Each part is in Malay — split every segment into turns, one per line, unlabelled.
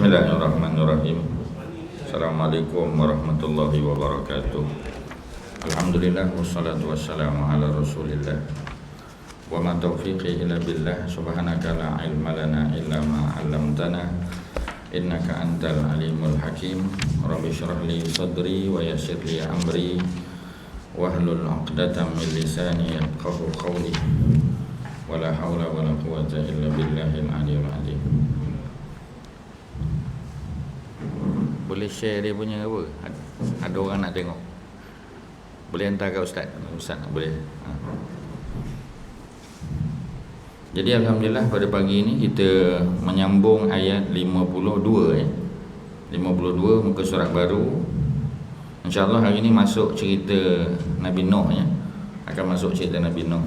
Bismillahirrahmanirrahim. Assalamualaikum warahmatullahi wabarakatuh. Alhamdulillah wassalatu wassalamu ala Rasulillah. Wa ma taufiqi illa billah. Subhanaka la ilma lana illa ma 'allamtana. Innaka antal alimul hakim. Rabbi shrah li sadri wa yassir li amri wahlul 'uqdatam min lisani yafqahu qawli. Wala haula wala quwwata illa billahil aliyyil azim. Boleh share dia punya apa? Ada orang nak tengok. Boleh hantar ke ustaz? Ustaz boleh. Jadi alhamdulillah pada pagi ini kita menyambung ayat 52 52 muka surat baru. InsyaAllah hari ini masuk cerita Nabi Nuh ya. Akan masuk cerita Nabi Nuh.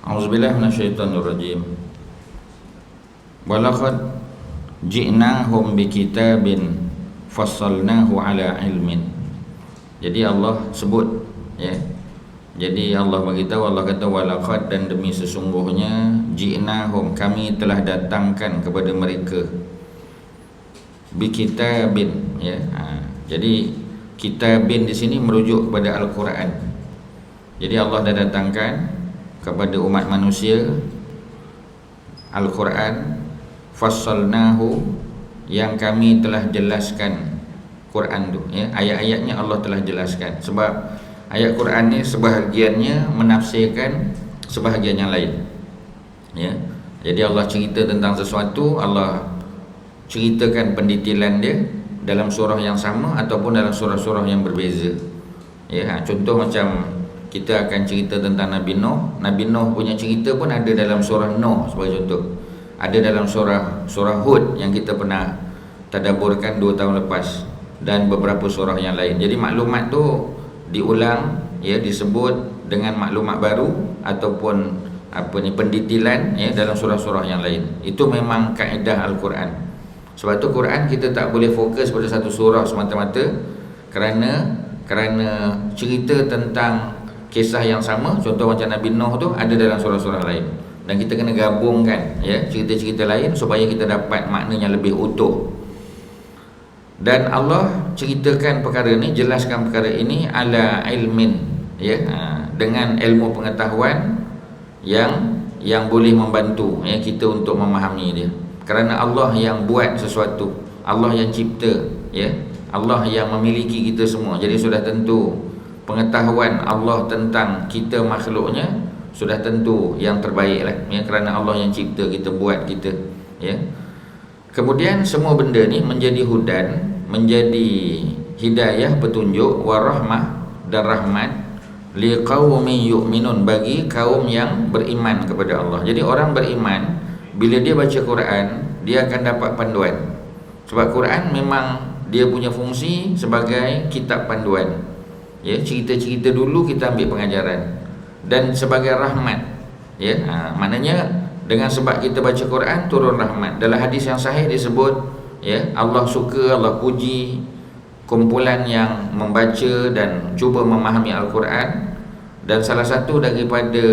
A'udzubillahi minasyaitonirrajim. Walaqad ji'nahum bikitabin fassalnahu ala ilmin. Jadi Allah sebut ya. Jadi Allah beritahu, Allah kata walaqad, dan demi sesungguhnya ji'nahum, kami telah datangkan kepada mereka bikitabin ya. Jadi kitabin di sini merujuk kepada Al-Quran. Jadi Allah dah datangkan kepada umat manusia Al-Quran, fassalnahu, yang kami telah jelaskan Quran tu ya. Ayat-ayatnya Allah telah jelaskan. Sebab ayat Quran ni sebahagiannya menafsirkan sebahagian yang lain ya. Jadi Allah cerita tentang sesuatu, Allah ceritakan pendetailan dia dalam surah yang sama ataupun dalam surah-surah yang berbeza ya. Contoh macam kita akan cerita tentang Nabi Nuh. Nabi Nuh punya cerita pun ada dalam surah Nuh sebagai contoh. Ada dalam surah Hud yang kita pernah tadaburkan 2 tahun lepas, dan beberapa surah yang lain. Jadi maklumat tu diulang ya, disebut dengan maklumat baru ataupun pendetailan ya dalam surah-surah yang lain. Itu memang kaedah Al-Quran. Sebab tu Quran kita tak boleh fokus pada satu surah semata-mata, kerana cerita tentang kisah yang sama, contoh macam Nabi Nuh tu ada dalam surah-surah lain, dan kita kena gabungkan ya cerita-cerita lain supaya kita dapat makna yang lebih utuh. Dan Allah ceritakan perkara ni, jelaskan perkara ini ala ilmin ya, dengan ilmu pengetahuan yang boleh membantu ya kita untuk memahami dia. Kerana Allah yang buat sesuatu, Allah yang cipta ya, Allah yang memiliki kita semua. Jadi sudah tentu pengetahuan Allah tentang kita makhluknya sudah tentu yang terbaik lah ya, kerana Allah yang cipta kita, buat kita ya. Kemudian semua benda ni menjadi hudan, menjadi hidayah, petunjuk, warahmah, dan rahmat liqaumin yu'minun, bagi kaum yang beriman kepada Allah. Jadi orang beriman bila dia baca Quran, dia akan dapat panduan. Sebab Quran memang dia punya fungsi sebagai kitab panduan ya. Cerita-cerita dulu kita ambil pengajaran, dan sebagai rahmat ya. Maknanya dengan sebab kita baca Quran turun rahmat. Dalam hadis yang sahih disebut ya, Allah suka, Allah puji kumpulan yang membaca dan cuba memahami Al-Quran. Dan salah satu daripada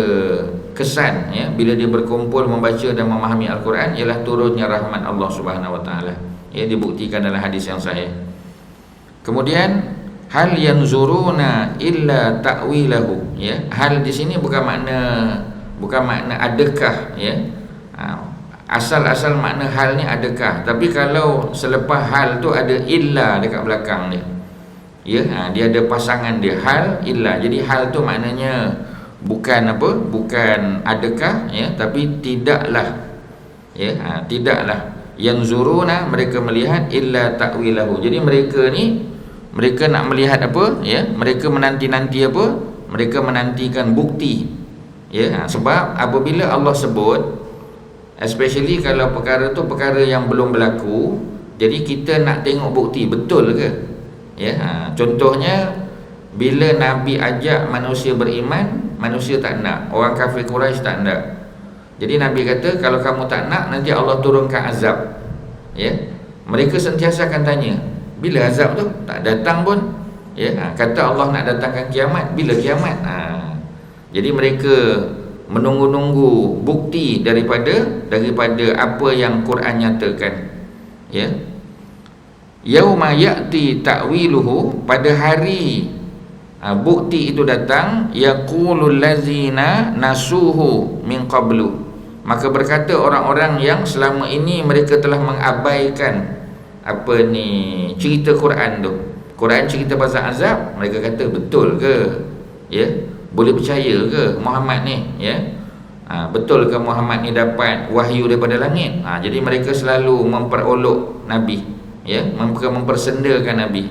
kesan ya bila dia berkumpul membaca dan memahami Al-Quran ialah turunnya rahmat Allah Subhanahu Wa Taala ya, dibuktikan dalam hadis yang sahih. Kemudian hal yanzuruna illa ta'wilahu ya. Hal di sini bukan makna adakah ya. Asal makna hal ni adakah, tapi kalau selepas hal tu ada illa dekat belakang dia ya, dia ada pasangan dia, hal illa. Jadi hal tu maknanya bukan adakah ya, tapi tidaklah ya, tidaklah yanzuruna, mereka melihat, illa ta'wilahu. Jadi mereka ni Mereka nak melihat apa? Ya, mereka menanti-nanti apa? Mereka menantikan bukti. Ya, sebab apabila Allah sebut, especially kalau perkara tu perkara yang belum berlaku, jadi kita nak tengok bukti betul ke? Ya, contohnya bila Nabi ajak manusia beriman, manusia tak nak. Orang kafir Quraisy tak nak. Jadi Nabi kata, kalau kamu tak nak, nanti Allah turunkan azab. Ya, mereka sentiasa akan tanya, bila azab tu? Tak datang pun. Ya, kata Allah nak datangkan kiamat, bila kiamat? Jadi mereka menunggu-nunggu bukti daripada apa yang Quran nyatakan. Ya, yauma ya'ti ta'wiluhu, pada hari bukti itu datang, yaqulul ladzina nasuhu min qablu, maka berkata orang-orang yang selama ini mereka telah mengabaikan apa ni cerita Quran tu. Quran cerita pasal azab, mereka kata betul ke? Ya, boleh percaya ke Muhammad ni? Ya, betul ke Muhammad ni dapat wahyu daripada langit? Jadi mereka selalu memperolok Nabi, ya, mempersendakan Nabi.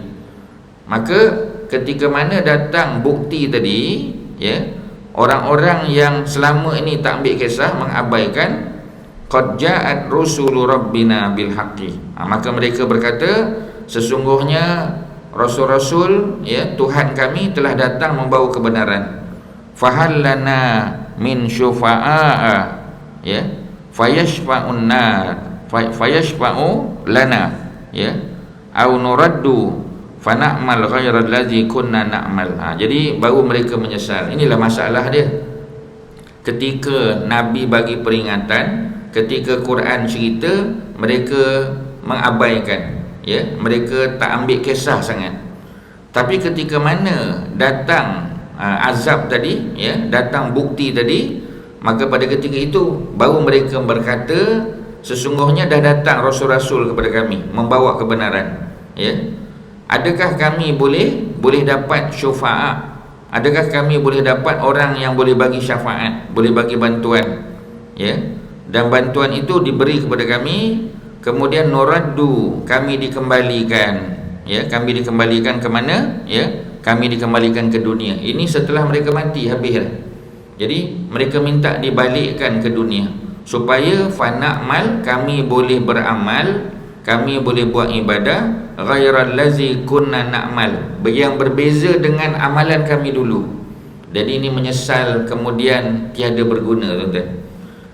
Maka ketika mana datang bukti tadi, ya, orang-orang yang selama ini tak ambil kisah, mengabaikan, qad ja'at rusulu rabbina bil haqqi, maka mereka berkata, sesungguhnya rasul-rasul, ya, Tuhan kami telah datang membawa kebenaran. Fahal lana min syufa'a, ya, fayashfa'u lana, ya, au nuraddu fana'mal ghairal ladzi kunna na'mal. Jadi baru mereka menyesal. Inilah masalah dia. Ketika Nabi bagi peringatan, ketika Quran cerita, mereka mengabaikan, ya, mereka tak ambil kisah sangat. Tapi ketika mana datang azab tadi, ya, datang bukti tadi, maka pada ketika itu baru mereka berkata, sesungguhnya dah datang rasul-rasul kepada kami membawa kebenaran. Ya, adakah kami boleh dapat syafaat? Adakah kami boleh dapat orang yang boleh bagi syafaat, boleh bagi bantuan? Ya, dan bantuan itu diberi kepada kami, kemudian nuraddu, kami dikembalikan. Ya, kami dikembalikan ke mana? Ya, kami dikembalikan ke dunia. Ini setelah mereka mati habislah. Jadi mereka minta dibalikkan ke dunia supaya fana'mal, kami boleh beramal, kami boleh buat ibadah, ghairal ladzi kunna na'mal, yang berbeza dengan amalan kami dulu. Jadi ini menyesal kemudian tiada berguna, tuan-tuan.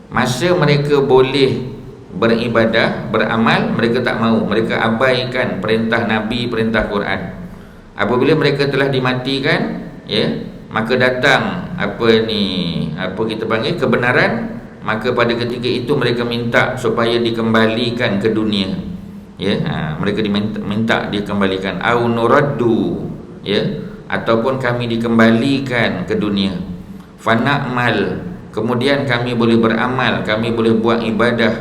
Masa mereka boleh beribadah, beramal, mereka tak mahu, mereka abaikan perintah Nabi, perintah Quran. Apabila mereka telah dimatikan, ya, maka datang apa kita panggil kebenaran, maka pada ketika itu mereka minta supaya dikembalikan ke dunia. Ya, mereka minta dikembalikan, au nuraddu, ya, ataupun kami dikembalikan ke dunia. Fana'mal, kemudian kami boleh beramal, kami boleh buat ibadah,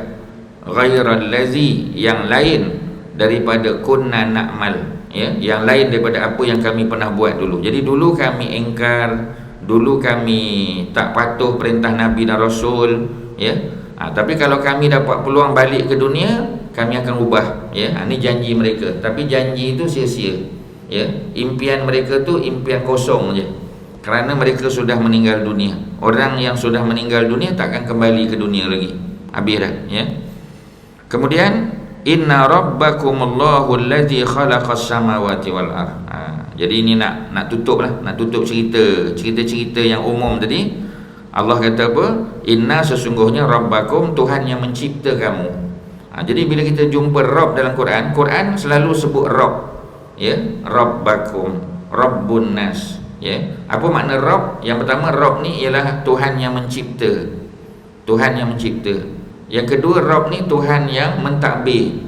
ghairal ladzi, yang lain daripada kunna na'mal, ya, yang lain daripada apa yang kami pernah buat dulu. Jadi dulu kami engkar, dulu kami tak patuh perintah Nabi dan Rasul, ya. Tapi kalau kami dapat peluang balik ke dunia, kami akan ubah, ya. Ini janji mereka, tapi janji itu sia-sia, ya. Impian mereka tu impian kosong je, kerana mereka sudah meninggal dunia. Orang yang sudah meninggal dunia takkan kembali ke dunia lagi, habis dah, ya. Kemudian inna rabbakumullahu allazi khalaqas samawati wal ard. Jadi ini nak tutup lah, nak tutup cerita yang umum tadi. Allah kata apa? Inna, sesungguhnya, rabbakum, Tuhan yang mencipta kamu. Jadi bila kita jumpa Rabb dalam Quran, Quran selalu sebut Rabb, ya, rabbakum, rabbun nas, ya. Apa makna Rabb? Yang pertama, Rabb ni ialah Tuhan yang mencipta, Tuhan yang mencipta. Yang kedua, Rabb ni Tuhan yang mentadbir,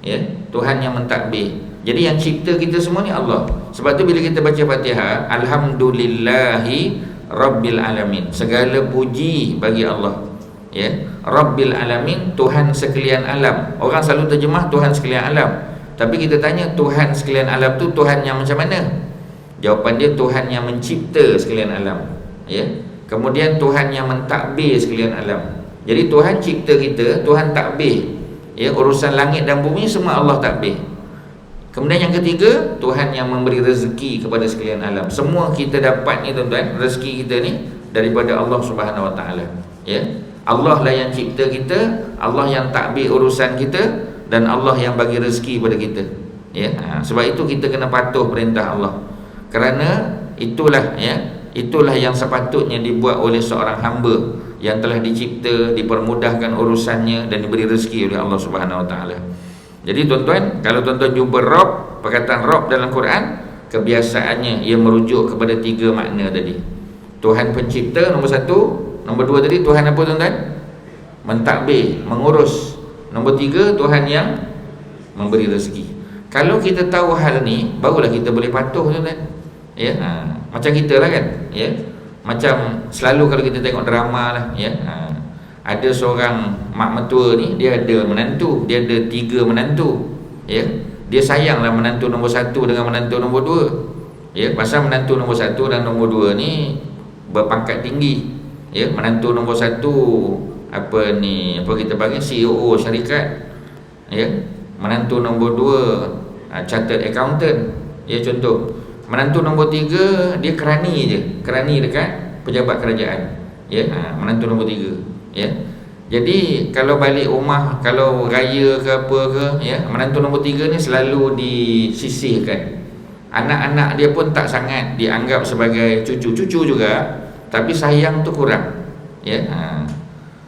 ya, Tuhan yang mentadbir. Jadi yang cipta kita semua ni Allah. Sebab tu bila kita baca Fatihah, alhamdulillahi rabbil alamin, segala puji bagi Allah, ya, rabbil alamin, Tuhan sekalian alam. Orang selalu terjemah Tuhan sekalian alam, tapi kita tanya Tuhan sekalian alam tu Tuhan yang macam mana? Jawapan dia Tuhan yang mencipta sekalian alam, ya. Kemudian Tuhan yang mentadbir sekalian alam. Jadi Tuhan cipta kita, Tuhan takbir, ya, urusan langit dan bumi semua Allah takbir. Kemudian yang ketiga, Tuhan yang memberi rezeki kepada sekalian alam. Semua kita dapat ni tuan-tuan, rezeki kita ni daripada Allah Subhanahu Wa Taala. Ya. Allah lah yang cipta kita, Allah yang takbir urusan kita, dan Allah yang bagi rezeki pada kita. Ya. Sebab itu kita kena patuh perintah Allah. Kerana itulah itulah yang sepatutnya dibuat oleh seorang hamba yang telah dicipta, dipermudahkan urusannya dan diberi rezeki oleh Allah Subhanahu Wa Taala. Jadi tuan-tuan, kalau tuan-tuan jumpa Rabb, perkataan Rabb dalam Quran, kebiasaannya ia merujuk kepada 3 makna tadi. Tuhan pencipta nombor 1, nombor 2 tadi Tuhan apa tuan-tuan? Mentadbir, mengurus. Nombor 3, Tuhan yang memberi rezeki. Kalau kita tahu hal ni, barulah kita boleh patuh tuan-tuan. Ya, macam kita lah kan, ya. Macam selalu kalau kita tengok drama lah, ya. Ada seorang mak mertua ni, dia ada menantu, dia ada 3 menantu, ya. Dia sayanglah menantu nombor 1 dengan menantu nombor 2. Ya, pasal menantu nombor 1 dan nombor 2 ni berpangkat tinggi. Ya, menantu nombor 1 apa kita panggil CEO syarikat. Ya, menantu nombor 2 chartered accountant. Ya, contoh. Menantu nombor 3 dia kerani je, kerani dekat pejabat kerajaan. Ya, menantu nombor 3. Ya. Jadi kalau balik rumah, kalau raya ke apa ke, ya, menantu nombor 3 ni selalu disisihkan. Anak-anak dia pun tak sangat dianggap sebagai cucu juga, tapi sayang tu kurang. Ya.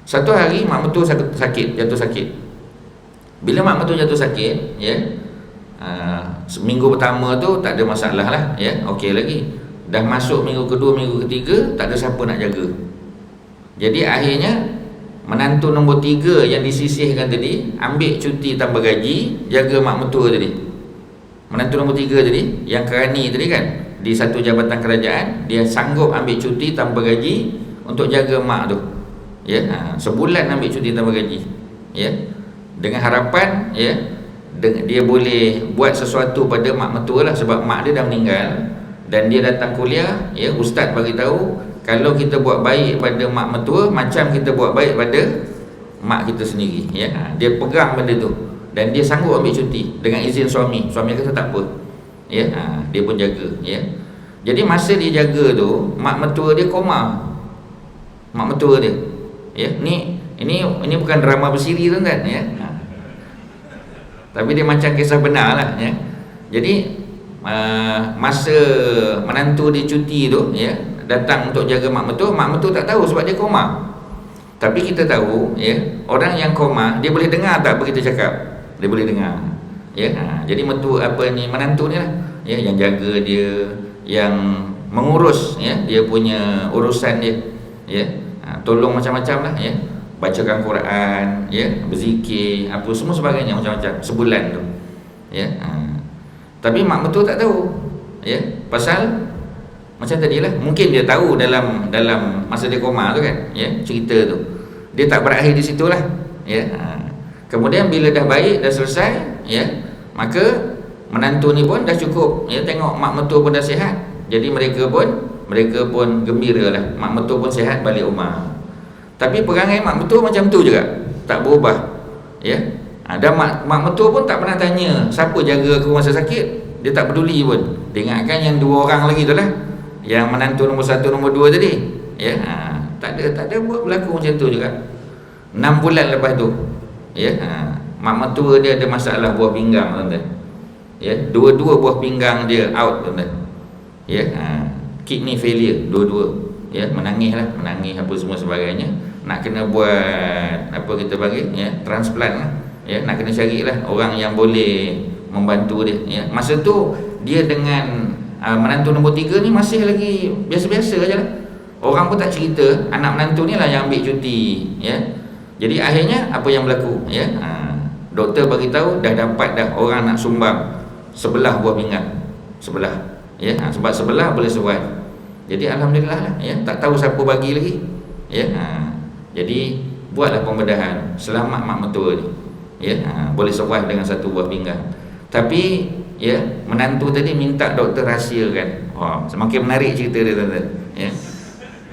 Satu hari mak mertua jatuh sakit. Bila mak mertua jatuh sakit, ya, minggu pertama tu tak ada masalah lah, ya, okey lagi. Dah masuk minggu kedua, minggu ketiga, tak ada siapa nak jaga. Jadi akhirnya menantu nombor 3 yang disisihkan tadi ambil cuti tanpa gaji jaga mak mertua tadi. Menantu nombor 3 tadi yang kerani tadi kan, di satu jabatan kerajaan, dia sanggup ambil cuti tanpa gaji untuk jaga mak tu. Ya, sebulan ambil cuti tanpa gaji. Ya. Dengan harapan, ya, dia boleh buat sesuatu pada mak mertua lah, sebab mak dia dah meninggal dan dia datang kuliah. Ya, ustaz bagi tahu kalau kita buat baik pada mak mertua macam kita buat baik pada mak kita sendiri. Ya, dia pegang benda tu dan dia sanggup ambil cuti dengan izin suami. Suami kata tak apa. Ya, dia pun jaga. Ya, jadi masa dia jaga tu, mak mertua dia koma. Mak mertua dia. Ya, ini bukan drama bersiri tuan-tuan, ya. Tapi dia macam kisah benar lah, ya. Jadi masa menantu dia cuti tu, ya, datang untuk jaga mak mertua tak tahu sebab dia koma. Tapi kita tahu, ya, orang yang koma dia boleh dengar tak apa kita cakap? Dia boleh dengar. Ya, jadi menantu ni lah, ya, yang jaga dia, yang mengurus, ya, dia punya urusan dia, ya. Tolong macam-macam lah, ya. Bacakan Quran, ya, berzikir, apa semua sebagainya macam-macam sebulan tu. Ya. Tapi mak mertua tak tahu. Ya, pasal macam tadilah, mungkin dia tahu dalam masa dia koma tu kan, ya, cerita tu. Dia tak berakhir di situlah, ya. Kemudian bila dah baik, dah selesai, ya, maka menantu ni pun dah cukup, ya, tengok mak mertua pun dah sihat. Jadi mereka pun gembiralah, mak mertua pun sihat balik rumah. Tapi perangai mak mertua macam tu juga, tak berubah. Ya. Dan mak mertua pun tak pernah tanya siapa jaga aku masa sakit. Dia tak peduli pun. Dia ingatkan yang 2 orang lagi tu lah, yang menantu nombor 1, nombor 2 tadi. Ya. Tak ada buat berlaku macam tu juga. 6 bulan lepas tu, ya, mak mertua dia ada masalah buah pinggang tuan-tuan. Ya, 2 buah pinggang dia out tuan-tuan. Ya, kidney failure dua-dua. Ya, menangis apa semua sebagainya, nak kena buat apa kita panggil, ya, transplant lah. Ya, nak kena carilah orang yang boleh membantu dia. Ya, masa tu dia dengan menantu nombor 3 ni masih lagi biasa-biasa aja lah. Orang pun tak cerita, anak menantu ni lah yang ambil cuti. Ya, jadi akhirnya apa yang berlaku? Ya, doktor bagi tahu dah dapat dah orang nak sumbang sebelah buah pinggang, sebelah. Ya, sebab sebelah boleh survive. Jadi alhamdulillah lah, ya, tak tahu siapa bagi lagi. Ya, jadi buatlah pembedahan, selamat mak mertua ni. Ya, boleh survive dengan 1 buah pinggang. Tapi, ya, menantu tadi minta doktor rahsiakan. Semakin menarik cerita dia tuan-tuan. Ya,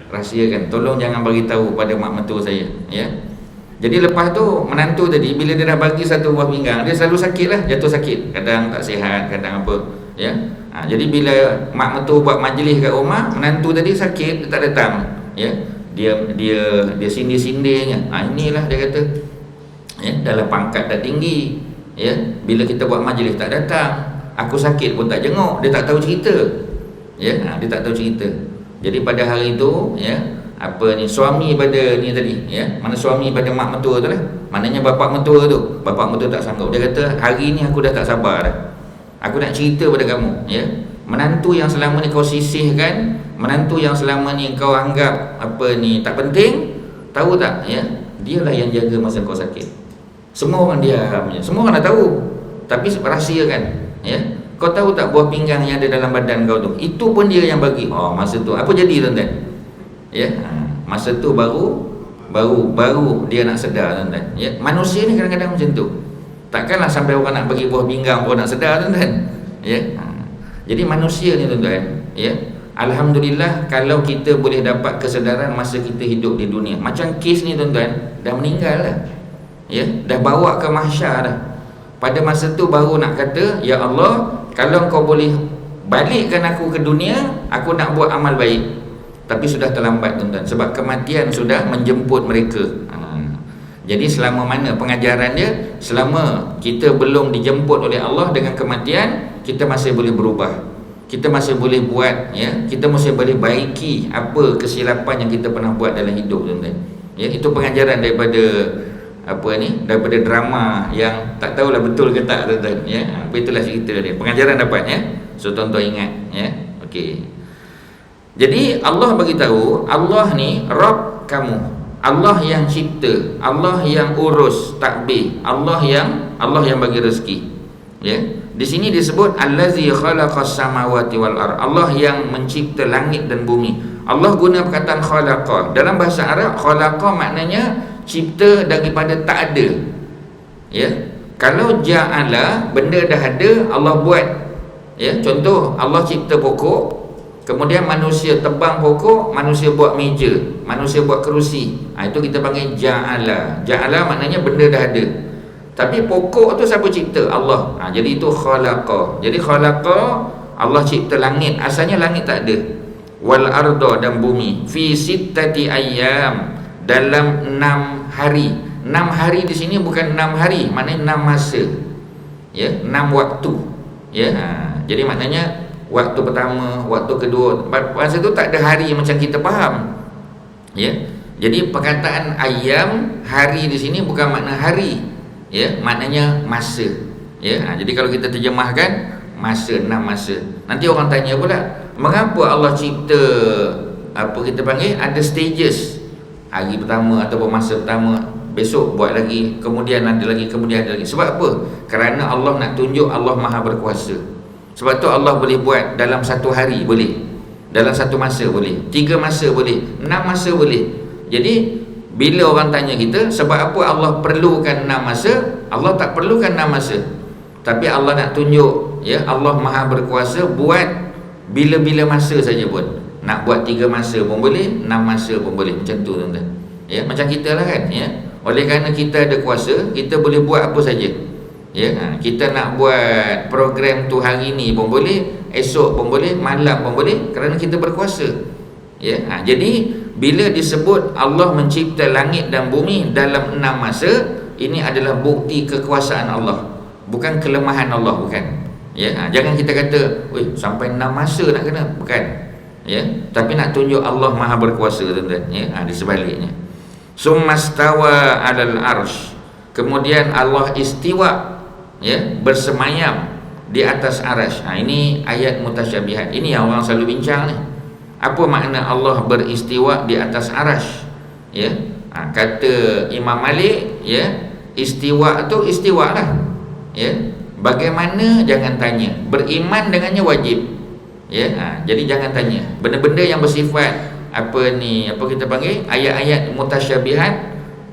rahsiakan, tolong jangan bagi tahu pada mak mertua saya. Ya, Jadi lepas tu menantu tadi bila dia dah bagi satu buah pinggang, dia selalu sakit lah, jatuh sakit, kadang tak sihat, kadang apa, ya. Jadi bila mak mentua buat majlis kat rumah, menantu tadi sakit, dia tak datang, ya. Dia sindir-sindirnya. Inilah dia kata, ya, dalam pangkat dah tinggi, ya, bila kita buat majlis tak datang, aku sakit pun tak jenguk, dia tak tahu cerita, ya. Dia tak tahu cerita. Jadi pada hari itu, ya, apa ni, suami pada ni tadi, ya, mana suami pada mak mentua tu lah, maknanya bapak mentua tu, bapak mentua tak sanggup, dia kata hari ni aku dah tak sabar dah, aku nak cerita pada kamu, ya. Menantu yang selama ni kau sisihkan, menantu yang selama ni kau anggap apa ni tak penting, tahu tak, ya, dialah yang jaga masa kau sakit. Semua orang diam je, semua orang dah tahu, tapi rahsiakan, ya. Kau tahu tak buah pinggang yang ada dalam badan kau tu, itu pun dia yang bagi. Masa tu apa jadi tuan-tuan? Ya, masa tu baru dia nak sedar, tuan-tuan. Ya, manusia ni kadang-kadang macam tu. Takkanlah sampai orang nak bagi buah pinggang pun nak sedar, tuan-tuan. Ya. Jadi manusia ni, tuan-tuan, ya. Alhamdulillah kalau kita boleh dapat kesedaran masa kita hidup di dunia. Macam kes ni, tuan-tuan, dah meninggal dah. Ya, dah bawa ke mahsyar dah. Pada masa tu baru nak kata, ya Allah, kalau kau boleh balikkan aku ke dunia, aku nak buat amal baik. Tapi sudah terlambat, tuan-tuan, sebab kematian sudah menjemput mereka. Jadi selama mana pengajaran dia, selama kita belum dijemput oleh Allah dengan kematian, kita masih boleh berubah, kita masih boleh buat, ya, kita masih boleh baiki apa kesilapan yang kita pernah buat dalam hidup, tuan-tuan. Ya, itu pengajaran daripada apa ni, daripada drama yang tak tahulah betul ke tak, tuan-tuan, ya. Itulah cerita dia, pengajaran dapat, ya. So tuan-tuan ingat, ya. Okey. Jadi Allah bagi tahu, Allah ni Rabb kamu, Allah yang cipta, Allah yang urus takbir, Allah yang bagi rezeki. Ya. Di sini disebut allazi khalaqas samawati wal ard, Allah yang mencipta langit dan bumi. Allah guna perkataan khalaqa. Dalam bahasa Arab, khalaqa maknanya cipta daripada tak ada. Ya. Kalau ja'ala, benda dah ada, Allah buat. Ya, contoh Allah cipta pokok, kemudian manusia tebang pokok, manusia buat meja, manusia buat kerusi. Itu kita panggil ja'ala. Ja'ala maknanya benda dah ada. Tapi pokok tu siapa cipta? Allah. Jadi itu khalaqa. Jadi khalaqa, Allah cipta langit. Asalnya langit tak ada. Wal arda, dan bumi. Fi sittati ayyam, dalam 6 hari. 6 hari di sini bukan 6 hari, maknanya 6 masa. Ya, 6 waktu. Ya. Jadi maknanya waktu pertama, waktu kedua, masa tu tak ada hari macam kita faham. Ya. Jadi perkataan ayam, hari di sini bukan makna hari. Ya, maknanya masa. Ya. Jadi kalau kita terjemahkan masa, 6 masa. Nanti orang tanya pula, mengapa Allah cipta apa kita panggil ada stages? Hari pertama ataupun masa pertama, besok buat lagi, kemudian ada lagi, kemudian ada lagi. Sebab apa? Kerana Allah nak tunjuk Allah Maha berkuasa. Sebab tu Allah boleh buat dalam satu hari boleh, dalam satu masa boleh, 3 masa boleh, 6 masa boleh. Jadi bila orang tanya kita, sebab apa Allah perlukan 6 masa? Allah tak perlukan 6 masa, tapi Allah nak tunjuk, ya, Allah Maha berkuasa, buat bila-bila masa saja pun. Nak buat 3 masa pun boleh, 6 masa pun boleh. Macam tu, tuan-tuan. Ya, macam kita lah kan, ya. Oleh kerana kita ada kuasa, kita boleh buat apa saja. Ya, kita nak buat program tu hari ni pun boleh, esok pun boleh, malam pun boleh, kerana kita berkuasa. Ya, jadi bila disebut Allah mencipta langit dan bumi dalam 6 masa, ini adalah bukti kekuasaan Allah, bukan kelemahan Allah, bukan. Ya, jangan kita kata, "Oi, sampai 6 masa nak kena." Bukan. Ya, tapi nak tunjuk Allah Maha berkuasa, tuan-tuan. Ya, di sebaliknya. Summastawa 'alal arsy. Kemudian Allah istiwa, ya, bersemayam di atas arasy. Ini ayat mutasyabihat. Ini yang orang selalu bincang ni. Apa makna Allah beristiwa di atas arasy? Ya. Kata Imam Malik, ya, istiwa tu istiwa lah. Ya. Bagaimana jangan tanya. Beriman dengannya wajib. Ya. Jadi jangan tanya. Benda-benda yang bersifat apa kita panggil ayat-ayat mutasyabihat,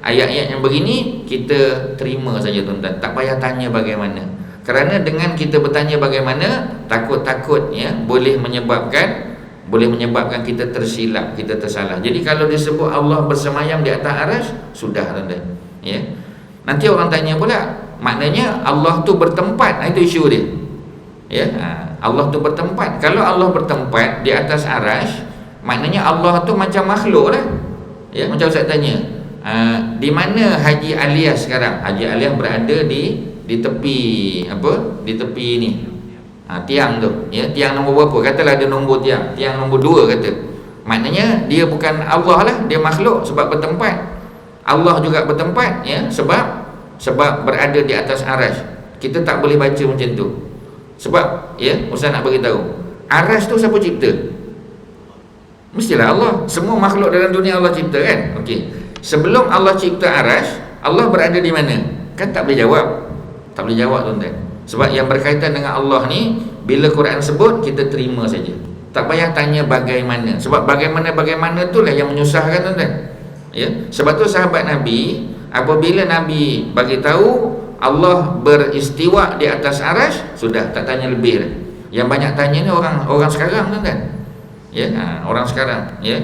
ayat-ayat yang begini kita terima saja, tuan-tuan. Tak payah tanya bagaimana. Kerana dengan kita bertanya bagaimana, takut-takut, ya, boleh menyebabkan kita tersilap, kita tersalah. Jadi kalau disebut Allah bersemayam di atas arasy, sudah, tuan-tuan. Ya. Nanti orang tanya pula, maknanya Allah tu bertempat. Itu isu dia. Ya, Allah tu bertempat. Kalau Allah bertempat di atas arasy, maknanya Allah tu macam makhluk lah. Ya, macam Ustaz tanya, di mana Haji Aliyah sekarang? Haji Aliyah berada di tepi apa? Di tepi ni. Tiang tu, ya, tiang nombor berapa? Katalah ada nombor tiang, tiang nombor 2 kata. Maknanya dia bukan Allah lah, dia makhluk sebab bertempat. Allah juga bertempat, ya, sebab berada di atas arasy. Kita tak boleh baca macam tu. Sebab, ya, Ustaz nak bagi tahu, arasy tu siapa cipta? Mestilah Allah. Semua makhluk dalam dunia Allah cipta, kan? Okey. Sebelum Allah cipta arasy, Allah berada di mana? Kan tak boleh jawab. Tak boleh jawab, tuan-tuan. Sebab yang berkaitan dengan Allah ni, bila Quran sebut, kita terima saja. Tak payah tanya bagaimana. Sebab bagaimana tu lah yang menyusahkan, tuan-tuan. Ya, sebab tu sahabat Nabi, apabila Nabi bagi tahu Allah beristiwa di atas arasy, sudah, tak tanya lebih dah. Yang banyak tanya ni orang sekarang, tuan-tuan. Ya, orang sekarang, ya.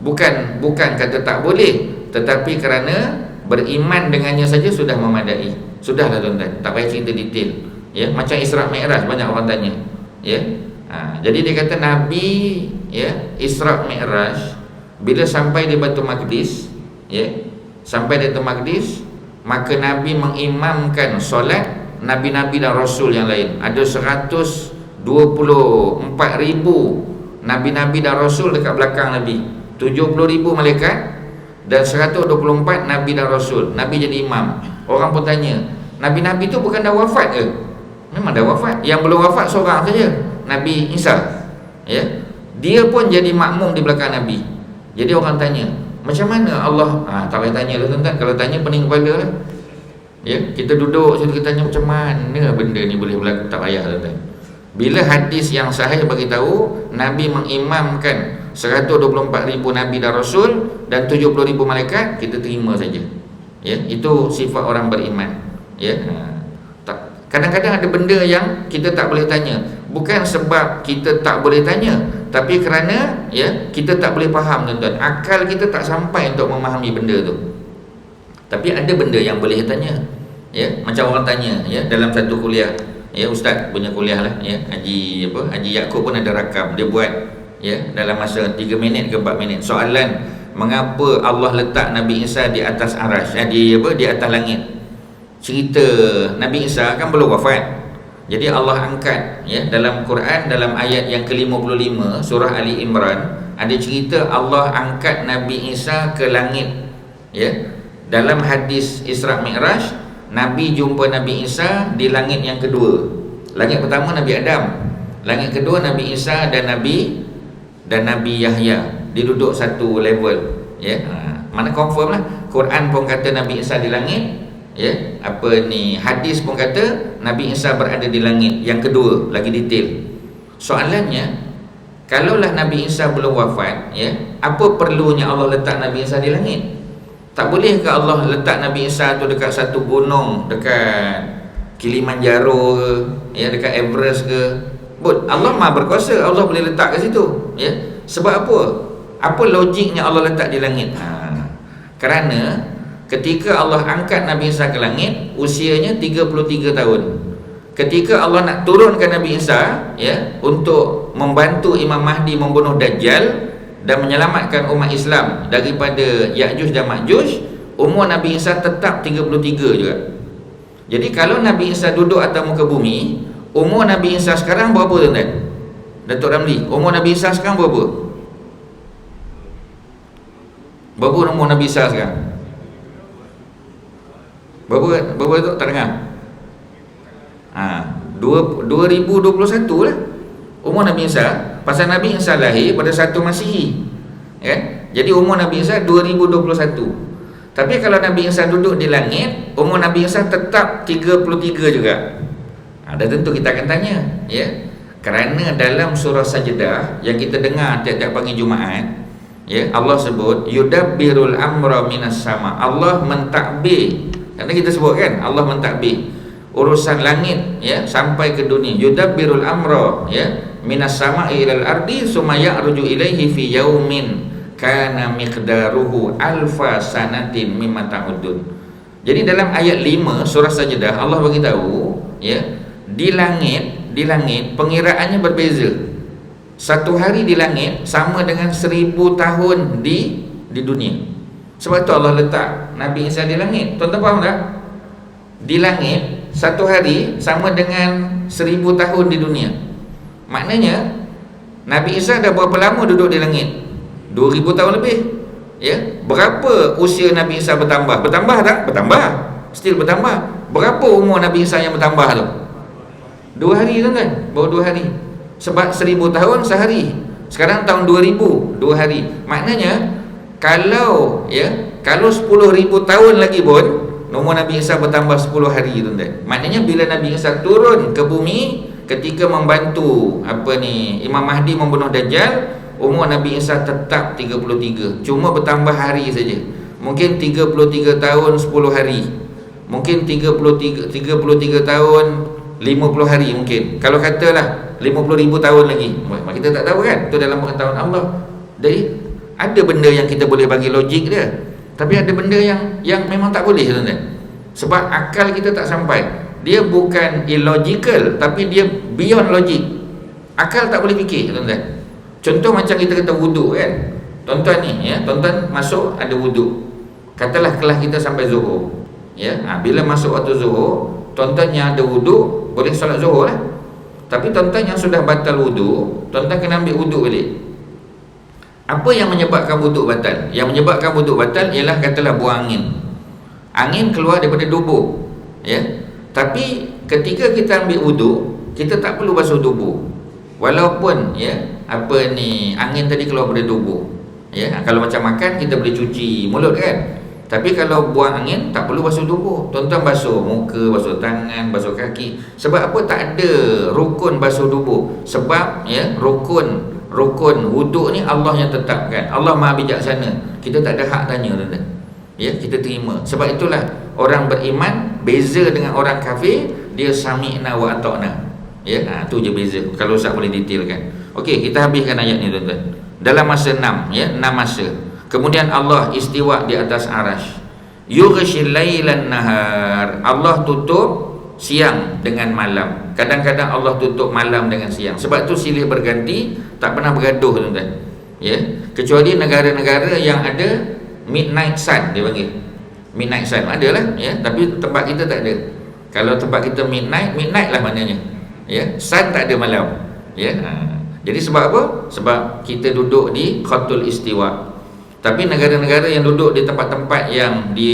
Bukan kata tak boleh, tetapi kerana beriman dengannya saja sudah memadai. Sudahlah, tuan-tuan. Tak payah cerita detail. Ya, macam Isra Mi'raj banyak orang tanya. Ya. Jadi dia kata Nabi, ya, Isra Mi'raj bila sampai di Baitul Maqdis, ya, sampai di Baitul Maqdis, maka Nabi mengimamkan solat nabi-nabi dan rasul yang lain. Ada 124,000 nabi-nabi dan rasul dekat belakang Nabi. 70,000 malaikat dan 124 nabi dan rasul. Nabi jadi imam. Orang pun tanya, nabi-nabi tu bukan dah wafat ke? Memang dah wafat. Yang belum wafat seorang saja, Nabi Isa. Ya. Dia pun jadi makmum di belakang Nabi. Jadi orang tanya, macam mana Allah? Tak payah tanya lah, tuan-tuan. Kalau tanya pening kepala lah. Ya, kita duduk situ, kita tanya macam mana benda ni boleh berlaku. Tak payah, tuan-tuan. Bila hadis yang sahih bagi tahu Nabi mengimamkan 124,000 nabi dan rasul dan 70,000 malaikat, kita terima saja. Ya, itu sifat orang beriman. Ya. Kadang-kadang ada benda yang kita tak boleh tanya, bukan sebab kita tak boleh tanya, tapi kerana, ya, kita tak boleh faham, tuan-tuan. Akal kita tak sampai untuk memahami benda tu. Tapi ada benda yang boleh tanya. Ya, macam orang tanya, ya, dalam satu kuliah, ya, ustaz punya kuliah lah, ya, Haji Yaakob pun ada rakam, dia buat, ya, dalam masa 3 minit ke 4 minit, soalan mengapa Allah letak Nabi Isa di atas arasy, di atas langit. Cerita Nabi Isa kan belum wafat. Jadi Allah angkat, ya, dalam Quran, dalam ayat yang ke-55 surah Ali Imran, ada cerita Allah angkat Nabi Isa ke langit. Ya. Dalam hadis Isra Mi'raj, Nabi jumpa Nabi Isa di langit yang kedua. Langit pertama Nabi Adam, langit kedua Nabi Isa dan Nabi Yahya. Dia duduk satu level. Ya. Mana confirm lah. Quran pun kata Nabi Isa di langit. Ya, hadis pun kata Nabi Isa berada di langit yang kedua, lagi detail. Soalannya, kalaulah Nabi Isa belum wafat, ya, apa perlunya Allah letak Nabi Isa di langit? Tak boleh ke Allah letak Nabi Isa tu dekat satu gunung, dekat Kilimanjaro ke, ya, dekat Everest ke? Allah Maha berkuasa, Allah boleh letak kat situ, ya. Sebab apa? Apa logiknya Allah letak di langit? Kerana ketika Allah angkat Nabi Isa ke langit, usianya 33 tahun. Ketika Allah nak turunkan Nabi Isa, ya, untuk membantu Imam Mahdi membunuh Dajjal dan menyelamatkan umat Islam daripada Ya'juj dan Ma'juj, umur Nabi Isa tetap 33 juga. Jadi kalau Nabi Isa duduk atas muka bumi, umur Nabi Isa sekarang berapa, tuan-tuan? Datuk Ramli, umur Nabi Isa sekarang berapa? Berapa umur Nabi Isa sekarang? Berapa tu? Tak dengar? 2021 lah umur Nabi Isa. Pasal Nabi Isa lahir pada 1 Masihi, ya? Jadi umur Nabi Isa 2021. Tapi kalau Nabi Isa duduk di langit, umur Nabi Isa tetap 33 juga. Dan tentu kita akan tanya, ya, kerana dalam surah Sajdah yang kita dengar tiap-tiap pagi Jumaat, ya, Allah sebut yudabbirul amra minas sama. Allah mentadbir. Karena kita sebut kan, Allah mentadbir urusan langit, ya, sampai ke dunia. Yudabbirul amra, ya, minas sama'i ilal ardi summa ya'ruju ilaihi fi yaumin kana miqdaruhu alfa sanatin mimma ta'udun. Jadi dalam ayat 5 surah Sajdah Allah bagi tahu, ya, di langit pengiraannya berbeza. Satu hari di langit sama dengan 1000 tahun di dunia. Sebab tu Allah letak Nabi Isa di langit. Tuan-tuan faham tak? Di langit satu hari sama dengan 1000 tahun di dunia. Maknanya Nabi Isa dah berapa lama duduk di langit? 2000 tahun lebih. Ya, berapa usia Nabi Isa bertambah? Bertambah tak? Bertambah. Still bertambah. Berapa umur Nabi Isa yang bertambah tu? 2 hari tuan-tuan. Baru 2 hari. Sebab 1000 tahun sehari. Sekarang tahun 2000, 2 hari. Maknanya kalau 10,000 tahun lagi pun umur Nabi Isa bertambah 10 hari tuan-tuan. Maknanya bila Nabi Isa turun ke bumi ketika membantu Imam Mahdi membunuh Dajjal, umur Nabi Isa tetap 33. Cuma bertambah hari saja. Mungkin 33 tahun 10 hari. Mungkin 33 tahun 50 hari mungkin. Kalau katalah 50,000 tahun lagi. Kita tak tahu kan? Itu dalam pengetahuan Allah. Jadi ada benda yang kita boleh bagi logik dia. Tapi ada benda yang memang tak boleh tuan-tuan. Sebab akal kita tak sampai. Dia bukan illogical, tapi dia beyond logic. Akal tak boleh fikir tuan-tuan. Contoh macam kita kata wuduk kan. Tuan-tuan ni, ya, tuan-tuan masuk ada wuduk. Katalah kelas kita sampai Zuhur. Ya, bila masuk waktu Zuhur, tuan-tuan yang ada wuduk boleh solat Zuhur lah. Tapi tuan-tuan yang sudah batal wuduk, tuan-tuan kena ambil wuduk balik. Apa yang menyebabkan wuduk batal? Yang menyebabkan wuduk batal ialah katalah buang angin. Angin keluar daripada tubuh. Ya. Tapi ketika kita ambil wuduk, kita tak perlu basuh tubuh. Walaupun angin tadi keluar dari tubuh. Ya, kalau macam makan kita boleh cuci mulut kan. Tapi kalau buang angin tak perlu basuh tubuh. Tuan-tuan basuh muka, basuh tangan, basuh kaki. Sebab apa tak ada rukun basuh tubuh? Sebab rukun wuduk ni Allah yang tetapkan. Allah Maha bijaksana. Kita tak ada hak tanya tuan-tuan. Ya, kita terima. Sebab itulah orang beriman beza dengan orang kafir, dia sami'na wa ata'na. Ya, tu je beza. Kalau Ustaz boleh detailkan. Okey, kita habiskan ayat ni tuan-tuan. Dalam masa 6, 6 masa. Kemudian Allah istiwa di atas arash. Yughshil lailan nahar. Allah tutup siang dengan malam. Kadang-kadang Allah tutup malam dengan siang. Sebab tu silih berganti, tak pernah bergaduh tuan-tuan. Ya, kecuali negara-negara yang ada midnight sun dia panggil. Midnight sun adalah, ya, tapi tempat kita tak ada. Kalau tempat kita midnight lah maknanya. Ya, sun tak ada malam. Ya. Jadi sebab apa? Sebab kita duduk di khatul istiwa. Tapi negara-negara yang duduk di tempat-tempat yang di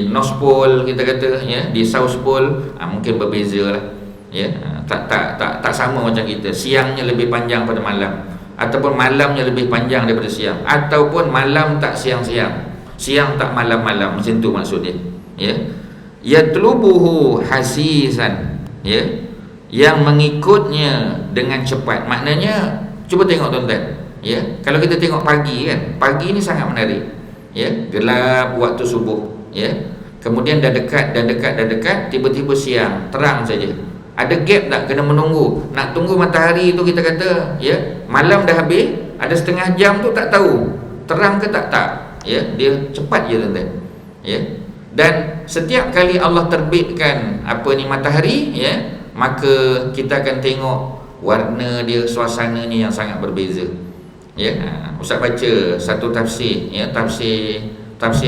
North Pole kita kata, ya, di South Pole, mungkin berbeza lah. Ya, tak sama macam kita. Siangnya lebih panjang pada malam, ataupun malamnya lebih panjang daripada siang, ataupun malam tak siang-siang, siang tak malam-malam. Macam tu maksud dia. Ya. Yatlubuhu hasisan. Ya. Yang mengikutnya dengan cepat. Maknanya cuba tengok tuan-tuan. Ya, kalau kita tengok pagi kan, pagi ni sangat menarik. Ya, gelap waktu subuh. Ya, kemudian dah dekat, tiba-tiba siang, terang saja. Ada gap tak? Kena menunggu. Nak tunggu matahari tu kita kata, ya, malam dah habis, ada setengah jam tu tak tahu terang ke tak. Ya, dia cepat je tuan-tuan. Ya. Dan setiap kali Allah terbitkan matahari, ya, maka kita akan tengok warna dia, suasananya yang sangat berbeza. Ya, Ustaz baca satu tafsir, ya, tafsir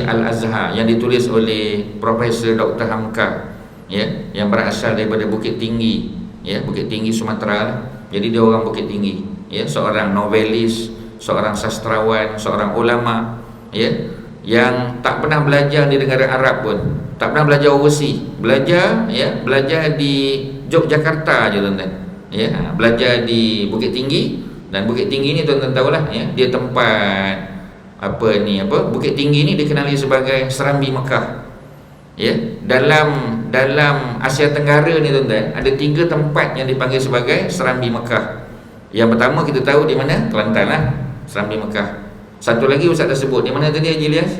Al-Azhar yang ditulis oleh Profesor Dr. Hamka, ya, yang berasal daripada Bukit Tinggi, ya, Bukit Tinggi Sumatera. Jadi dia orang Bukit Tinggi, ya, seorang novelis, seorang sastrawan, seorang ulama, ya, yang tak pernah belajar di negara Arab pun, tak pernah belajar overseas, belajar di Yogyakarta je tuan-tuan. Ya, belajar di Bukit Tinggi. Dan Bukit Tinggi ni tuan-tuan tahulah, ya, dia tempat Bukit Tinggi ni dikenali sebagai Serambi Mekah. Ya, dalam Asia Tenggara ni tuan-tuan, ada 3 tempat yang dipanggil sebagai Serambi Mekah. Yang pertama kita tahu di mana? Kelantan lah, Serambi Mekah. Satu lagi Ustaz dah sebut, di mana tadi Haji Ilyas?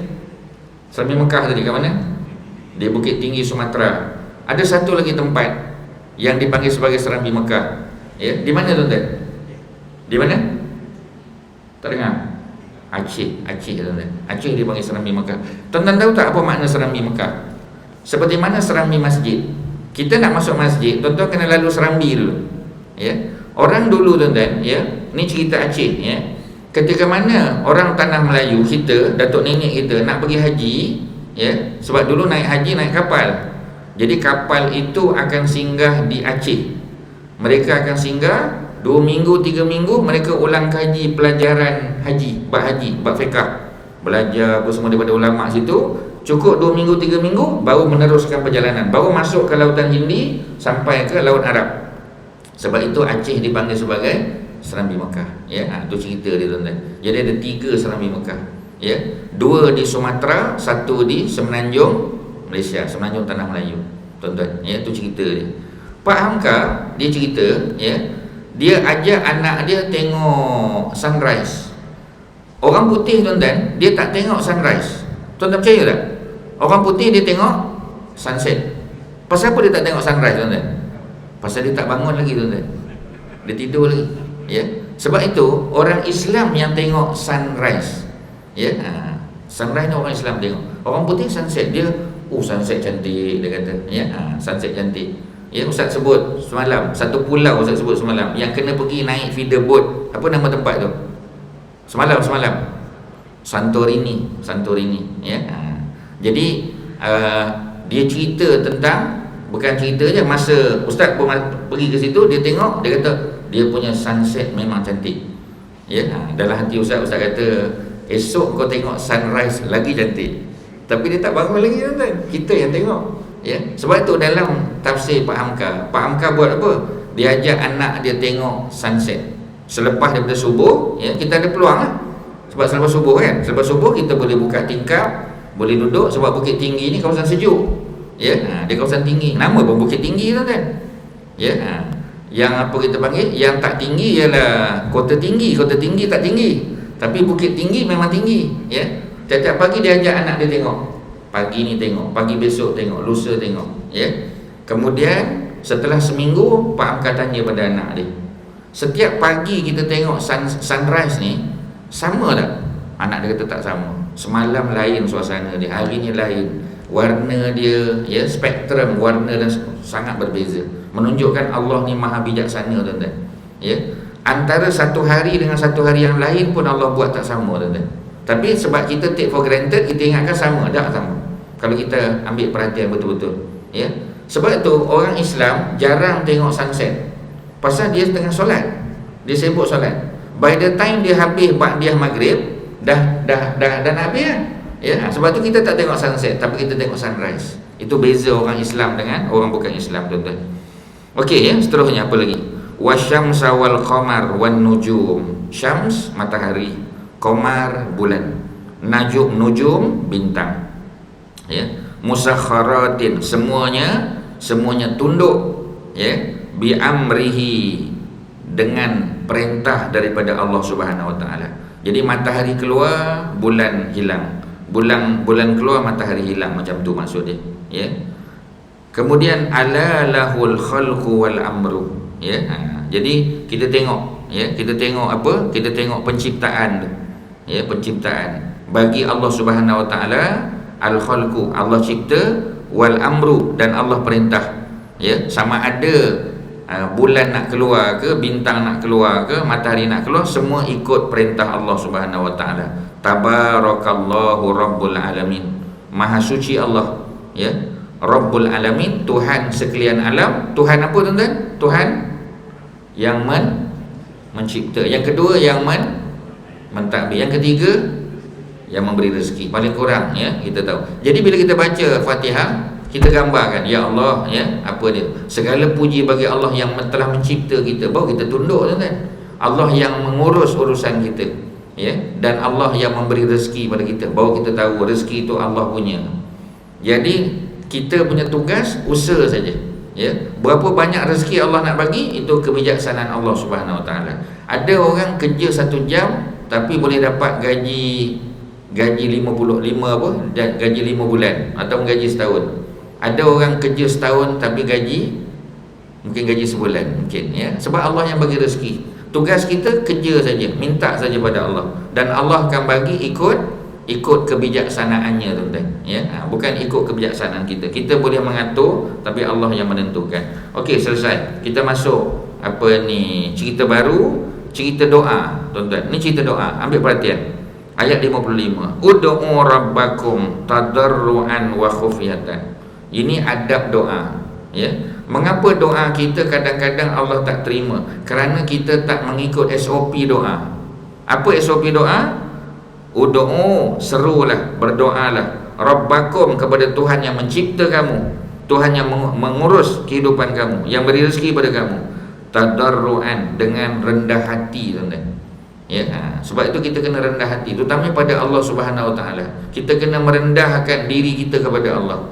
Serambi Mekah tadi kat mana? Di Bukit Tinggi Sumatera. Ada satu lagi tempat yang dipanggil sebagai Serambi Mekah. Ya, di mana tuan-tuan? Di mana? Tak dengar? Aceh tuan-tuan. Aceh dipanggil Serambi Mekah. Tuan-tuan tahu tak apa makna Serambi Mekah? Seperti mana serambi masjid. Kita nak masuk masjid, tuan-tuan kena lalu serambi dulu. Ya. Orang dulu tuan-tuan, ya, ni cerita Aceh, ya. Ketika mana orang tanah Melayu kita, datuk nenek kita nak pergi haji, ya, sebab dulu naik haji naik kapal. Jadi kapal itu akan singgah di Aceh. Mereka akan singgah 2 minggu, 3 minggu, mereka ulang kaji pelajaran haji, bab fiqh. Belajar apa semua daripada ulama situ. Cukup 2 minggu, 3 minggu, baru meneruskan perjalanan, baru masuk ke Lautan Hindi sampai ke Laut Arab. Sebab itu Aceh dipanggil sebagai Serambi Mekah, ya. Itu cerita dia tuan-tuan. Jadi ada 3 Serambi Mekah, ya. 2 di Sumatera, 1 di Semenanjung Malaysia, Semenanjung Tanah Melayu, tuan-tuan. Ya, itu cerita dia. Pak Hamka dia cerita, ya, dia ajak anak dia tengok sunrise. Orang putih tuan-tuan, dia tak tengok sunrise. Tuan-tuan percaya tak? Orang putih dia tengok sunset. Pasal apa dia tak tengok sunrise tuan-tuan? Pasal dia tak bangun lagi tuan-tuan. Dia tidur lagi. Ya. Sebab itu orang Islam yang tengok sunrise. Ya. Sunrise ni orang Islam tengok. Orang putih sunset, dia sunset cantik dia kata. Ya. Sunset cantik. Ya, Ustaz sebut semalam, satu pulau Ustaz sebut semalam yang kena pergi naik feeder boat. Apa nama tempat tu? Semalam Santorini, ya. Jadi dia cerita tentang, bukan cerita je, masa Ustaz pun pergi ke situ, dia tengok, dia kata dia punya sunset memang cantik. Ya, dalam hati Ustaz kata esok kau tengok sunrise lagi cantik. Tapi dia tak bangun lagi tuan-tuan. Kita yang tengok. Ya, sebab itu dalam tafsir Pak Hamka buat apa? Dia ajak anak dia tengok sunset. Selepas daripada subuh, ya, kita ada peluang lah. Sebab selepas subuh kan, selepas subuh kita boleh buka tingkap, boleh duduk, sebab Bukit Tinggi ni kawasan sejuk. Ya, dia kawasan tinggi. Nama pun Bukit Tinggi tuan-tuan. Ya, yang apa kita panggil, yang tak tinggi ialah Kota Tinggi. Kota Tinggi tak tinggi, tapi Bukit Tinggi memang tinggi. Ya, tiap-tiap pagi dia ajak anak dia tengok. Pagi ni tengok, pagi besok tengok, lusa tengok. Ya. Kemudian setelah seminggu, Pak Hamka tanya pada anak dia, setiap pagi kita tengok sunrise ni sama tak? Anak dia kata tak sama. Semalam lain suasana dia, hari ni lain. Warna dia, ya, spektrum warna dan sangat berbeza. Menunjukkan Allah ni maha bijaksana tuan-tuan. Ya. Antara satu hari dengan satu hari yang lain pun Allah buat tak sama tuan-tuan. Tapi sebab kita take for granted, kita ingatkan sama, tak sama. Kalau kita ambil perhatian betul-betul, ya. Sebab tu orang Islam jarang tengok sunset. Pasal dia tengah solat. Dia sibuk solat. By the time dia habis ba'diyah maghrib, dah nak habis kan? Ya, sebab tu kita tak tengok sunset, tapi kita tengok sunrise. Itu beza orang Islam dengan orang bukan Islam tuan-tuan. Okey, ya, seterusnya apa lagi? Wasyamsa wal qamar wan nujum. Syams matahari, qamar bulan, nujum bintang. Ya, musakharatin semuanya tunduk, ya, bi amrihi, dengan perintah daripada Allah Subhanahu wa taala. Jadi matahari keluar, bulan hilang. Bulan keluar, matahari hilang, macam tu maksud dia, ya. Kemudian ala lahul khalqu wal amru, ya. Jadi kita tengok, ya, kita tengok apa? Kita tengok penciptaan tu. Ya, penciptaan bagi Allah Subhanahu wa taala. Al-khalqu, Allah cipta, wal amru, dan Allah perintah. Ya, sama ada bulan nak keluar ke, bintang nak keluar ke, matahari nak keluar, semua ikut perintah Allah Subhanahu wa taala. Tabarakallahu rabbul alamin. Maha suci Allah, ya. Rabbul alamin, Tuhan sekalian alam. Tuhan apa tuan-tuan? Tuhan yang mencipta. Yang kedua yang mentadbir. Yang ketiga yang memberi rezeki. Paling kurang, ya, kita tahu. Jadi bila kita baca Fatihah, kita gambarkan, ya Allah, ya, apa dia? Segala puji bagi Allah yang telah mencipta kita. Baru kita tunduk, kan? Allah yang mengurus urusan kita, ya, dan Allah yang memberi rezeki pada kita. Baru kita tahu rezeki itu Allah punya. Jadi kita punya tugas usaha saja, ya. Berapa banyak rezeki Allah nak bagi, itu kebijaksanaan Allah Subhanahu wa taala. Ada orang kerja 1 jam tapi boleh dapat gaji 5 bulan atau gaji setahun. Ada orang kerja setahun tapi mungkin gaji sebulan, mungkin, ya. Sebab Allah yang bagi rezeki. Tugas kita kerja saja, minta saja pada Allah, dan Allah akan bagi ikut ikut kebijaksanaannya, tuan-tuan, ya. Bukan ikut kebijaksanaan kita. Kita boleh mengatur, tapi Allah yang menentukan. Okey, selesai. Kita masuk apa ni, cerita baru, cerita doa, tuan-tuan. Ni cerita doa. Ambil perhatian. Ayat 55. Ud'u rabbakum tadarruan wa khufyatan. Ini adab doa, ya. Mengapa doa kita kadang-kadang Allah tak terima? Kerana kita tak mengikut SOP doa. Apa SOP doa? Ud'u, serulah, berdoalah, rabbakum, kepada Tuhan yang mencipta kamu, Tuhan yang mengurus kehidupan kamu, yang beri rezeki pada kamu, tadarruan, dengan rendah hati, tuan-tuan. Ya, sebab itu kita kena rendah hati, terutama pada Allah Subhanahu Wa Taala. Kita kena merendahkan diri kita kepada Allah.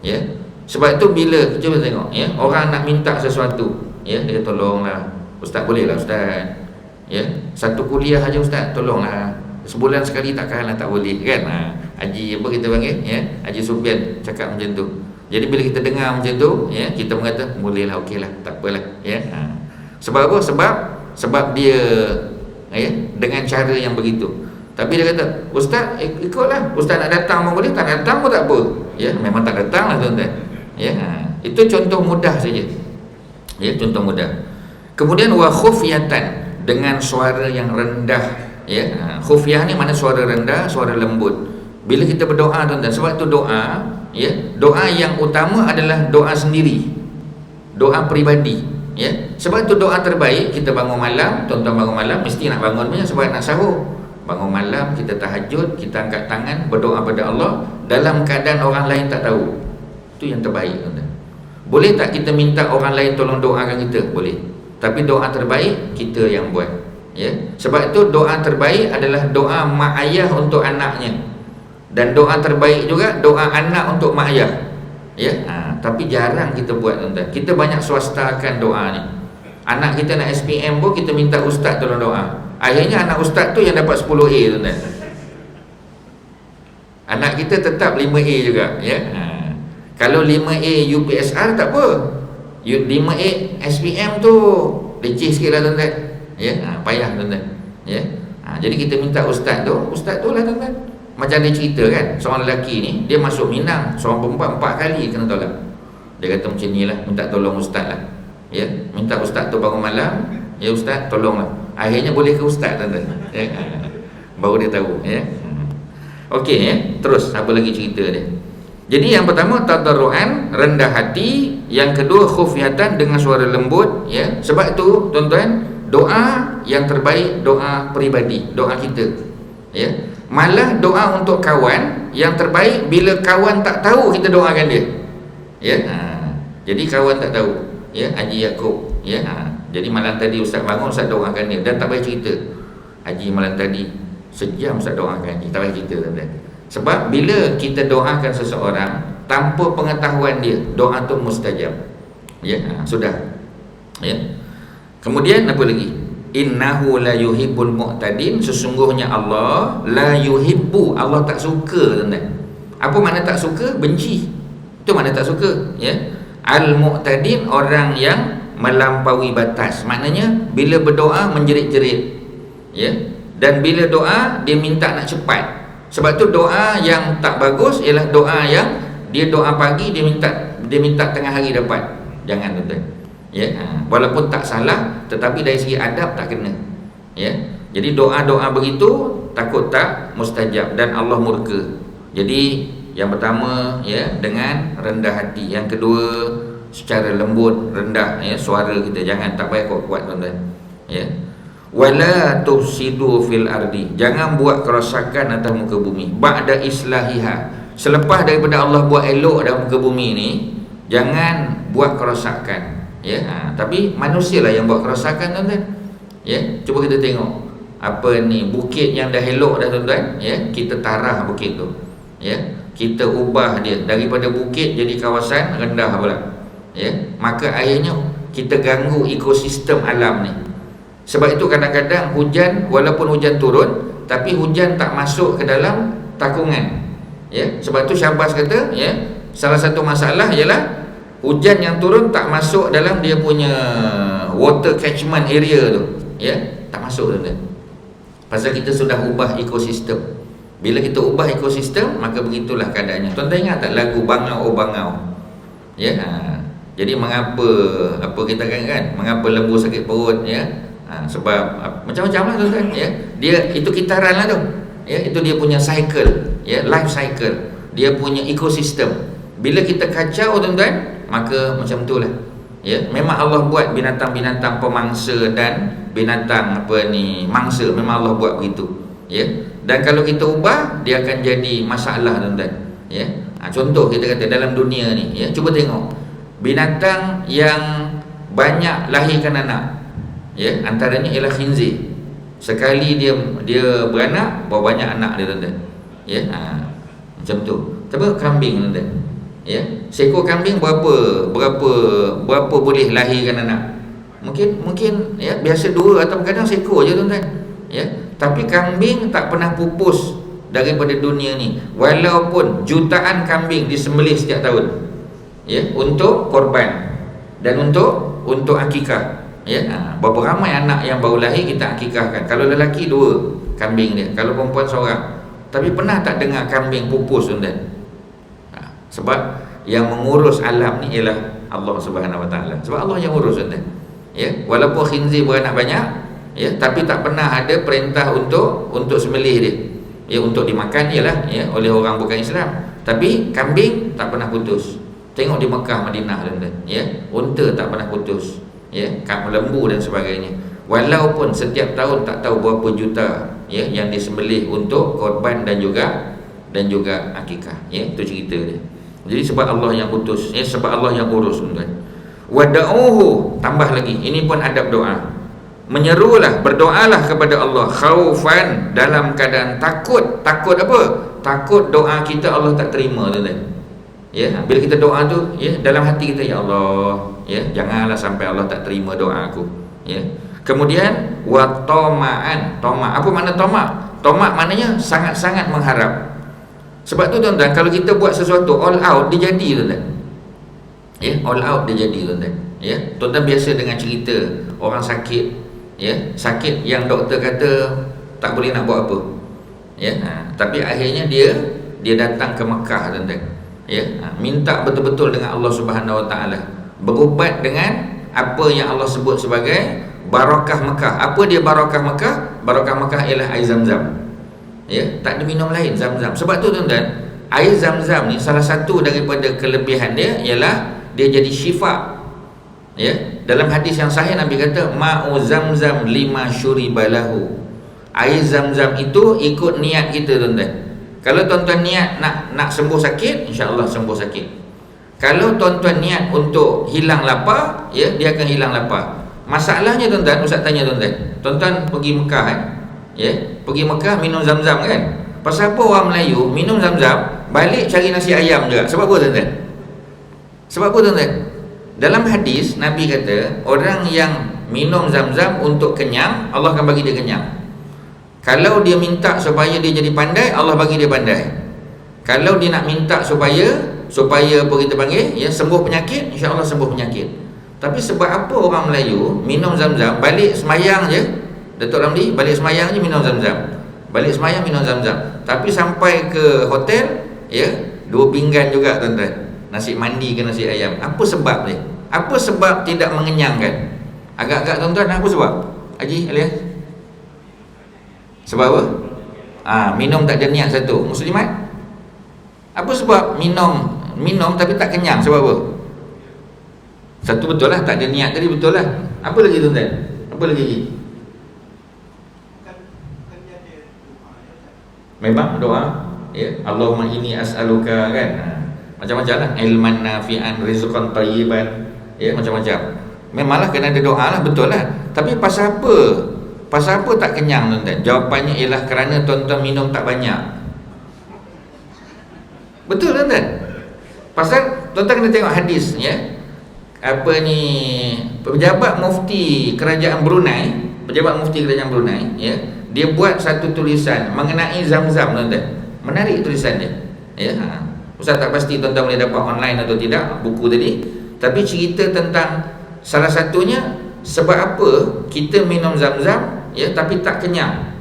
Ya. Sebab itu bila cuba tengok, ya, orang nak minta sesuatu, ya, dia tolonglah, ustaz, bolehlah ustaz. Ya, satu kuliah aja ustaz, tolonglah. Sebulan sekali takkanlah tak boleh, kan? Haji apa kita panggil, ya, Haji Sufyan cakap macam tu. Jadi bila kita dengar macam tu, ya, kita mengata bolehlah, okeylah, tak apalah, ya. Sebab apa? Sebab dia, ya, dengan cara yang begitu. Tapi dia kata, ustaz, ikutlah, ustaz nak datang pun boleh, tak datang pun tak apa. Ya, memang tak datang lah, tuan-tuan. Ya, itu contoh mudah saja. Ya, contoh mudah. Kemudian wa khufyatan, dengan suara yang rendah. Ya, khufyah ni mana suara rendah, suara lembut. Bila kita berdoa, tuan-tuan, sebab tu doa, ya, doa yang utama adalah doa sendiri, doa peribadi. Ya, sebab tu doa terbaik kita bangun malam, tuan-tuan bangun malam mesti nak bangun punya sebab nak sahur. Bangun malam, kita tahajud, kita angkat tangan, berdoa pada Allah dalam keadaan orang lain tak tahu. Itu yang terbaik, tuan-tuan. Boleh tak kita minta orang lain tolong doakan kita? Boleh. Tapi doa terbaik kita yang buat. Ya. Sebab itu doa terbaik adalah doa mak ayah untuk anaknya. Dan doa terbaik juga doa anak untuk mak ayah. Ya. Tapi jarang kita buat, tuan-tuan. Kita banyak swastakan doa ni. Anak kita nak SPM pun kita minta ustaz tolong doa. Akhirnya anak ustaz tu yang dapat 10A, tuan-tuan. Anak kita tetap 5A juga, ya. Kalau 5A UPSR tak apa. 5A SPM tu leceh sikit lah, tuan-tuan. Ya, payah, tuan-tuan. Ya. Jadi kita minta ustaz tu lah, tuan-tuan. Macam dia cerita kan, seorang lelaki ni dia masuk Minang, seorang perempuan 4 kali kena tolak. Dia kata macam ni lah, minta tolong ustaz lah. Ya, minta ustaz tu bangun malam, ya ustaz tolonglah. Akhirnya boleh ke ustaz, tuan-tuan. Ya. Baru dia tahu, ya. Okey, ya. Terus apa lagi cerita dia? Jadi yang pertama tadarruan, rendah hati. Yang kedua khufyatan, dengan suara lembut, ya. Sebab itu, tuan-tuan, doa yang terbaik doa peribadi, doa kita. Ya. Malah doa untuk kawan yang terbaik bila kawan tak tahu kita doakan dia. Ya. Jadi kawan tak tahu, ya, Haji Yaakob, ya. Jadi malam tadi ustaz bangun, ustaz doakan dia dan tak payah cerita. Haji malam tadi sejam ustaz doakan Haji, tak payah cerita, tuan-tuan. Sebab bila kita doakan seseorang tanpa pengetahuan dia, doa tu mustajab. Ya, sudah. Ya. Kemudian apa lagi? Innahu la yuhibbul mu'tadin, sesungguhnya Allah la yuhibbu, Allah tak suka, tuan-tuan. Apa makna tak suka? Benci. Itu makna tak suka, ya. Al-mu'tadin, orang yang melampaui batas. Maknanya bila berdoa menjerit-jerit, ya. Dan bila doa dia minta nak cepat. Sebab tu doa yang tak bagus ialah doa yang dia doa pagi dia minta tengah hari dapat. Jangan, tuan-tuan. Ya, walaupun tak salah tetapi dari segi adab tak kena. Ya. Jadi doa-doa begitu takut tak mustajab dan Allah murka. Jadi yang pertama, ya, dengan rendah hati. Yang kedua secara lembut, rendah, ya, suara kita jangan tak payah kuat-kuat, tuan-tuan. Ya. Wala tufsidu fil ardi, jangan buat kerosakan atas muka bumi. Ba'da islahiha, selepas daripada Allah buat elok dalam muka bumi ni, jangan buat kerosakan. Ya, tapi manusia lah yang buat kerosakan, tuan-tuan. Ya, cuba kita tengok apa ni bukit yang dah elok dah, tuan-tuan. Ya, kita tarah bukit tu. Ya, kita ubah dia daripada bukit jadi kawasan rendah pula. Ya, maka akhirnya kita ganggu ekosistem alam ni. Sebab itu kadang-kadang hujan, walaupun hujan turun, tapi hujan tak masuk ke dalam takungan. Ya, sebab tu Syahbaz kata, ya, salah satu masalah ialah hujan yang turun tak masuk dalam dia punya water catchment area tu. Ya, tak masuk, tuan-tuan. Pasal kita sudah ubah ekosistem. Bila kita ubah ekosistem, maka begitulah keadaannya. Tuan-tuan ingat tak lagu Bangau Oh Bangau? Ya. Jadi mengapa apa kita kan mengapa lembu sakit perut ya? Sebab macam-macam lah tuan-tuan ya. Dia itu kitaran lah tu. Ya, itu dia punya cycle, ya, life cycle. Dia punya ekosistem. Bila kita kacau tuan-tuan, maka macam itulah. Ya, memang Allah buat binatang-binatang pemangsa dan binatang mangsa, memang Allah buat begitu. Ya. Dan kalau kita ubah, dia akan jadi masalah tuan-tuan. Ya. Contoh kita kata dalam dunia ni, ya, cuba tengok binatang yang banyak lahirkan anak. Ya, antaranya ialah khinzir. Sekali dia beranak, berapa banyak anak dia tuan-tuan. Ya, macam tu. Tapi kambing tuan-tuan. Ya, seekor kambing berapa boleh lahirkan anak? Mungkin ya biasa 2 atau kadang seekor je tuan-tuan. Ya, tapi kambing tak pernah pupus daripada dunia ni, walaupun jutaan kambing disembelih setiap tahun, ya, untuk korban dan untuk akikah. Ya, berapa ramai anak yang baru lahir kita akikahkan. Kalau lelaki 2 kambing dia, kalau perempuan seorang. Tapi pernah tak dengar kambing pupus tuan-tuan? Sebab yang mengurus alam ni ialah Allah Subhanahu Wa Taala. Sebab Allah yang urus tuan-tuan. Ya, walaupun khinzir beranak banyak, ya, tapi tak pernah ada perintah untuk sembelih dia. Ya, untuk dimakan ialah ya oleh orang bukan Islam. Tapi kambing tak pernah putus. Tengok di Mekah, Madinah tuan-tuan, ya, unta tak pernah putus. Ya, lembu dan sebagainya. Walaupun setiap tahun tak tahu berapa juta ya yang disembelih untuk korban dan juga akikah. Ya, itu cerita dia. Jadi sebab Allah yang putus, ya, sebab Allah yang urus tuan-tuan. Wada'uhu, tambah lagi, ini pun adab doa. Menyerulah, berdoalah kepada Allah khaufan, dalam keadaan takut. Takut apa? Takut doa kita Allah tak terima tuan-tuan. Ya, bila kita doa tu, ya, dalam hati kita, ya Allah, ya, janganlah sampai Allah tak terima doa aku. Ya. Kemudian wa tama'an. Apa makna tama'? Tama' maknanya sangat-sangat mengharap. Sebab tu tuan-tuan, kalau kita buat sesuatu all out, dia jadi tuan-tuan. Ya, all out dia jadi tuan-tuan. Ya, tuan-tuan biasa dengan cerita orang sakit, ya, sakit yang doktor kata tak boleh nak buat apa. Ya, tapi akhirnya dia datang ke Mekah tuan-tuan. Ya, minta betul-betul dengan Allah Subhanahu Wa Taala. Berubat dengan apa yang Allah sebut sebagai barakah Mekah. Apa dia barakah Mekah? Barakah Mekah ialah air Zam-Zam. Ya, tak ada minum lain, Zam-Zam. Sebab tu tuan-tuan, air Zam-Zam ni salah satu daripada kelebihan dia ialah dia jadi syifa. Ya, dalam hadis yang sahih Nabi kata ma'u Zam-Zam lima syuribalahu. Air Zam-Zam itu ikut niat kita tuan-tuan. Kalau tuan-tuan niat nak sembuh sakit, insya-Allah sembuh sakit. Kalau tuan-tuan niat untuk hilang lapar, ya, dia akan hilang lapar. Masalahnya tuan-tuan, Ustaz tanya tuan-tuan. Tuan-tuan pergi Mekah kan? Ya, pergi Mekah minum Zam-Zam kan? Pasal apa orang Melayu minum Zam-Zam, balik cari nasi ayam juga? Sebab apa tuan-tuan? Sebab apa tuan-tuan? Dalam hadis Nabi kata, orang yang minum Zam-Zam untuk kenyang, Allah akan bagi dia kenyang. Kalau dia minta supaya dia jadi pandai, Allah bagi dia pandai. Kalau dia nak minta supaya apa kita panggil, ya, sembuh penyakit, insya-Allah sembuh penyakit. Tapi sebab apa orang Melayu minum Zam-Zam, balik semayang je, Datuk Ramli, balik semayang je minum Zam-Zam. Balik semayang minum Zam-Zam. Tapi sampai ke hotel, ya, 2 pinggan juga tuan-tuan. Nasi mandi ke nasi ayam. Apa sebab dia? Apa sebab tidak mengenyangkan? Agak-agak tuan-tuan, apa sebab? Haji Alias? Sebab apa? Minum tak ada niat satu. Muslimat? Apa sebab minum tapi tak kenyang? Sebab apa? Satu betul lah, tak ada niat tadi, betul lah. Apa lagi tuan-tuan? Apa lagi? Memang doa, ya, Allahumma inni as'aluka kan. Macam-macam lah, ilman nafi'an, rizqan tayyiban, ya, macam-macam. Memanglah kena ada doa lah, betul lah. Tapi pasal apa? Pasal apa tak kenyang tuan-tuan? Jawapannya ialah kerana tuan-tuan minum tak banyak. Betul tuan-tuan? Pasal tuan-tuan kena tengok hadis, ya. Pejabat mufti kerajaan Brunei, ya, dia buat satu tulisan mengenai Zam-Zam tuan-tuan. Menarik tulisan dia. Ya. Ustaz tak pasti tuan-tuan boleh dapat online atau tidak buku tadi, tapi cerita tentang salah satunya sebab apa kita minum Zam-Zam, ya, tapi tak kenyang.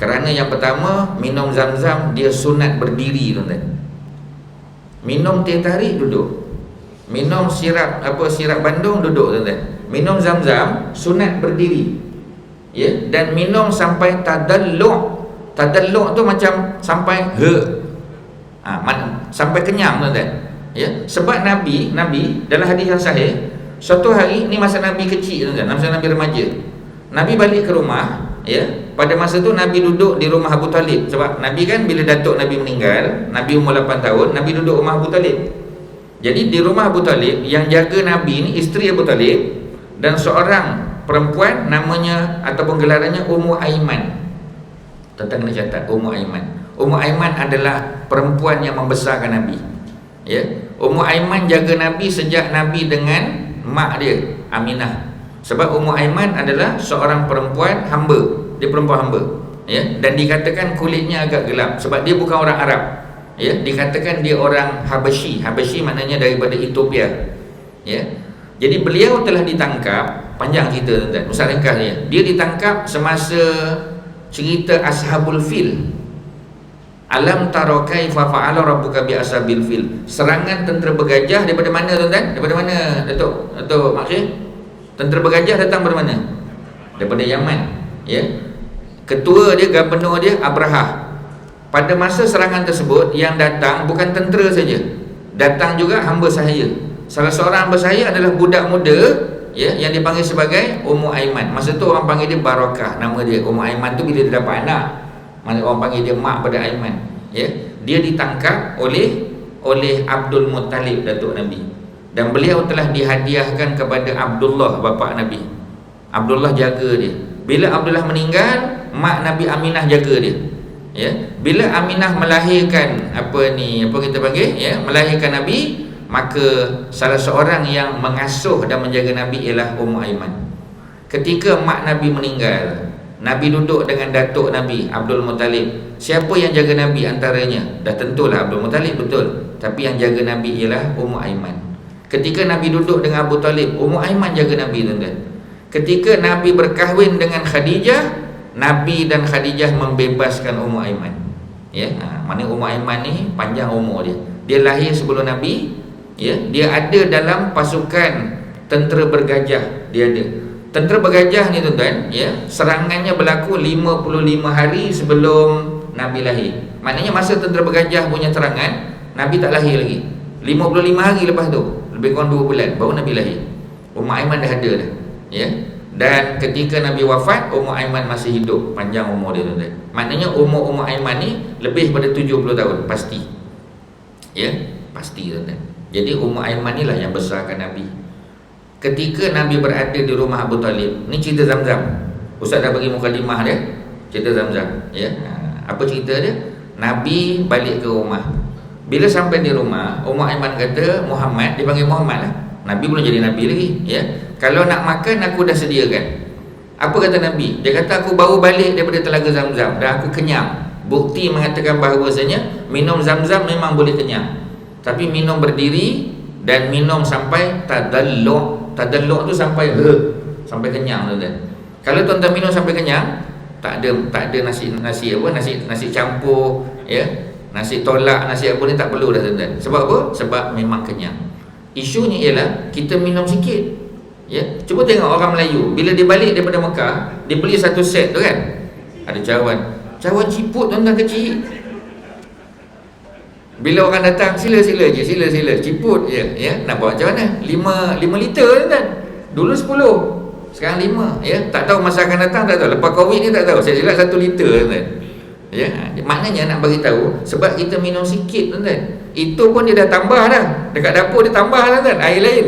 Kerana yang pertama, minum Zam-Zam dia sunat berdiri, tuan-tuan. Minum teh tarik duduk. Minum sirap bandung duduk, tuan-tuan. Minum Zam-Zam sunat berdiri. Ya, dan minum sampai tadallu'. Tadallu' tu macam sampai sampai kenyang, tuan-tuan. Ya, sebab Nabi dalam hadis yang sahih, suatu hari ni masa Nabi kecil, tuan-tuan, masa Nabi remaja. Nabi balik ke rumah, ya. Pada masa tu Nabi duduk di rumah Abu Talib. Sebab Nabi kan bila datuk Nabi meninggal, Nabi umur 8 tahun, Nabi duduk rumah Abu Talib. Jadi di rumah Abu Talib, yang jaga Nabi ni isteri Abu Talib dan seorang perempuan namanya ataupun gelarannya Ummu Aiman. Tuan-tuan kena catat, Ummu Aiman. Ummu Aiman adalah perempuan yang membesarkan Nabi. Ya, Ummu Aiman jaga Nabi sejak Nabi dengan mak dia, Aminah. Sebab Ummu Aiman adalah seorang perempuan hamba. Dia perempuan hamba, ya, dan dikatakan kulitnya agak gelap sebab dia bukan orang Arab. Ya, dikatakan dia orang Habasyi. Habasyi maknanya daripada Ethiopia. Ya. Jadi beliau telah ditangkap, panjang cerita, tuan-tuan. Usah ringkas dia. Dia ditangkap semasa cerita Ashabul Fil. Alam tara kaifa fa'ala rabbuka bi ashabil fil. Serangan tentera bergajah daripada mana, tuan-tuan? Daripada mana, Datuk Maksud? Tentera bergajah datang dari mana? Daripada Yaman. Ya. Ketua dia, gubernur dia Abrahah. Pada masa serangan tersebut, yang datang bukan tentera saja, datang juga hamba sahaya. Salah seorang hamba sahaya adalah budak muda, ya, yang dipanggil sebagai Ummu Aiman. Masa tu orang panggil dia Barakah, nama dia. Ummu Aiman tu bila dia dapat anak, mana orang panggil dia mak pada Aiman. Ya, dia ditangkap oleh Abdul Muttalib, datuk Nabi. Dan beliau telah dihadiahkan kepada Abdullah, bapa Nabi. Abdullah jaga dia. Bila Abdullah meninggal, mak Nabi Aminah jaga dia. Ya, bila Aminah melahirkan melahirkan Nabi, maka salah seorang yang mengasuh dan menjaga Nabi ialah Ummu Aiman. Ketika mak Nabi meninggal, Nabi duduk dengan datuk Nabi, Abdul Muttalib. Siapa yang jaga Nabi antaranya? Dah tentulah Abdul Muttalib, betul. Tapi yang jaga Nabi ialah Ummu Aiman. Ketika Nabi duduk dengan Abu Talib, Ummu Aiman jaga Nabi, tuan-tuan. Ketika Nabi berkahwin dengan Khadijah, Nabi dan Khadijah membebaskan Ummu Aiman. Ya, mana Ummu Aiman ni panjang umur dia. Dia lahir sebelum Nabi, ya. Dia ada dalam pasukan tentera bergajah. Dia ada. Tentera bergajah ni, tuan-tuan, ya, serangannya berlaku 55 hari sebelum Nabi lahir. Maknanya masa tentera bergajah punya serangan, Nabi tak lahir lagi. 55 hari lepas tu, lebih kurang 2 bulan baru Nabi lahir. Ummu Aiman dah ada dah, ya. Dan ketika Nabi wafat, Ummu Aiman masih hidup, panjang umur dia, tuan-tuan. Maknanya umur Ummu Aiman ni lebih daripada 70 tahun pasti. Ya, pasti, tuan-tuan. Jadi Ummu Aiman ni lah yang besarkan Nabi. Ketika Nabi berada di rumah Abu Talib, ni cerita Zam-Zam. Ustaz dah bagi mukadimah dia, cerita Zam-Zam, ya. Apa cerita dia? Nabi balik ke rumah. Bila sampai di rumah, Ummu Aiman kata, Muhammad, dia panggil Muhammad lah. Nabi belum jadi Nabi lagi, ya. Kalau nak makan, aku dah sediakan. Apa kata Nabi? Dia kata, aku baru balik daripada telaga Zam-Zam dan aku kenyang. Bukti mengatakan bahawasanya minum Zam-Zam memang boleh kenyang. Tapi minum berdiri dan minum sampai tadallu'. Tadallu' tu sampai kenyang, tuan-tuan. Kalau tuan-tuan minum sampai kenyang, tak ada nasi campur, ya. Nasi tolak, nasi apa ni tak perlu dah, tuan-tuan. Sebab apa? Sebab memang kenyang. Isunya ialah kita minum sikit. Ya, cuba tengok orang Melayu bila dia balik daripada Mekah, dia beli satu set tu kan. Ada cawan ciput, tuan-tuan, kecil. Bila orang datang, sila je, sila ciput je, ya. Nak buat macam mana? 5 liter, tuan-tuan. Dulu 10, sekarang 5, ya. Tak tahu masa akan datang, tak tahu. Lepas Covid ni tak tahu. Saya silap 1 liter, tuan-tuan. Ya, maknanya nak bagi tahu sebab kita minum sikit, tuan-tuan. Itu pun dia dah tambah dah. Dekat dapur dia tambah, tuan-tuan, air lain.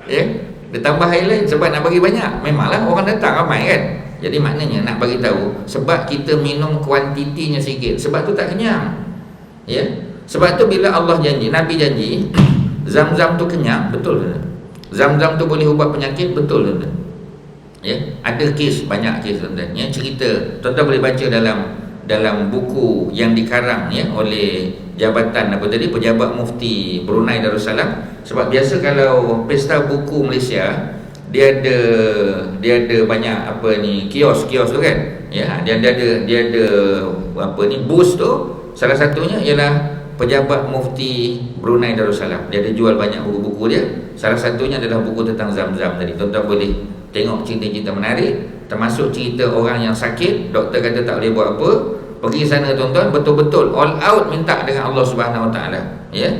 Ya, dia tambah air lain sebab nak bagi banyak. Memanglah orang datang ramai kan. Jadi maknanya nak bagi tahu sebab kita minum kuantitinya sikit, sebab tu tak kenyang. Ya. Sebab tu bila Allah janji, Nabi janji, Zam-Zam tu kenyang, betul, tuan-tuan. Zam-Zam tu boleh ubat penyakit, betul, tuan-tuan. Ya, ada kes, banyak kes, tuan-tuan. Ya, cerita, tuan-tuan boleh baca dalam buku yang dikarang, ya, oleh jabatan Pejabat Mufti Brunei Darussalam. Sebab biasa kalau pesta buku Malaysia, dia ada banyak apa ni kios tu kan, ya, dia ada apa ni booth tu. Salah satunya ialah pejabat mufti Brunei Darussalam. Dia ada jual banyak buku-buku dia. Salah satunya adalah buku tentang Zam-Zam tadi. Tuan-tuan boleh tengok cerita-cerita menarik, termasuk cerita orang yang sakit, doktor kata tak boleh buat apa, pergi sana tuan-tuan, betul-betul all out minta dengan Allah Subhanahu Wa Taala, ya,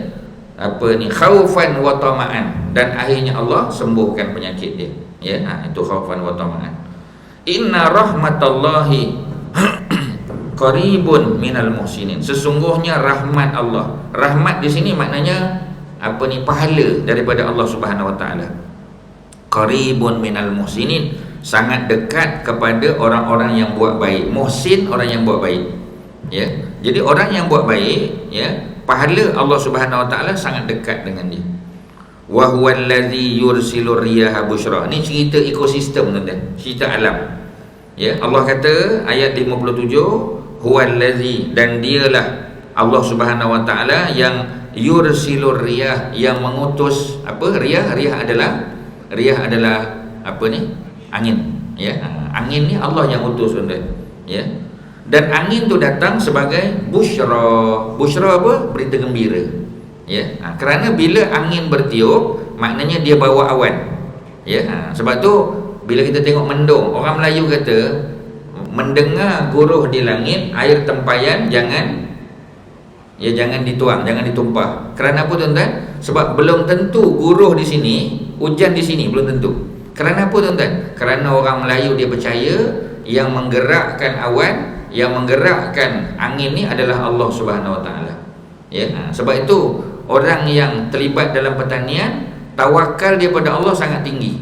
apa ni, khaufan wa tama'an, dan akhirnya Allah sembuhkan penyakit dia, ya. Itu khaufan wa tama'an. Inna rahmatallahi qaribun minal muhsinin. Sesungguhnya rahmat Allah. Rahmat di sini maknanya apa ni, pahala daripada Allah Subhanahu Wa Taala. Qaribun minal muhsinin, sangat dekat kepada orang-orang yang buat baik. Muhsin, orang yang buat baik, ya. Jadi orang yang buat baik, ya, pahala Allah Subhanahu Wa Taala sangat dekat dengan dia. Wa huwallazi yursilur riyaha busyra. Ni cerita ekosistem tuan-tuan, cerita alam. Ya, Allah kata ayat 57, huwallazi, dan dialah Allah Subhanahu Wa Taala yang yursilur riyah, yang mengutus apa? Riyah adalah apa ni? Angin, ya. Angin ni Allah yang utus tuan-tuan, ya. Dan angin tu datang sebagai busyra. Busyra apa? Berita gembira, ya. Kerana bila angin bertiup, maknanya dia bawa awan, ya. Sebab tu bila kita tengok mendung, orang Melayu kata mendengar guruh di langit, air tempayan jangan dituang, jangan ditumpah. Kerana apa tuan-tuan? Sebab belum tentu guruh di sini, hujan di sini, belum tentu. Kerana apa tuan-tuan? Kerana orang Melayu dia percaya yang menggerakkan awan, yang menggerakkan angin ni adalah Allah Subhanahu Wa Taala, ya. Sebab itu orang yang terlibat dalam pertanian, tawakal dia pada Allah sangat tinggi.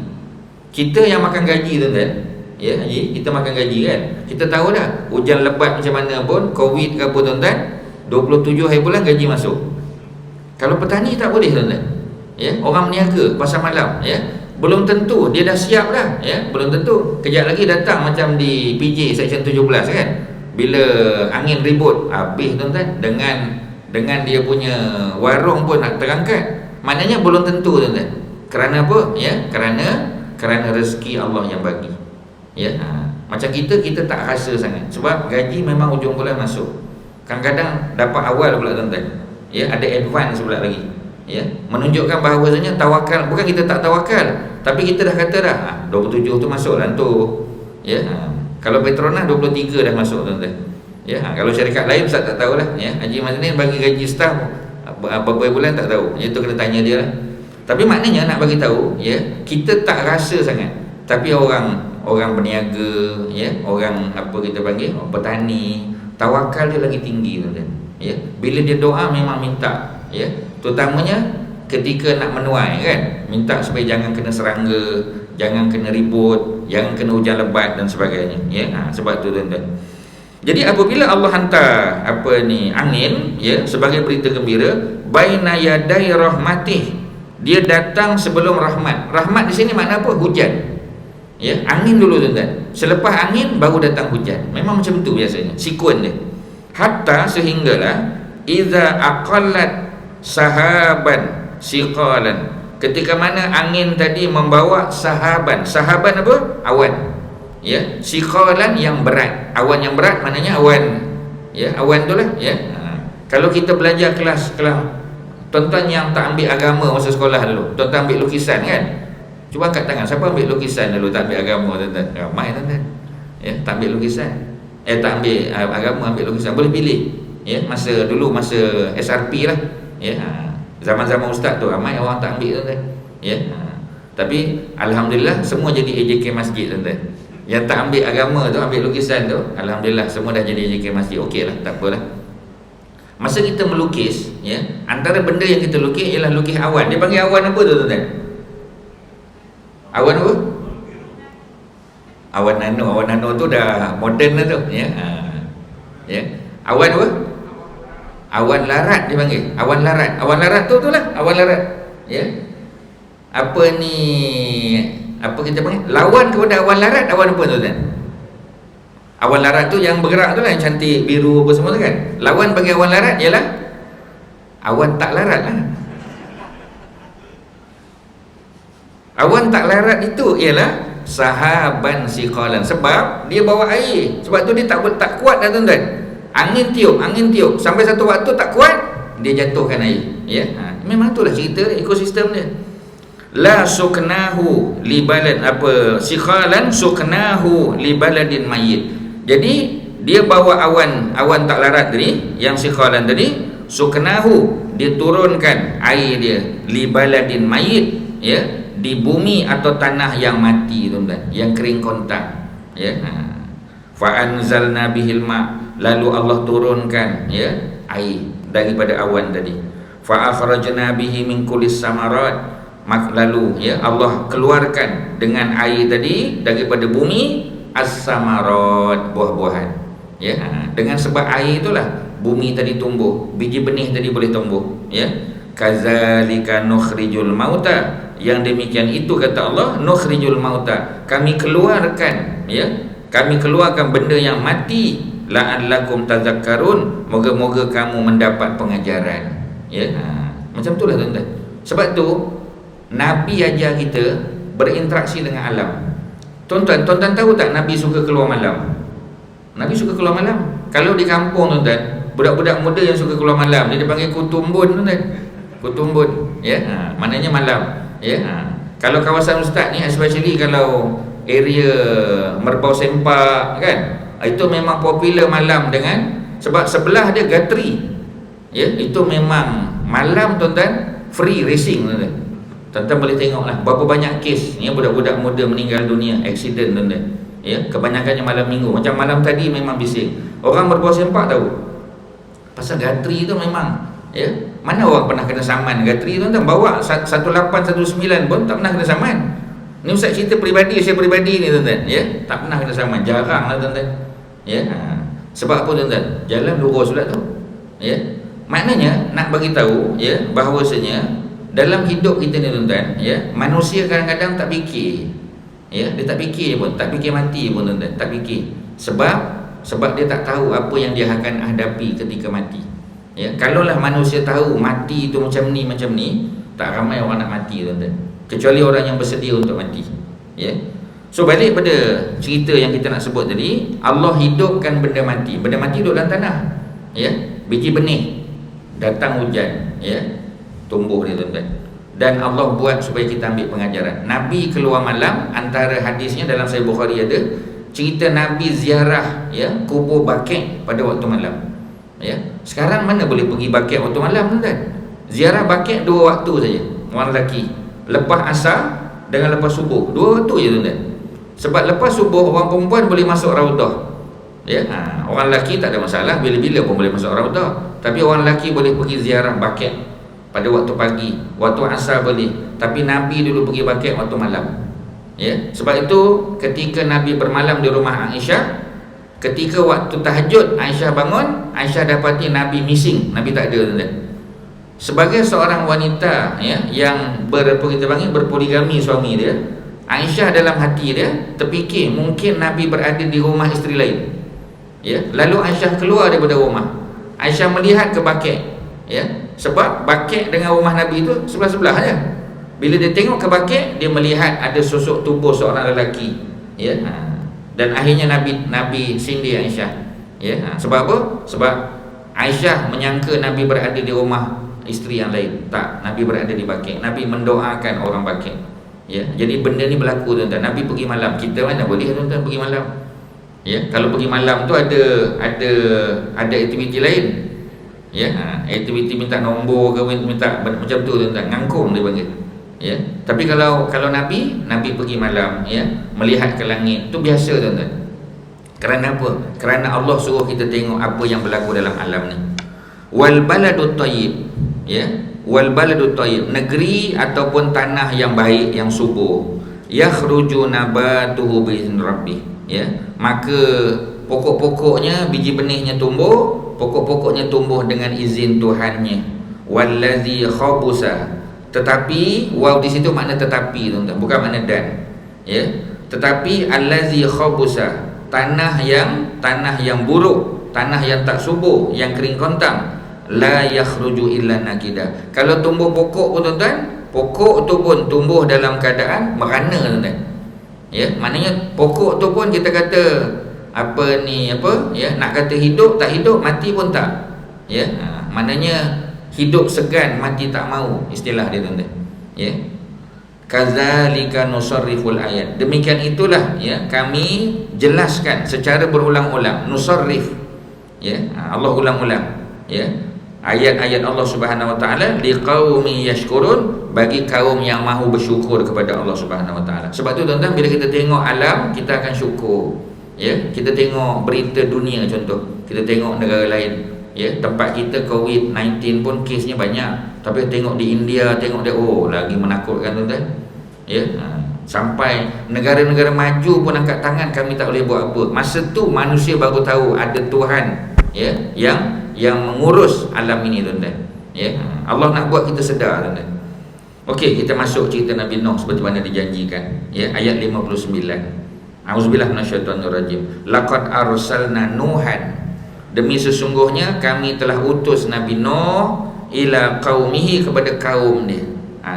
Kita yang makan gaji tuan-tuan, ya, kita makan gaji kan, kita tahu dah hujan lebat macam mana pun, Covid ke apa tuan-tuan, 27 hari bulan gaji masuk. Kalau petani tak boleh tuan-tuan, ya. Orang meniaga pasar malam, ya, belum tentu dia dah siap dah, ya. Belum tentu kejap lagi datang macam di PJ Section 17 kan, bila angin ribut, habis tuan-tuan, dengan dia punya warung pun nak terangkat. Maknanya belum tentu tuan-tuan. Kerana apa? Ya, kerana rezeki Allah yang bagi, ya. Macam kita tak rasa sangat, sebab gaji memang hujung bulan masuk. Kadang-kadang dapat awal pula tuan-tuan, ya, ada advance pula lagi, ya. Menunjukkan bahawasanya tawakal, bukan kita tak tawakal, tapi kita dah kata dah 27 tu masuk lah tu, ya. Kalau Petronas 23 dah masuk tuan-tuan, ya. Kalau syarikat lain Ustaz tak tahulah, ya. Haji Maznin bagi gaji staff berapa bulan tak tahu, itu kena tanya dia lah. Tapi maknanya nak bagi tahu, ya, kita tak rasa sangat, tapi orang berniaga, ya, orang apa kita panggil, petani, tawakal dia lagi tinggi tuan-tuan, ya. Bila dia doa memang minta, ya, terutamanya ketika nak menuai kan, minta supaya jangan kena serangga, jangan kena ribut, jangan kena hujan lebat dan sebagainya, ya. Sebab tu tuan-tuan. Jadi apabila Allah hantar apa ni angin, ya, sebagai berita gembira, baina yaday rahmatih, dia datang sebelum rahmat. Rahmat di sini makna apa? Hujan, ya. Angin dulu tuan-tuan, selepas angin baru datang hujan. Memang macam tu biasanya sekuen dia. Hatta sehinggalah iza aqallat sahaban siqalan, ketika mana angin tadi membawa sahaban. Sahaban apa? Awan, ya. Siqalan yang berat. Awan yang berat maknanya awan, ya, awan tu lah, ya. Kalau kita belajar kelas tuan-tuan yang tak ambil agama masa sekolah dulu, tuan-tuan ambil lukisan kan, cuba angkat tangan siapa ambil lukisan dulu, tak ambil agama tuan-tuan. Ramai tuan-tuan, ya, tak ambil lukisan, tak ambil agama, ambil lukisan. Boleh pilih, ya. Masa SRP lah, ya. Zaman-zaman ustaz tu ramai orang tak ambil tuan-tuan, ya. Tapi alhamdulillah semua jadi AJK masjid tuan-tuan. Yang tak ambil agama tu, ambil lukisan tu, alhamdulillah semua dah jadi AJK masjid. Okey lah, tak apalah. Masa kita melukis, ya, antara benda yang kita lukis ialah lukis awan. Dia panggil awan apa tu tuan-tuan? Awan apa? Awan nano tu dah moden dah tu, ya. Ya. Awan apa? Awan larat dia panggil. Awan larat tu lah, awan larat, ya. Apa ni, apa kita panggil? Lawan kepada awan larat, awan apa tuan-tuan? Awan larat tu yang bergerak tu lah, yang cantik, biru apa semua tu kan. Lawan bagi awan larat ialah awan tak larat lah. Awan tak larat itu ialah sahaban siqalan, sebab dia bawa air. Sebab tu dia tak kuat dah tuan-tuan. Angin tiup sampai satu waktu tak kuat, dia jatuhkan air, ya. Memang itulah cerita ekosistem dia. La suknahu li balad apa siqalan suknahu li baladin mayyit. Jadi dia bawa awan tak larat tadi, yang siqalan tadi, suknahu dia turunkan air dia li baladin mayyit, ya, di bumi atau tanah yang mati tuan-tuan, yang kering kontak, ya. Fa anzalna bihil ma, lalu Allah turunkan, ya, air daripada awan tadi. Fa akhrajna bihi min kullis samarat, lalu, ya, Allah keluarkan dengan air tadi daripada bumi as-samarat, buah-buahan, ya. Dengan sebab air itulah bumi tadi tumbuh, biji benih tadi boleh tumbuh, ya. Kadzalika nukhrijul mauta, yang demikian itu kata Allah, nukhrijul mauta, kami keluarkan, ya, kami keluarkan benda yang mati, la'allakum tazakkarun, moga-moga kamu mendapat pengajaran, ya. Macam itulah tuan-tuan. Sebab tu Nabi ajar kita berinteraksi dengan alam. Tuan-tuan tahu tak Nabi suka keluar malam? Nabi suka keluar malam. Kalau di kampung tuan-tuan, budak-budak muda yang suka keluar malam, dia dipanggil kutumbun tuan-tuan. Kutumbun, ya. Maknanya malam, ya. Kalau kawasan ustaz ni, especially kalau area Merbau Sempak kan, itu memang popular malam dengan sebab sebelah dia Gatri, ya. Itu memang malam tuan-tuan, free racing tuan-tuan. Tuan-tuan boleh tengoklah berapa banyak kes, ya, budak-budak muda meninggal dunia accident tuan-tuan, ya. Kebanyakannya malam minggu. Macam malam tadi memang bising. Orang Merbau Sempak tahu pasal Gatri tu memang, ya. Mana orang pernah kena saman Gatri tuan-tuan? Bawa 1819 pun tak pernah kena saman. Ni ustaz cerita peribadi, saya peribadi ni tuan-tuan, ya. Tak pernah kena saman, jarang lah tuan-tuan, ya. Sebab apa tuan-tuan? Jalan lurus pula tu, ya. Maknanya nak bagi tahu, ya, bahawasanya dalam hidup kita ni tuan-tuan, ya, manusia kadang-kadang tak fikir, ya. Dia tak fikir pun, tak fikir mati pun tuan-tuan, tak fikir. Sebab dia tak tahu apa yang dia akan hadapi ketika mati, ya. Kalaulah manusia tahu mati itu macam ni, tak ramai orang nak mati tuan-tuan, kecuali orang yang bersedia untuk mati, ya. So balik pada cerita yang kita nak sebut tadi, Allah hidupkan benda mati. Benda mati duduk dalam tanah, ya. Biji benih, datang hujan, ya, tumbuh dia tuan-tuan. Dan Allah buat supaya kita ambil pengajaran. Nabi keluar malam, antara hadisnya dalam Sahih Bukhari ada cerita Nabi ziarah, ya, kubur Baqi' pada waktu malam, ya. Sekarang mana boleh pergi Baqi' waktu malam tuan-tuan? Ziarah Baqi' 2 waktu saja, orang lelaki, lepas asar dengan lepas subuh, 2 waktu je tuan-tuan. Sebab lepas subuh orang perempuan boleh masuk raudah, ya. Orang lelaki tak ada masalah, bila-bila pun boleh masuk raudah. Tapi orang lelaki boleh pergi ziarah Baqi' pada waktu pagi, waktu asar boleh. Tapi Nabi dulu pergi Baqi' waktu malam, ya. Sebab itu ketika Nabi bermalam di rumah Aisyah, ketika waktu tahajud Aisyah bangun, Aisyah dapati Nabi missing, Nabi tak ada tuan-tuan. Sebagai seorang wanita, ya, yang berpoligami suami dia, Aisyah dalam hati dia terfikir mungkin Nabi berada di rumah isteri lain, ya. Lalu Aisyah keluar daripada rumah. Aisyah melihat ke Baqi', ya. Sebab Baqi' dengan rumah Nabi itu sebelah-sebelah aja. Bila dia tengok ke Baqi', dia melihat ada sosok tubuh seorang lelaki, ya. Dan akhirnya Nabi sindir Aisyah, ya. Sebab apa? Sebab Aisyah menyangka Nabi berada di rumah isteri yang lain. Tak, Nabi berada di Baqi'. Nabi mendoakan orang Baqi', ya. Jadi benda ni berlaku tuan-tuan. Nabi pergi malam. Kita mana boleh tuan-tuan pergi malam, ya. Kalau pergi malam tu ada aktiviti lain, ya. Aktiviti minta nombor ke, minta macam tu tuan-tuan, ngangkung dia panggil, ya. Tapi kalau Nabi pergi malam, ya, melihat ke langit, tu biasa tuan-tuan. Kerana apa? Kerana Allah suruh kita tengok apa yang berlaku dalam alam ni. Wal baladut thayyib, ya. Wal baladut thayyib, negeri ataupun tanah yang baik, yang subur, yakhruju nabatuhu bi izni rabbih, ya. Maka pokok-pokoknya, biji benihnya tumbuh, pokok-pokoknya tumbuh dengan izin Tuhannya. Wallazi khabusa, tetapi waw di situ makna tetapi tuan-tuan, bukan makna dan, ya. Tetapi allazi khabusa, tanah yang buruk, tanah yang tak subur, yang kering kontang, la yakhruju illa nakida. Kalau tumbuh pokok pun tuan-tuan, Pokok tu pun tumbuh dalam keadaan merana, tuan-tuan. Ya, maknanya pokok tu pun kita kata apa ni, apa ya, nak kata hidup tak hidup, mati pun tak. Ya, maknanya hidup segan, mati tak mau, istilah dia, tuan-tuan. Ya. Kadzalika nusarriful ayat. Demikian itulah ya kami jelaskan secara berulang-ulang. Nusarrif. Ya, Allah ulang-ulang ya ayat-ayat Allah Subhanahu wa taala liqaumi yashkurun, bagi kaum yang mahu bersyukur kepada Allah Subhanahu wa taala. Sebab tu tuan-tuan, bila kita tengok alam, kita akan syukur. Ya, kita tengok berita dunia contoh, kita tengok negara lain, ya, tempat kita COVID-19 pun kesnya banyak, tapi tengok di India, tengok dia, oh lagi menakutkan, tuan-tuan. Ya, sampai negara-negara maju pun angkat tangan, kami tak boleh buat apa. Masa tu manusia baru tahu ada Tuhan ya yang mengurus alam ini, tuan-tuan. Ya, Allah nak buat kita sedar, tuan-tuan. Okey, kita masuk cerita Nabi Nuh seperti mana dijanjikan. Ya, ayat 59. Auzubillah minasyaitonirrajim. Laqad arsalna Nuhan, demi sesungguhnya kami telah utus Nabi Nuh ila qaumihi, kepada kaum dia.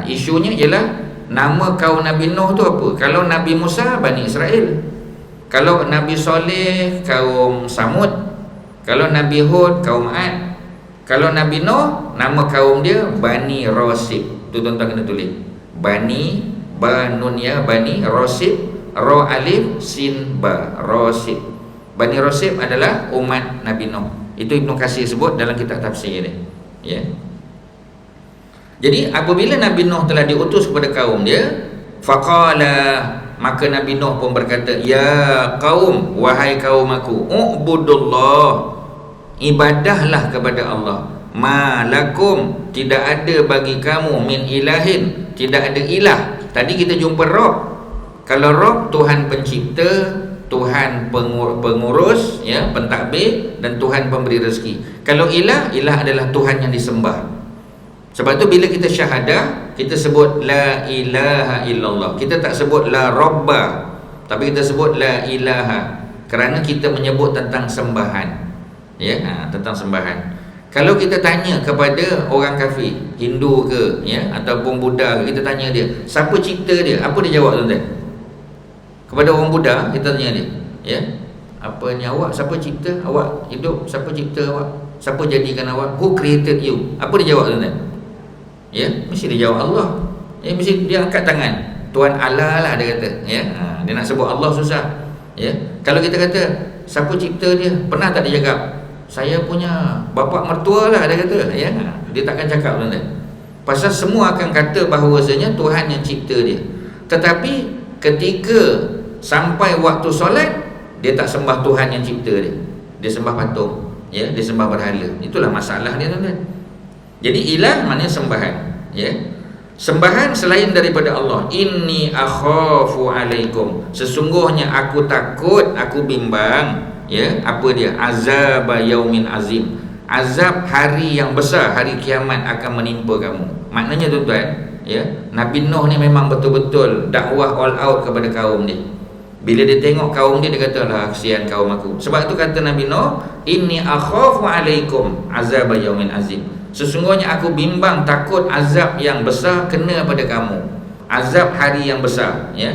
Isunya ialah nama kaum Nabi Nuh tu apa? Kalau Nabi Musa, Bani Israel. Kalau Nabi Soleh, kaum Samud. Kalau Nabi Hud, kaum Ad. Kalau Nabi Nuh, nama kaum dia Bani Rasib. Tu tuan-tuan kena tulis. Bani, ba nun ya, Bani Rasib, ra alif sin ba, Rasib. Bani Rasib adalah umat Nabi Nuh. Itu Ibnu Katsir sebut dalam kitab tafsir dia. Ya. Jadi apabila Nabi Nuh telah diutus kepada kaum dia, faqala, maka Nabi Nuh pun berkata, ya kaum, wahai kaum aku, ubudullah, ibadahlah kepada Allah, malakum, tidak ada bagi kamu, min ilahin, tidak ada ilah. Tadi kita jumpa Rabb. Kalau Rabb, Tuhan pencipta, Tuhan pengurus ya, pentadbir, dan Tuhan pemberi rezeki. Kalau ilah, ilah adalah Tuhan yang disembah. Sebab tu bila kita syahadah, kita sebut la ilaha illallah. Kita tak sebut la rabba, tapi kita sebut la ilaha, kerana kita menyebut tentang sembahan. Ya, tentang sembahan. Kalau kita tanya kepada orang kafir, Hindu ke ya, ataupun Buddha ke, kita tanya dia, siapa cipta dia? Apa dia jawab, tuan-tuan? Kepada orang Buddha kita tanya dia, ya, apa ni awak, siapa cipta awak hidup? Siapa cipta awak? Siapa jadikan awak? Who created you? Apa dia jawab, tuan-tuan? Ya, mesti dia jawab Allah. Ya, mesti dia angkat tangan, Tuhan Allah lah dia kata. Ya, dia nak sebut Allah susah. Ya, kalau kita kata siapa cipta dia, pernah tak dia cakap saya punya bapa mertua lah, dia kata. Ya, dia takkan cakap, tuan-tuan. Pasal semua akan kata bahawasanya Tuhan yang cipta dia. Tetapi ketika sampai waktu solat, dia tak sembah Tuhan yang cipta dia. Dia sembah patung, ya, dia sembah berhala. Itulah masalah dia, tuan-tuan. Jadi ilah maknanya sembahan, ya. Sembahan selain daripada Allah. Inni akhafu alaikum, sesungguhnya aku takut, aku bimbang, ya, apa dia? Azab yaumin azim, azab hari yang besar, hari kiamat akan menimpa kamu. Maknanya, tuan-tuan, ya, Nabi Nuh ni memang betul-betul dakwah all out kepada kaum dia. Bila dia tengok kaum dia, dia kata, lah kesian kaum aku. Sebab itu kata Nabi Nuh, inni akhafu alaikum azab yaumin azim, sesungguhnya aku bimbang, takut azab yang besar kena pada kamu. Azab hari yang besar, ya.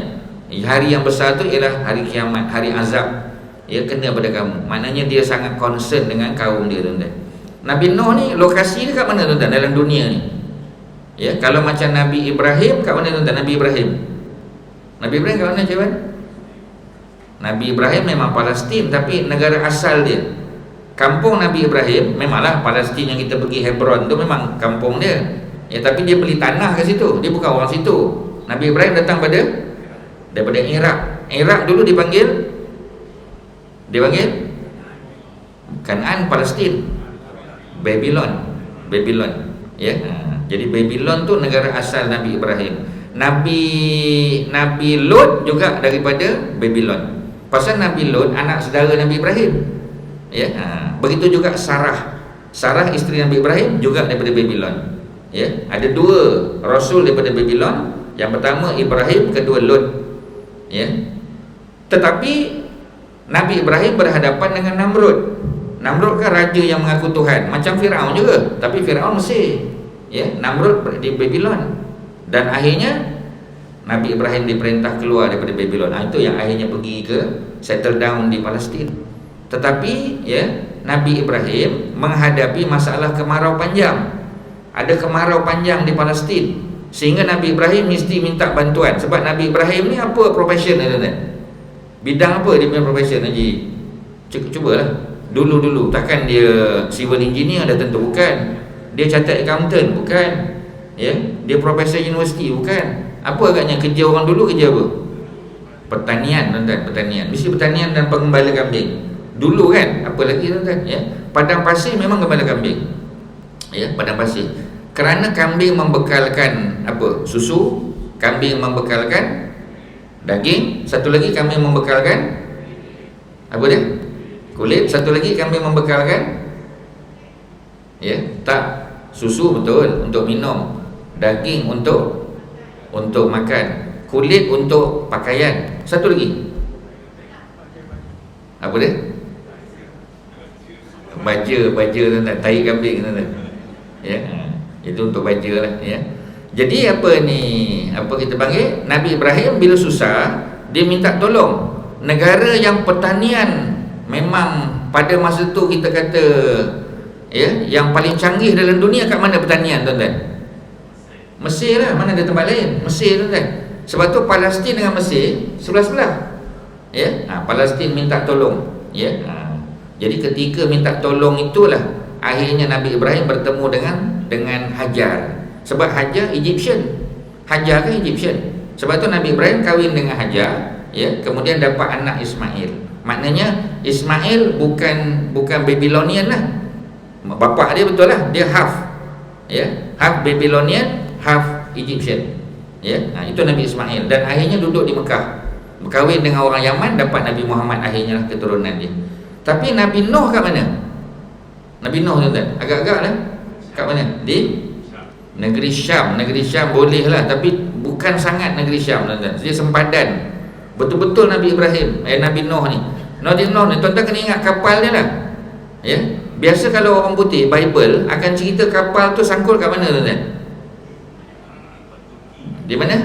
Hari yang besar tu ialah hari kiamat, hari azab, ya, kena pada kamu. Maknanya dia sangat concern dengan kaum dia, tuan-tuan. Nabi Nuh ni lokasi dia kat mana, tuan-tuan, dalam dunia ni? Ya, kalau macam Nabi Ibrahim kat mana, tuan-tuan? Nabi Ibrahim kat mana, Cewan? Nabi Ibrahim memang Palestin, tapi negara asal dia, kampung Nabi Ibrahim memanglah Palestin yang kita pergi Hebron tu memang kampung dia. Ya, tapi dia beli tanah ke situ. Dia bukan orang situ. Nabi Ibrahim datang daripada Iraq. Iraq dulu dipanggil Kanaan, Palestin, Babylon. Ya. Jadi Babylon tu negara asal Nabi Ibrahim. Nabi Lut juga daripada Babylon. Pasal Nabi Lut anak saudara Nabi Ibrahim. Ya, begitu juga Sarah isteri Nabi Ibrahim juga daripada Babylon. Ya, ada dua rasul daripada Babylon. Yang pertama Ibrahim, kedua Lut. Ya. Tetapi Nabi Ibrahim berhadapan dengan Namrud. Namrud kan raja yang mengaku Tuhan, macam Firaun juga, tapi Firaun Mesir. Ya, Namrud di Babylon. Dan akhirnya Nabi Ibrahim diperintah keluar daripada Babylon. Itu yang akhirnya pergi ke settle down di Palestin. Tetapi ya, Nabi Ibrahim menghadapi masalah kemarau panjang. Ada kemarau panjang di Palestin, sehingga Nabi Ibrahim mesti minta bantuan. Sebab Nabi Ibrahim ni apa profession dia, tuan-tuan? Bidang apa dia punya profession, Haji? Cubalah. Dulu takkan dia civil engineer, dah tentu bukan. Dia chartered accountant, bukan. Ya, dia profesor universiti, bukan. Apa agaknya kerja orang dulu, kerja apa? Pertanian, tuan-tuan, pertanian. Mesti pertanian dan penggembala kambing. Dulu kan, apa lagi, tuan-tuan, ya. Padang pasir memang gembala kambing. Ya, padang pasir. Kerana kambing membekalkan apa? Susu, kambing membekalkan daging, satu lagi kambing membekalkan apa dia? Kulit, satu lagi kambing membekalkan ya, tak, susu betul untuk minum, daging untuk makan, kulit untuk pakaian, satu lagi apa dia? Baja tuan-tuan, tai kambing, tuan-tuan. Ya, itu untuk baja lah ya. Jadi apa ni, apa kita panggil, Nabi Ibrahim bila susah dia minta tolong. Negara yang pertanian memang pada masa tu kita kata ya, yang paling canggih dalam dunia kat mana pertanian, tuan-tuan? Mesir lah, mana ada tempat lain? Mesir, tuan-tuan. Sebab tu Palestin dengan Mesir sebelah-sebelah. Ya, Palestin minta tolong, ya. Jadi ketika minta tolong itulah akhirnya Nabi Ibrahim bertemu dengan Hajar. Sebab Hajar Egyptian. Hajar kan Egyptian. Sebab tu Nabi Ibrahim kahwin dengan Hajar, ya, kemudian dapat anak Ismail. Maknanya Ismail bukan Babylonian lah. Bapa dia betul lah, dia half, ya, half Babylonian, half Egyptian. Ya, itu Nabi Ismail. Dan akhirnya duduk di Mekah, berkahwin dengan orang Yaman, dapat Nabi Muhammad akhirnya lah keturunan dia. Tapi Nabi Nuh kat mana? Nabi Nuh, tuan-tuan, agak-agak lah kat mana? Di negeri Syam. Negeri Syam boleh lah, tapi bukan sangat negeri Syam, tuan-tuan. Dia sempadan. Betul-betul Nabi Ibrahim, Nabi Nuh ni. Nabi Nuh ni, tuan-tuan kena ingat kapal dia lah. Ya, biasa kalau orang putih Bible akan cerita kapal tu sangkul kat mana, tuan-tuan? Di mana?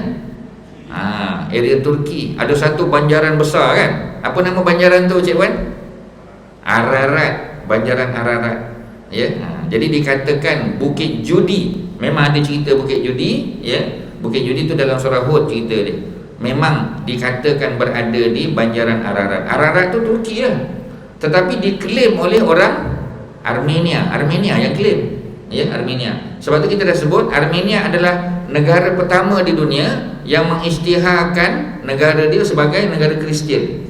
Area Turki. Ada satu banjaran besar kan? Apa nama banjaran tu, Cik Wan? Ararat. Banjaran Ararat. Ya, jadi dikatakan Bukit Judi. Memang ada cerita Bukit Judi, ya. Bukit Judi tu dalam surah Hud cerita dia. Memang dikatakan berada di banjaran Ararat. Ararat tu Turki lah. Tetapi diklaim oleh orang Armenia. Armenia yang klaim. Ya, Armenia. Sebab tu kita dah sebut Armenia adalah negara pertama di dunia yang mengisytiharkan negara dia sebagai negara Kristian.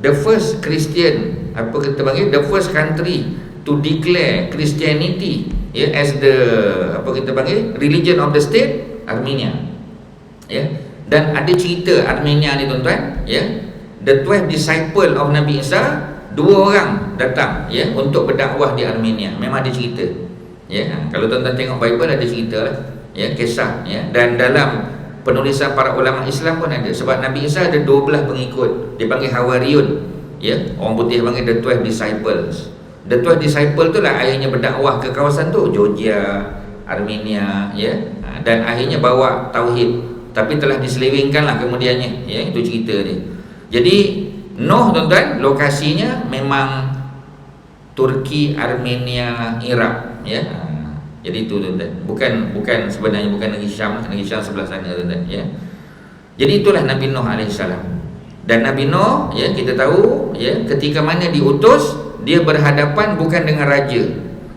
The first Christian, apa kita panggil, the first country to declare Christianity, ya, as the, apa kita panggil, religion of the state, Armenia. Ya. Dan ada cerita Armenia ni, tuan-tuan, ya. The 12 disciple of Nabi Isa, 2 orang datang, ya, untuk berdakwah di Armenia. Memang ada cerita. Ya, kalau tuan-tuan tengok Bible ada cerita lah, ya, kisah, ya. Dan dalam penulisan para ulama Islam pun ada. Sebab Nabi Isa ada 12 pengikut, dipanggil Hawariyun, ya. Orang putih panggil the 12 disciples. The 12 disciple tu lah akhirnya berdakwah ke kawasan tu, Georgia, Armenia, ya. Dan akhirnya bawa tauhid, tapi telah diselewengkan lah kemudiannya, ya. Itu cerita dia. Jadi Nuh, tuan-tuan, lokasinya memang Turki, Armenia, Iraq, ya. Jadi itu, tuan-tuan. Bukan sebenarnya bukan negeri Syam, negeri Syam sebelah sana, tuan-tuan, ya. Jadi itulah Nabi Nuh alaihissalam. Dan Nabi Nuh, ya, kita tahu, ya, ketika mana diutus, dia berhadapan bukan dengan raja.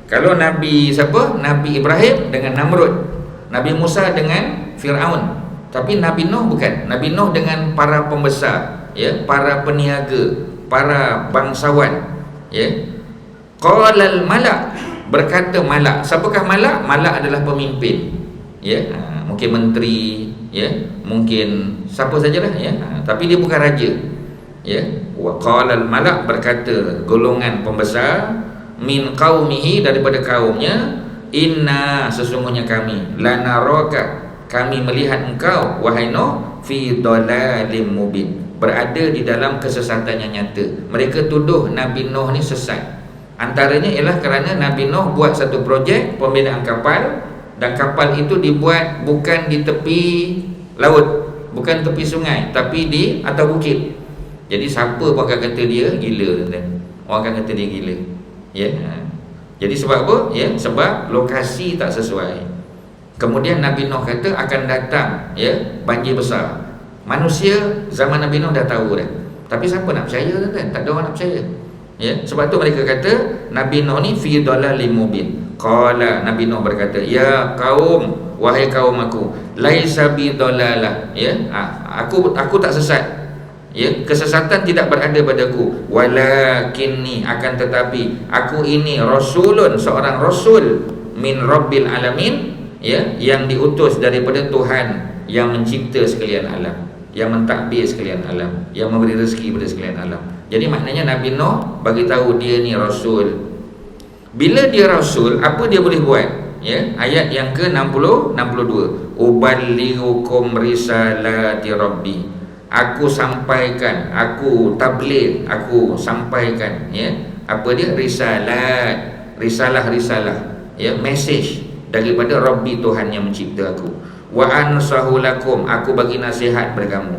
Kalau Nabi siapa? Nabi Ibrahim dengan Namrud, Nabi Musa dengan Fir'aun. Tapi Nabi Nuh bukan. Nabi Nuh dengan para pembesar, ya, para peniaga, para bangsawan, ya. Qalal malak, berkata malak. Siapakah malak? Malak adalah pemimpin, ya. Mungkin menteri, ya, mungkin siapa sajalah, ya. Tapi dia bukan raja, ya. Wa qalal malak, berkata golongan pembesar, min qaumihi, daripada kaumnya, inna, sesungguhnya kami, lanaraka, kami melihat engkau, wahai Nuh, fi dhalalim mubin, berada di dalam kesesatan yang nyata. Mereka tuduh Nabi Nuh ni sesat. Antaranya ialah kerana Nabi Nuh buat satu projek pembinaan kapal Dan kapal itu dibuat bukan di tepi laut, bukan tepi sungai, tapi di atas bukit. Jadi siapa pun akan kata dia gila, tuan-tuan. Orang akan kata dia gila. Ya. Jadi sebab apa? Ya, sebab lokasi tak sesuai. Kemudian Nabi Nuh kata akan datang ya banjir besar. Manusia zaman Nabi Nuh dah tahu dah. Tapi siapa nak percaya, tuan-tuan? Tak ada orang nak percaya. Ya, sebab tu mereka kata Nabi Nuh ni fi dhalalim mubin. Qala, Nabi Nuh berkata, ya kaum, wahai kaum aku, laisa bi dhalalah, ya, aku tak sesat. Ya, kesesatan tidak berada padaku, walakinni, akan tetapi aku ini rasulun, seorang rasul min rabbil alamin, ya, yang diutus daripada Tuhan yang mencipta sekalian alam, yang mentadbir sekalian alam, yang memberi rezeki pada sekalian alam. Jadi maknanya Nabi Nuh bagi tahu dia ni rasul. Bila dia rasul, apa dia boleh buat? Ya, ayat yang ke-60 62. Uballighukum risalati rabbi. Aku sampaikan, aku tabligh, aku sampaikan, ya. Apa dia? Risalah, ya, message daripada Rabbi, Tuhan yang mencipta aku. Wa ansahu lakum, aku bagi nasihat kepada kamu.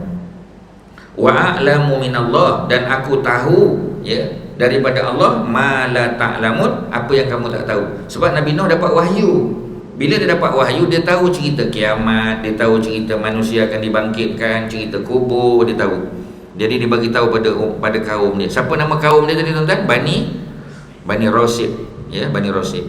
Wa a'lamu minallah, dan aku tahu, ya, daripada Allah ma la ta'lamun, apa yang kamu tak tahu. Sebab Nabi Nuh dapat wahyu. Bila dia dapat wahyu, dia tahu cerita kiamat, dia tahu cerita manusia akan dibangkitkan, cerita kubur, dia tahu. Jadi dia bagi tahu pada kaum dia. Siapa nama kaum dia tadi, tuan-tuan? Bani Rasid, ya, Bani Rasid.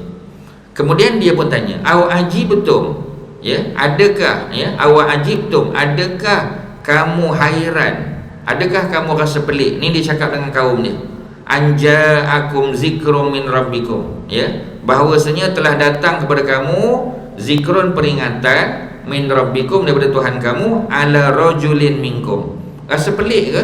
Kemudian dia pun tanya, aw ajibtum, ya, adakah, ya, aw ajibtum, adakah kamu hairan, adakah kamu rasa pelik? Ni dia cakap dengan kaum dia. Anja'akum zikrum min rabbikum, ya, bahawasanya telah datang kepada kamu zikrun, peringatan, min rabbikum, daripada Tuhan kamu, ala rajulin minkum. Rasa pelik ke?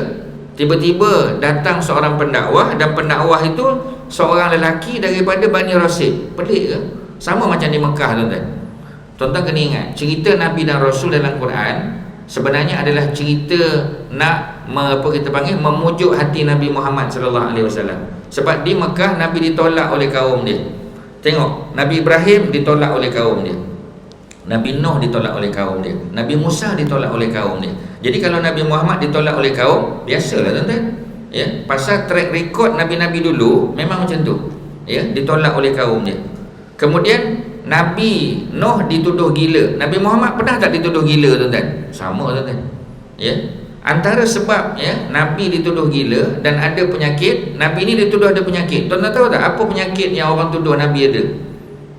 Tiba-tiba datang seorang pendakwah, dan pendakwah itu seorang lelaki daripada Bani Rasid. Pelik ke? Sama macam di Mekah, tuan-tuan. Tuan-tuan kena ingat, cerita Nabi dan Rasul dalam Quran sebenarnya adalah cerita nak memujuk hati Nabi Muhammad sallallahu alaihi wasallam. Sebab di Mekah Nabi ditolak oleh kaum dia. Tengok, Nabi Ibrahim ditolak oleh kaum dia, Nabi Nuh ditolak oleh kaum dia, Nabi Musa ditolak oleh kaum dia. Jadi kalau Nabi Muhammad ditolak oleh kaum, biasalah, tuan-tuan. Ya, pasal track record nabi-nabi dulu memang macam tu. Ya, ditolak oleh kaum dia. Kemudian Nabi Nuh dituduh gila. Nabi Muhammad pernah tak dituduh gila, tuan-tuan? Sama, tuan-tuan. Ya. Antara sebab, ya, Nabi dituduh gila dan ada penyakit, Nabi ni dituduh ada penyakit. Tuan-tuan tahu tak apa penyakit yang orang tuduh Nabi ada?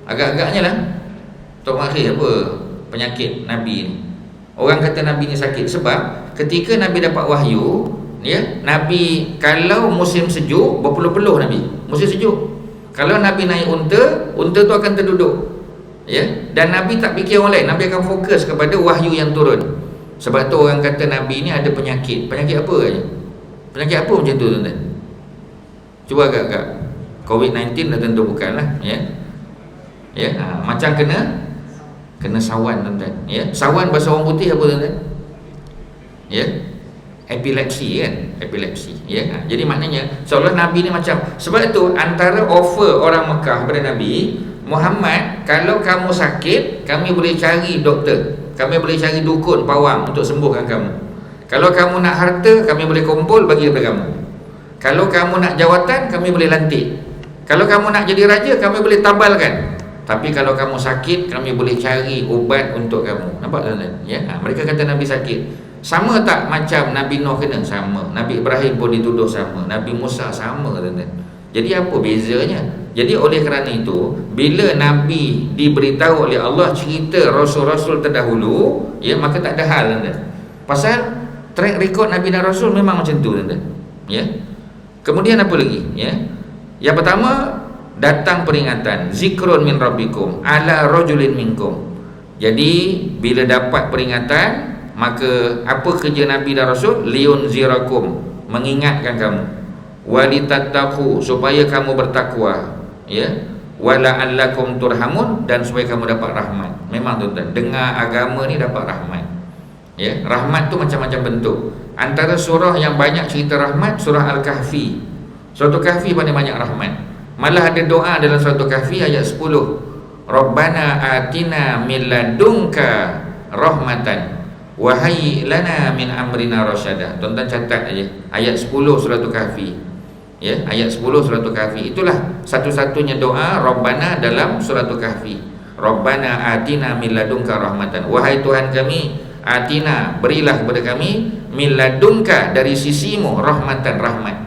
Agak-agaknya lah, Tok Makhir, apa penyakit Nabi ni? Orang kata Nabi ni sakit sebab ketika Nabi dapat wahyu, ya, Nabi kalau musim sejuk berpeluh-peluh Nabi. Musim sejuk, kalau Nabi naik unta tu akan terduduk, ya, dan Nabi tak fikir orang lain, Nabi akan fokus kepada wahyu yang turun. Sebab tu orang kata Nabi ni ada penyakit. Penyakit apa aja? Penyakit apa macam tu, tuan-tuan? Cuba agak-agak. COVID-19 dah tentu bukanlah, ya. Ya, macam kena sawan, tuan-tuan. Ya, sawan bahasa orang putih apa, tuan-tuan? Ya, epilepsi, kan? Epilepsi, ya. Jadi maknanya seolah Nabi ni macam, sebab itu antara offer orang Mekah kepada Nabi Muhammad, kalau kamu sakit, kami boleh cari doktor, kami boleh cari dukun, pawang untuk sembuhkan kamu. Kalau kamu nak harta, kami boleh kumpul bagi kepada kamu. Kalau kamu nak jawatan, kami boleh lantik. Kalau kamu nak jadi raja, kami boleh tabalkan. Tapi kalau kamu sakit, kami boleh cari ubat untuk kamu. Nampak, tuan-tuan? Ya, mereka kata Nabi sakit. Sama tak macam Nabi Nuh kena? Sama. Nabi Ibrahim pun dituduh sama. Nabi Musa sama, tuan-tuan. Jadi apa bezanya? Jadi oleh kerana itu, bila Nabi diberitahu oleh Allah cerita Rasul-Rasul terdahulu, ya, maka tak ada hal, tuan-tuan. Pasal track record Nabi dan Rasul memang macam tu, tuan-tuan. Ya. Kemudian apa lagi? Ya. Yang pertama, datang peringatan, zikrun min rabbikum ala rajulin minkum. Jadi bila dapat peringatan, maka apa kerja Nabi dan Rasul? Liunzirakum, mengingatkan kamu, walitattaqu, supaya kamu bertakwa, ya, wala'allakum turhamun, dan supaya kamu dapat rahmat. Memang, tuan-tuan, dengar agama ni dapat rahmat. Ya, rahmat tu macam-macam bentuk. Antara surah yang banyak cerita rahmat, surah Al-Kahfi. Surah Al-Kahfi paling banyak rahmat. Malah ada doa dalam surah Al-Kahfi ayat 10. Rabbana atina min ladunka rahmatan wa hayyi lana min amrina rasyada. Tuan-tuan catat aja ayat 10 surah Al-Kahfi. Ya, ayat 10 surah Al-Kahfi. Itulah satu-satunya doa Rabbana dalam surah Al-Kahfi. Rabbana atina min ladunka rahmatan. Wahai Tuhan kami, atina, berilah kepada kami min ladunka, dari sisimu, rahmatan, rahmat.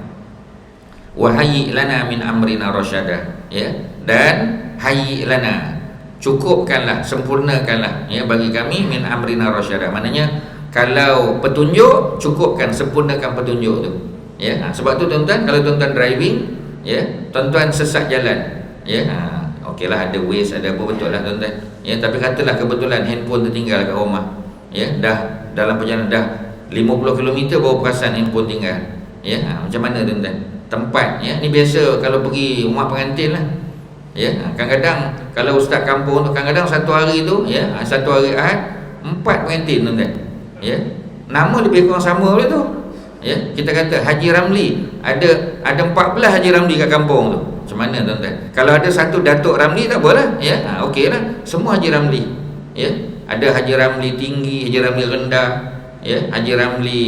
Wa hayyi lana min amrina rasyada. Ya, dan hayyi lana, cukupkanlah, sempurnakanlah, ya, bagi kami min amrina rasyada. Maknanya kalau petunjuk, cukupkan, sempurnakan petunjuk tu. Ya, sebab tu tuan-tuan, kalau tuan-tuan driving, ya, tuan-tuan sesat jalan, ya, okeylah ada Waze, ada apa, betul lah tuan-tuan. Ya, tapi katalah kebetulan handphone tertinggal kat rumah. Ya, dah dalam perjalanan dah 50 km baru perasan handphone tinggal. Ya, macam mana tuan-tuan? Tempat, ya, ni biasa kalau pergi rumah pengantin lah. Ya, kadang-kadang kalau ustaz kampung tu, kadang-kadang satu hari tu, ya, satu hari Ahad 4 pengantin tuan-tuan. Ya, nama lebih kurang sama pula tu. Ya, kita kata Haji Ramli, ada 14 Haji Ramli kat kampung tu. Macam mana tuan-tuan? Kalau ada satu Datuk Ramli tak apalah, ya. Okeylah, semua Haji Ramli. Ya, ada Haji Ramli tinggi, Haji Ramli rendah, ya, Haji Ramli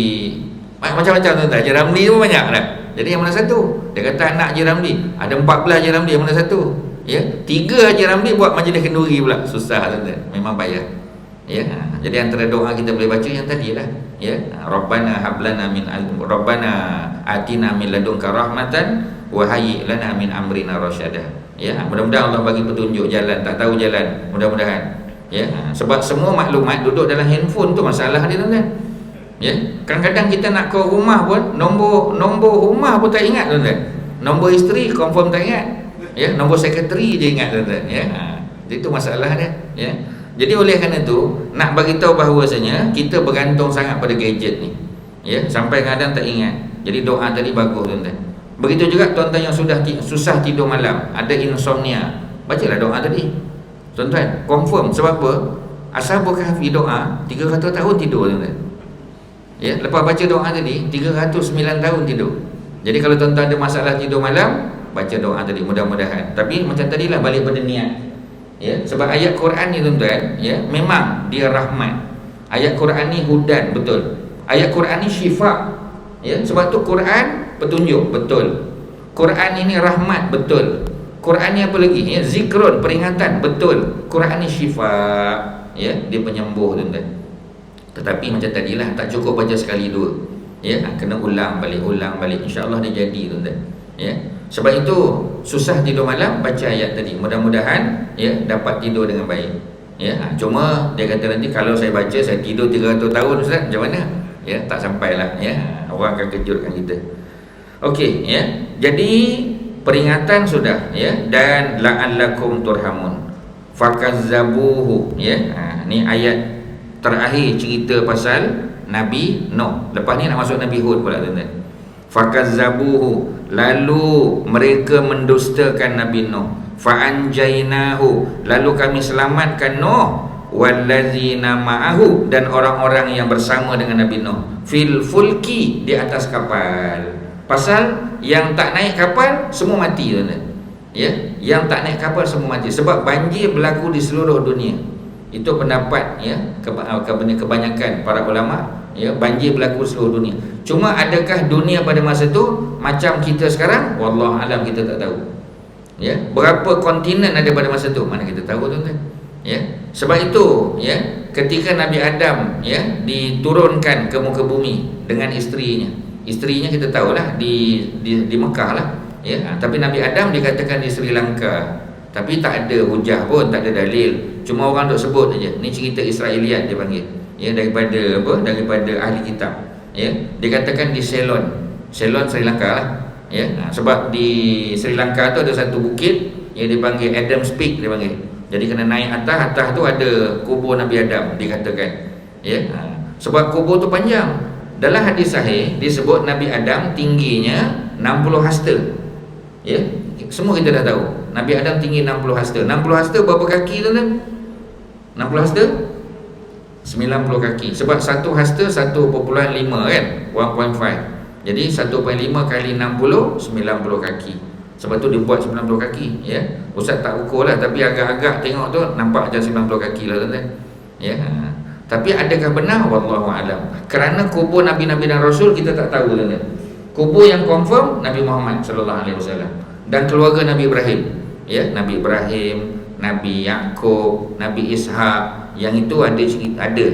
macam-macam tuan-tuan. Haji Ramli pun banyak dah. Jadi yang mana satu? Dia kata anak Haji Ramli, ada 14 Haji Ramli, yang mana satu? Ya, 3 Haji Ramli buat majlis kenduri pula. Susah tuan-tuan, memang payah. Ya, jadi antara doa kita boleh baca yang tadi lah. Ya, Rabbana hablana min Rabbana atina min ladunka rahmatan wa hayyi lana min amrina rasyada. Ya, mudah-mudahan Allah bagi petunjuk jalan, tak tahu jalan, mudah-mudahan. Ya, sebab semua maklumat duduk dalam handphone tu masalah dia tuan-tuan. Ya, kadang-kadang kita nak ke rumah pun nombor rumah pun tak ingat tuan-tuan. Nombor isteri confirm tak ingat. Ya, nombor sekretari je ingat tuan-tuan. Ya, itu masalah dia. Ya. Jadi oleh kerana itu, nak bagi tahu bahawasanya kita bergantung sangat pada gadget ni. Ya, sampai kadang tak ingat. Jadi doa tadi bagus tuan-tuan. Begitu juga tuan-tuan yang sudah susah tidur malam, ada insomnia, bacalah doa tadi. Tuan-tuan, confirm. Sebab apa? Ashabul Kahfi doa 300 tahun tidur tuan-tuan. Ya, lepas baca doa tadi 309 tahun tidur. Jadi kalau tuan-tuan ada masalah tidur malam, baca doa tadi, mudah-mudahan. Tapi macam tadilah, balik pada niat. Ya, sebab ayat Quran ni tuan-tuan, ya, memang dia rahmat. Ayat Quran ni hudan, betul. Ayat Quran ni syifa. Ya, sebab tu Quran petunjuk, betul. Quran ini rahmat, betul. Quran ni apa lagi? Ya, zikrun, peringatan, betul. Quran ni syifa. Ya, dia penyembuh tuan-tuan. Tetapi macam tadilah, tak cukup baca sekali dua. Ya, kena ulang balik, insya-Allah dia jadi tuan-tuan. Ya. Sebab itu susah tidur malam, baca ayat tadi. Mudah-mudahan, ya, dapat tidur dengan baik. Ya, cuma dia kata nanti kalau saya baca saya tidur 300 tahun ustaz, macam mana? Ya, tak sampailah, ya. Orang akan kejutkan kita. Okey, ya. Jadi peringatan sudah, ya, dan la'allakum turhamun. Fakazzabuhu, ya. Ni ayat terakhir cerita pasal Nabi Nuh. Lepas ni nak masuk Nabi Hud pula tuan-tuan. Fakazzabuhu, lalu mereka mendustakan Nabi Nuh. Fa'anjainahu, lalu kami selamatkan Nuh, wallazina ma'ahu, dan orang-orang yang bersama dengan Nabi Nuh, fil fulki, di atas kapal. Pasal yang tak naik kapal semua mati tuan-tuan. Ya, yang tak naik kapal semua mati sebab banjir berlaku di seluruh dunia. Itu pendapat, ya, kebanyakan para ulama. Ya, banjir berlaku seluruh dunia. Cuma adakah dunia pada masa tu macam kita sekarang? Wallahu alam, kita tak tahu. Ya, berapa kontinen ada pada masa tu? Mana kita tahu tuan-tuan. Ya, sebab itu, ya, ketika Nabi Adam, ya, diturunkan ke muka bumi dengan isterinya. Isterinya kita tahulah di Mekah lah. Ya, tapi Nabi Adam dikatakan di Sri Lanka. Tapi tak ada hujah pun, tak ada dalil. Cuma orang duk sebut aja. Ni cerita Israeliat dia panggil. Ya, daripada apa? Daripada ahli kitab. Ya, dikatakan di Ceylon, Sri Lanka lah. Ya, sebab di Sri Lanka tu ada satu bukit yang dipanggil Adam's Peak dia panggil. Jadi kena naik atas tu ada kubur Nabi Adam dikatakan. Ya, sebab kubur tu panjang. Dalam hadis sahih disebut Nabi Adam tingginya 60 hasta. Ya, semua kita dah tahu. Nabi Adam tinggi 60 hasta. 60 hasta berapa kaki tuan-tuan? 60 hasta 90 kaki. Sebab satu hasta 1.5 kan, 1.5. Jadi 1.5 kali 60 90 kaki. Sebab tu dia buat 90 kaki, ya. Ustaz tak ukur lah, tapi agak-agak tengok tu nampak macam 90 kaki lah tuan-tuan. Ya. Tapi adakah benar? Wallahu alam. Kerana kubur nabi-nabi dan rasul kita tak tahu tuan-tuan. Kubur yang confirm Nabi Muhammad sallallahu alaihi wasallam dan keluarga Nabi Ibrahim. Ya, Nabi Ibrahim, Nabi Yaqub, Nabi Ishaq, yang itu ada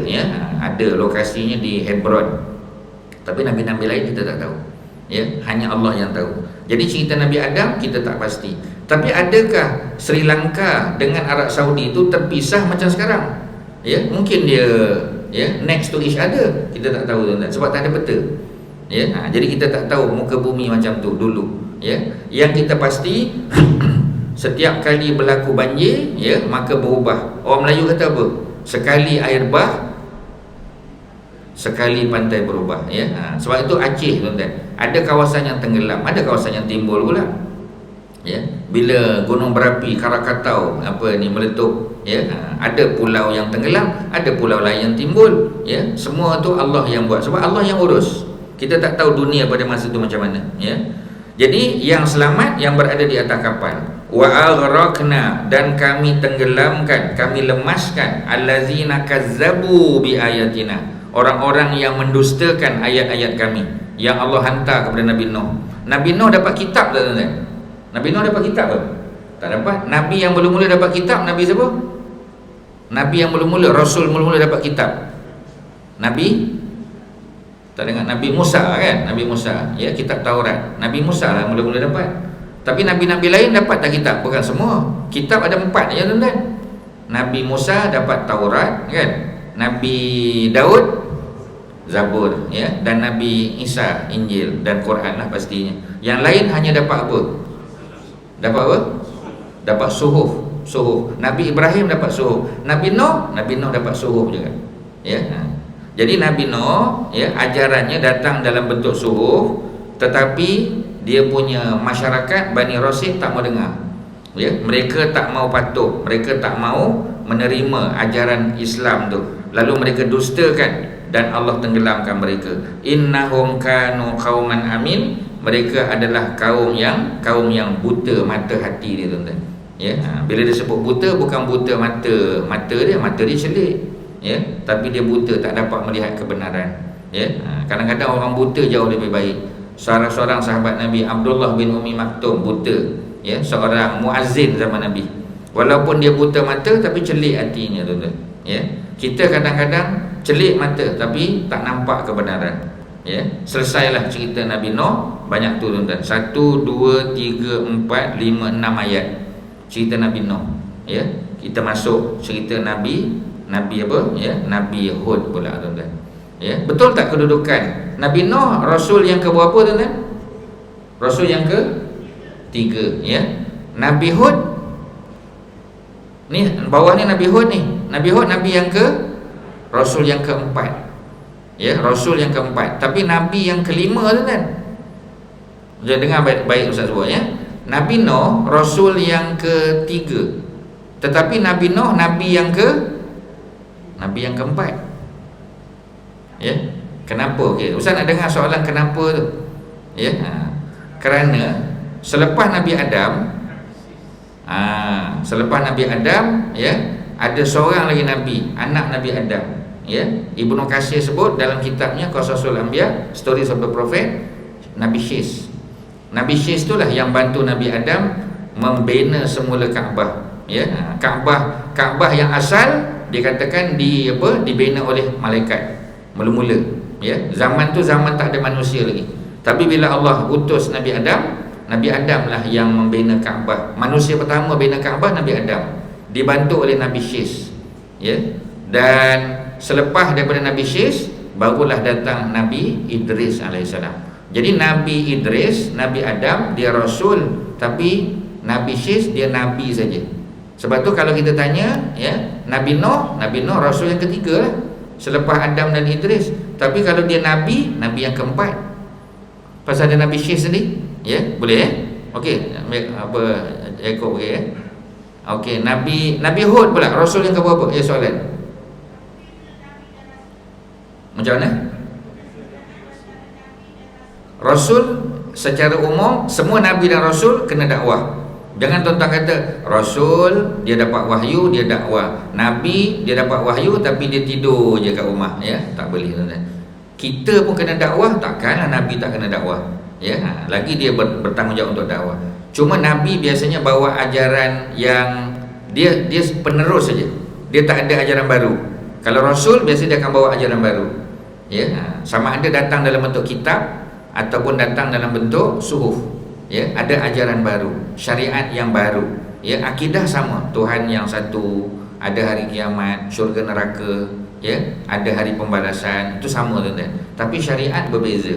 ya, ada lokasinya di Hebron. Tapi nabi-nabi lain kita tak tahu. Ya, hanya Allah yang tahu. Jadi cerita Nabi Adam kita tak pasti. Tapi adakah Sri Lanka dengan Arab Saudi itu terpisah macam sekarang? Ya, mungkin dia next to each other. Kita tak tahu tuan-tuan sebab tak ada peta. Ya, jadi kita tak tahu muka bumi macam tu dulu. Ya, yang kita pasti setiap kali berlaku banjir, ya, maka berubah. Orang Melayu kata apa? Sekali air bah, sekali pantai berubah, ya. Sebab itu Aceh tuan-tuan, ada kawasan yang tenggelam, ada kawasan yang timbul pula. Ya, bila gunung berapi Krakatau meletup, ya, ada pulau yang tenggelam, ada pulau lain yang timbul, ya. Semua tu Allah yang buat sebab Allah yang urus. Kita tak tahu dunia pada masa itu macam mana, ya. Jadi yang selamat yang berada di atas kapal. Wa aghraqna, dan kami tenggelamkan, kami lemaskan allazina kazzabu bi ayatina, orang-orang yang mendustakan ayat-ayat kami yang Allah hantar kepada Nabi Nuh. Nabi Nuh dapat kitab tak tuan-tuan? Nabi Nuh dapat kitab tak? Tak dapat. Nabi yang mula-mula dapat kitab Nabi siapa? Nabi yang mula-mula, Rasul mula-mula dapat kitab Nabi, tak dengar? Nabi Musa kan? Nabi Musa, ya, kitab Taurat. Nabi Musa lah mula-mula dapat. Tapi Nabi-Nabi lain dapat tak kitab? Bukan semua. Kitab ada 4 ya tuan-tuan. Nabi Musa dapat Taurat kan? Nabi Daud Zabur, ya, dan Nabi Isa Injil dan Quran lah pastinya. Yang lain hanya dapat apa? Dapat apa? Dapat suhuf. Nabi Ibrahim dapat suhuf. Nabi Nuh dapat suhuf juga. Ya. Jadi Nabi Nuh, ya, ajarannya datang dalam bentuk suhuf, tetapi dia punya masyarakat Bani Rasid tak mau dengar. Ya, mereka tak mau patuh, mereka tak mau menerima ajaran Islam tu. Lalu mereka dustakan dan Allah tenggelamkan mereka. Innahum kanu qauman amin, mereka adalah kaum yang buta mata hati dia tuan-tuan. Ya, bila disebut buta bukan buta mata dia celik, ya, tapi dia buta, tak dapat melihat kebenaran. Ya, kadang-kadang orang buta jauh lebih baik. Seorang sahabat Nabi, Abdullah bin Umi Maktum, buta, ya, seorang muazzin zaman Nabi. Walaupun dia buta mata tapi celik hatinya tuan-tuan. Ya, kita kadang-kadang celik mata tapi tak nampak kebenaran. Ya, selesailah cerita Nabi Nuh, banyak tu tuan-tuan. 1 2 3 4 5 6 ayat cerita Nabi Nuh. Ya, kita masuk cerita Nabi apa? Ya, Nabi Hud pula tuan-tuan. Ya, betul tak kedudukan Nabi Nuh rasul yang ke berapa tuan-tuan? Rasul yang ke 3, ya. Nabi Hud ni bawah ni, Nabi Hud ni. Nabi Hud nabi yang ke rasul yang keempat. Ya, rasul yang keempat. Tapi nabi yang kelima tuan-tuan. Jangan dengar baik Ustaz sebut, ya. Nabi Nuh rasul yang ketiga. Tetapi Nabi Nuh nabi yang keempat. Ya. Kenapa? Okey, Ustaz nak dengar soalan kenapa tu. Ya. Kerana selepas Nabi Adam, ya, ada seorang lagi nabi, anak Nabi Adam, ya. Ibnu Katsir sebut dalam kitabnya Qasasul Anbiya, Stories of the Prophet, Nabi Syis. Nabi Syis itulah yang bantu Nabi Adam membina semula Kaabah, ya. Kaabah yang asal dikatakan dibina oleh malaikat mula-mula, ya. Zaman tu zaman tak ada manusia lagi. Tapi bila Allah utus Nabi Adam lah yang membina Kaabah. Manusia pertama bina Kaabah Nabi Adam, dibantu oleh Nabi Syis, ya. Dan selepas daripada Nabi Syis barulah datang Nabi Idris alaihissalam. Jadi Nabi Idris, Nabi Adam dia rasul, tapi Nabi Syis dia nabi saja. Sebab tu kalau kita tanya, ya, Nabi Nuh rasul yang ketiga lah, selepas Adam dan Idris. Tapi kalau dia nabi yang keempat. Pasal ada Nabi Syis tadi, ya, boleh, ya. Okey, apa Yakub, okey, ya. Okey, Nabi Hud pula rasul yang keberapa? Ya, soalan. Macam mana? Rasul secara umum semua Nabi dan Rasul kena dakwah. Jangan tuan-tuan kata Rasul dia dapat wahyu, dia dakwah. Nabi dia dapat wahyu tapi dia tidur je kat rumah, ya. Tak boleh tuan-tuan. Kita pun kena dakwah, takkanlah Nabi tak kena dakwah, ya. Lagi dia bertanggungjawab untuk dakwah. Cuma Nabi biasanya bawa ajaran yang dia penerus saja. Dia tak ada ajaran baru. Kalau Rasul biasa dia akan bawa ajaran baru, ya. Sama ada datang dalam bentuk kitab ataupun datang dalam bentuk suhuf, ya. Ada ajaran baru, syariat yang baru, ya. Akidah sama, Tuhan yang satu, ada hari kiamat, syurga neraka, ya. Ada hari pembalasan, itu sama tuan-tuan. Tapi syariat berbeza,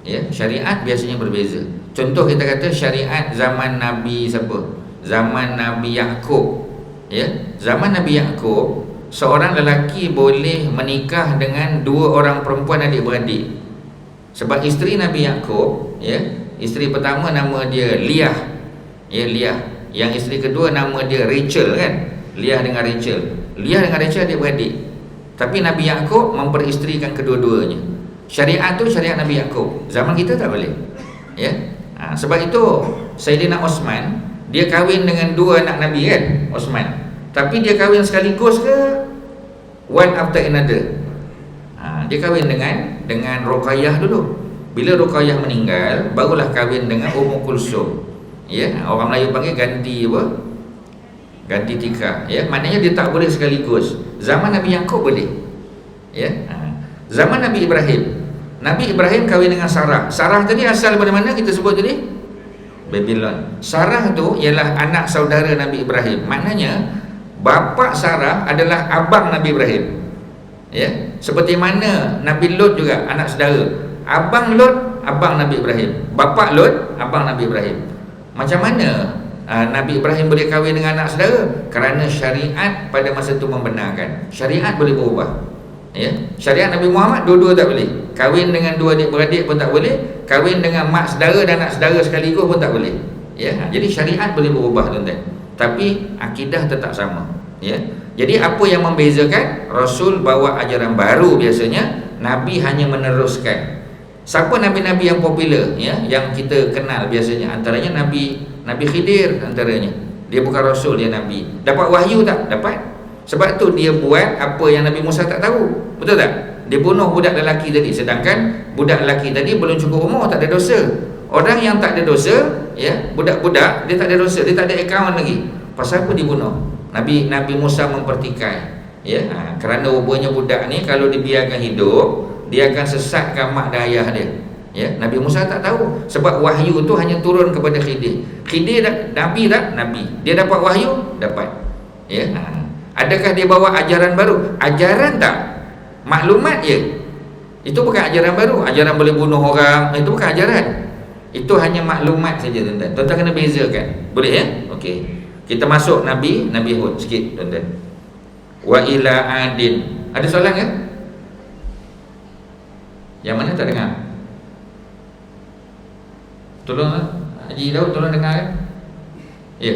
ya. Syariat biasanya berbeza. Contoh kita kata syariat zaman Nabi siapa? Zaman Nabi Yaqub, ya. Zaman Nabi Yaqub, seorang lelaki boleh menikah dengan dua orang perempuan adik-beradik. Sebab isteri Nabi Yaqub, ya, isteri pertama nama dia Leah, ya, Leah. Yang isteri kedua nama dia Rachel, kan? Leah dengan Rachel. Leah dengan Rachel adik-beradik. Tapi Nabi Yaqub memperisterikan kedua-duanya. Syariat tu syariat Nabi Yaqub. Zaman kita tak boleh, ya. Sebab itu Sayyidina Osman dia kahwin dengan dua anak Nabi, kan, Osman. Tapi dia kahwin sekaligus ke one after another? Dia kahwin dengan Ruqayyah dulu. Bila Ruqayyah meninggal, barulah kahwin dengan Ummu Kulsum, ya. Orang Melayu panggil ganti apa? Ganti tikar, ya. Maknanya dia tak boleh sekaligus. Zaman Nabi Yaqub boleh, ya. Zaman Nabi Ibrahim, Nabi Ibrahim kahwin dengan Sarah. Sarah tadi asal daripada mana kita sebut tadi? Babylon. Sarah tu ialah anak saudara Nabi Ibrahim. Maknanya bapa Sarah adalah abang Nabi Ibrahim, ya. Seperti mana Nabi Lut juga anak saudara. Abang Lut abang Nabi Ibrahim, bapa Lut abang Nabi Ibrahim. Macam mana Nabi Ibrahim boleh kahwin dengan anak saudara? Kerana syariat pada masa itu membenarkan. Syariat boleh berubah, ya. Syariat Nabi Muhammad dua-dua tak boleh. Kahwin dengan dua adik-beradik pun tak boleh. Kahwin dengan mak saudara dan anak saudara sekaligus pun tak boleh, ya. Jadi syariat boleh berubah tuan-tuan, tapi akidah tetap sama, ya. Jadi apa yang membezakan? Rasul bawa ajaran baru biasanya, Nabi hanya meneruskan. Siapa nabi-nabi yang popular, ya, yang kita kenal biasanya? Antaranya Nabi Khidir antaranya. Dia bukan Rasul, dia Nabi. Dapat wahyu tak? Dapat. Sebab tu dia buat apa yang Nabi Musa tak tahu. Betul tak? Dia bunuh budak lelaki tadi. Sedangkan budak lelaki tadi belum cukup umur, tak ada dosa. Orang yang tak ada dosa, ya, budak-budak dia tak ada dosa, dia tak ada akaun lagi. Pasal apa dibunuh? Nabi Musa mempertikai, ya. Kerana rupanya budak ni kalau dibiarkan hidup, dia akan sesatkan mak dan ayah dia, ya. Nabi Musa tak tahu. Sebab wahyu tu hanya turun kepada Khidir. Khidir Nabi tak? Nabi. Dia dapat wahyu? Dapat, ya. Adakah dia bawa ajaran baru? Ajaran tak? Maklumat je. Itu bukan ajaran baru. Ajaran boleh bunuh orang, itu bukan ajaran. Itu hanya maklumat saja tuan-tuan. Tuan-tuan kena bezakan. Boleh, ya? Okey. Kita masuk Nabi Hud sikit tuan-tuan. Wa ila adin. Ada soalan ke? Yang mana tak dengar? Tolong Haji Daud, tolong dengar, kan? Ya.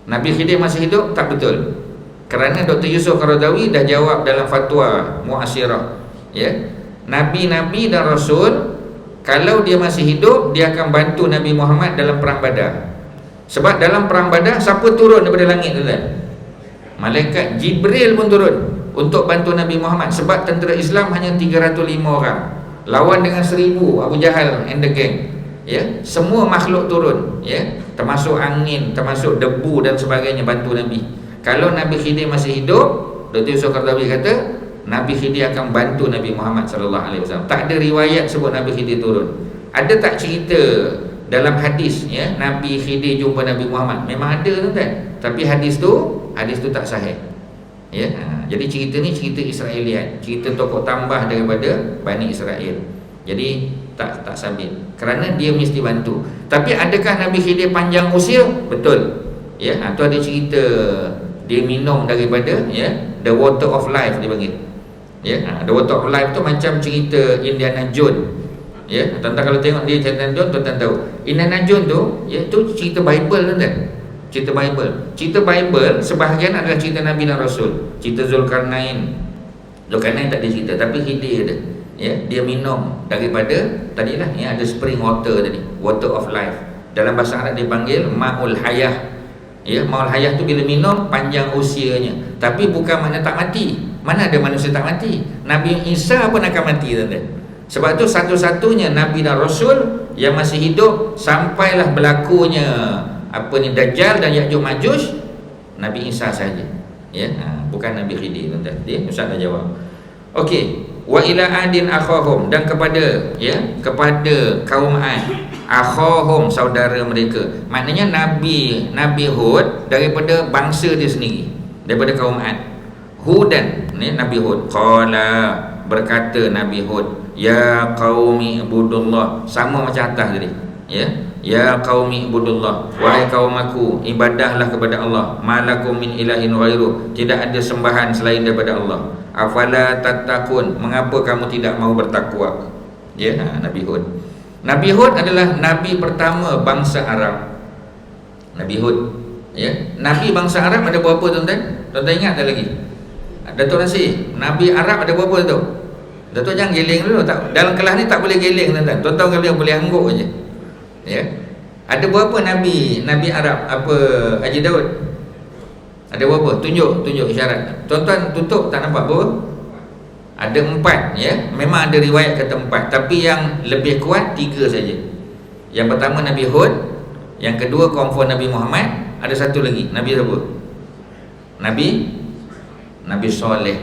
Nabi Khidir masih hidup? Tak betul. Kerana Dr. Yusuf Qaradawi dah jawab dalam fatwa Mu'asyirah, ya. Nabi-nabi dan Rasul kalau dia masih hidup, dia akan bantu Nabi Muhammad dalam perang Badar. Sebab dalam perang Badar siapa turun daripada langit tuan-tuan? Malaikat Jibril pun turun untuk bantu Nabi Muhammad. Sebab tentera Islam hanya 305 orang lawan dengan 1000 Abu Jahal and the gang, ya. Semua makhluk turun, ya, termasuk angin, termasuk debu dan sebagainya, bantu Nabi. Kalau Nabi Khidir masih hidup, Dr. Yusuf Qaradawi kata Nabi Khidir akan bantu Nabi Muhammad sallallahu alaihi wasallam. Tak ada riwayat sebut Nabi Khidir turun. Ada tak cerita dalam hadis, ya, Nabi Khidir jumpa Nabi Muhammad? Memang ada tuan-tuan. Tapi hadis tu tak sahih, ya. Jadi cerita ni cerita Israeliat, cerita tokoh tambah daripada Bani Israel. Jadi tak sabit. Kerana dia mesti bantu. Tapi adakah Nabi Khidir panjang usia? Betul, ya. Tu ada cerita dia minum daripada, ya, the water of life dia panggil, ya. The water of life tu macam cerita Indiana Jones, ya. Tuan-tuan kalau tengok dia Indiana Jones, tuan-tuan tahu Indiana Jones tu, ya, tu cerita Bible, tuan-tuan. Cerita Bible sebahagian adalah cerita Nabi dan Rasul. Cerita Zulkarnain tak ada cerita, tapi Khidir ada. ya, dia minum daripada tadilah ya, ada spring water tadi, water of life. Dalam bahasa Arab dipanggil ma'ul hayah. Ya, ma'ul hayah tu bila minum panjang usianya. Tapi bukan makna tak mati. Mana ada manusia tak mati? Nabi Isa pun akan mati, tuan-tuan. Sebab tu satu-satunya nabi dan rasul yang masih hidup sampailah berlakunya Dajjal dan Ya'juj Ma'juj, Nabi Isa saja. Ya, bukan Nabi Khidir, tuan-tuan. Dia Ustaz dah jawab. Okey, wa ila adin akhahum, dan kepada kepada kaum Ad, akhahum saudara mereka. Maknanya Nabi Hud daripada bangsa dia sendiri, daripada kaum Ad. Hudan, ni Nabi Hud. Qala, berkata Nabi Hud, ya qaumi ibudullah, sama macam atas tadi. Ya qaumi ibudullah, wahai kaum aku, ibadahlah kepada Allah. Malakum min ilahin ghairu, tidak ada sembahan selain daripada Allah. Afala tattaqun, mengapa kamu tidak mau bertakwa? Nabi Hud. Nabi Hud adalah nabi pertama bangsa Arab. Nabi Hud, nabi bangsa Arab ada berapa, tuan-tuan? Tuan-tuan ingat tak lagi? Datuk Nasir, nabi Arab ada berapa, Datuk? Datuk jangan geling dulu, dalam kelas ni tak boleh geling, tuan-tuan. Tuan-tuan kalau boleh angguk aje. Ada berapa nabi Arab Haji Daud? Ada berapa? Tunjuk isyarat. Tuan-tuan tutup tak nampak berapa? Ada 4, memang ada riwayat kata 4, tapi yang lebih kuat 3 saja. Yang pertama Nabi Hud, yang kedua confirm Nabi Muhammad, ada satu lagi, Nabi siapa? Nabi Soleh.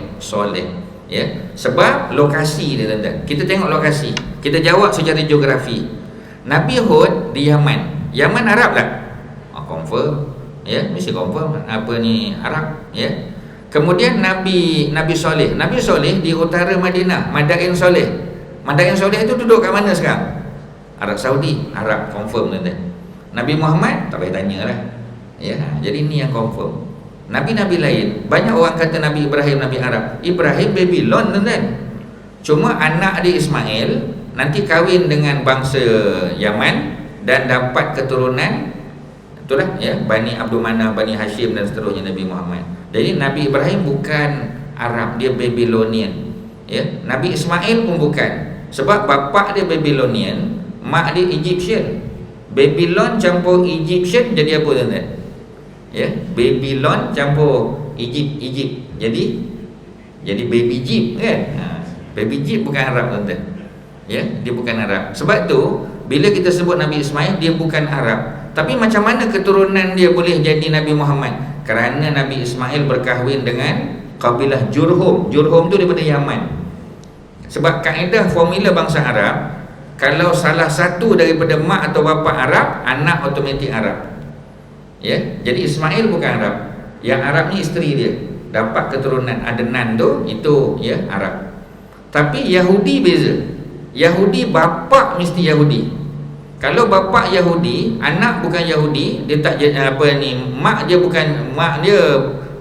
Sebab lokasi dia, tuan-tuan. Kita tengok lokasi, kita jawab secara geografi. Nabi Hud di Yaman. Yaman Arab tak? Confirm. Mesti confirm Arab. Kemudian Nabi Soleh. Nabi Soleh di utara Madinah, Madain Soleh. Madain Soleh itu duduk kat mana sekarang? Arab Saudi. Arab, confirm, tuan-tuan. Nabi Muhammad tak payah tanyalah. Jadi ini yang confirm. Nabi-nabi lain, banyak orang kata Nabi Ibrahim Nabi Arab. Ibrahim Babylon, tuan-tuan. Cuma anak dia Ismail nanti kahwin dengan bangsa Yaman dan dapat keturunan, itulah Bani Abdul Manaf, Bani Hashim dan seterusnya Nabi Muhammad. Jadi Nabi Ibrahim bukan Arab, dia Babylonian. Nabi Ismail pun bukan, sebab bapa dia Babylonian, mak dia Egyptian. Babylon campur Egyptian jadi apa, tuan-tuan? Babylon campur Egypt jadi baby Jeep, kan? Baby Jeep bukan Arab, tuan-tuan. Dia bukan Arab. Sebab tu bila kita sebut Nabi Ismail, dia bukan Arab. Tapi macam mana keturunan dia boleh jadi Nabi Muhammad? Kerana Nabi Ismail berkahwin dengan kabilah Jurhum. Jurhum tu daripada Yaman. Sebab kaedah formula bangsa Arab, kalau salah satu daripada mak atau bapa Arab, anak automatik Arab. Jadi Ismail bukan Arab. Yang Arab ni isteri dia, dapat keturunan Adnan tu, itu Arab. Tapi Yahudi beza. Yahudi bapa mesti Yahudi. Kalau bapa Yahudi, anak bukan Yahudi, dia tak mak dia bukan, mak dia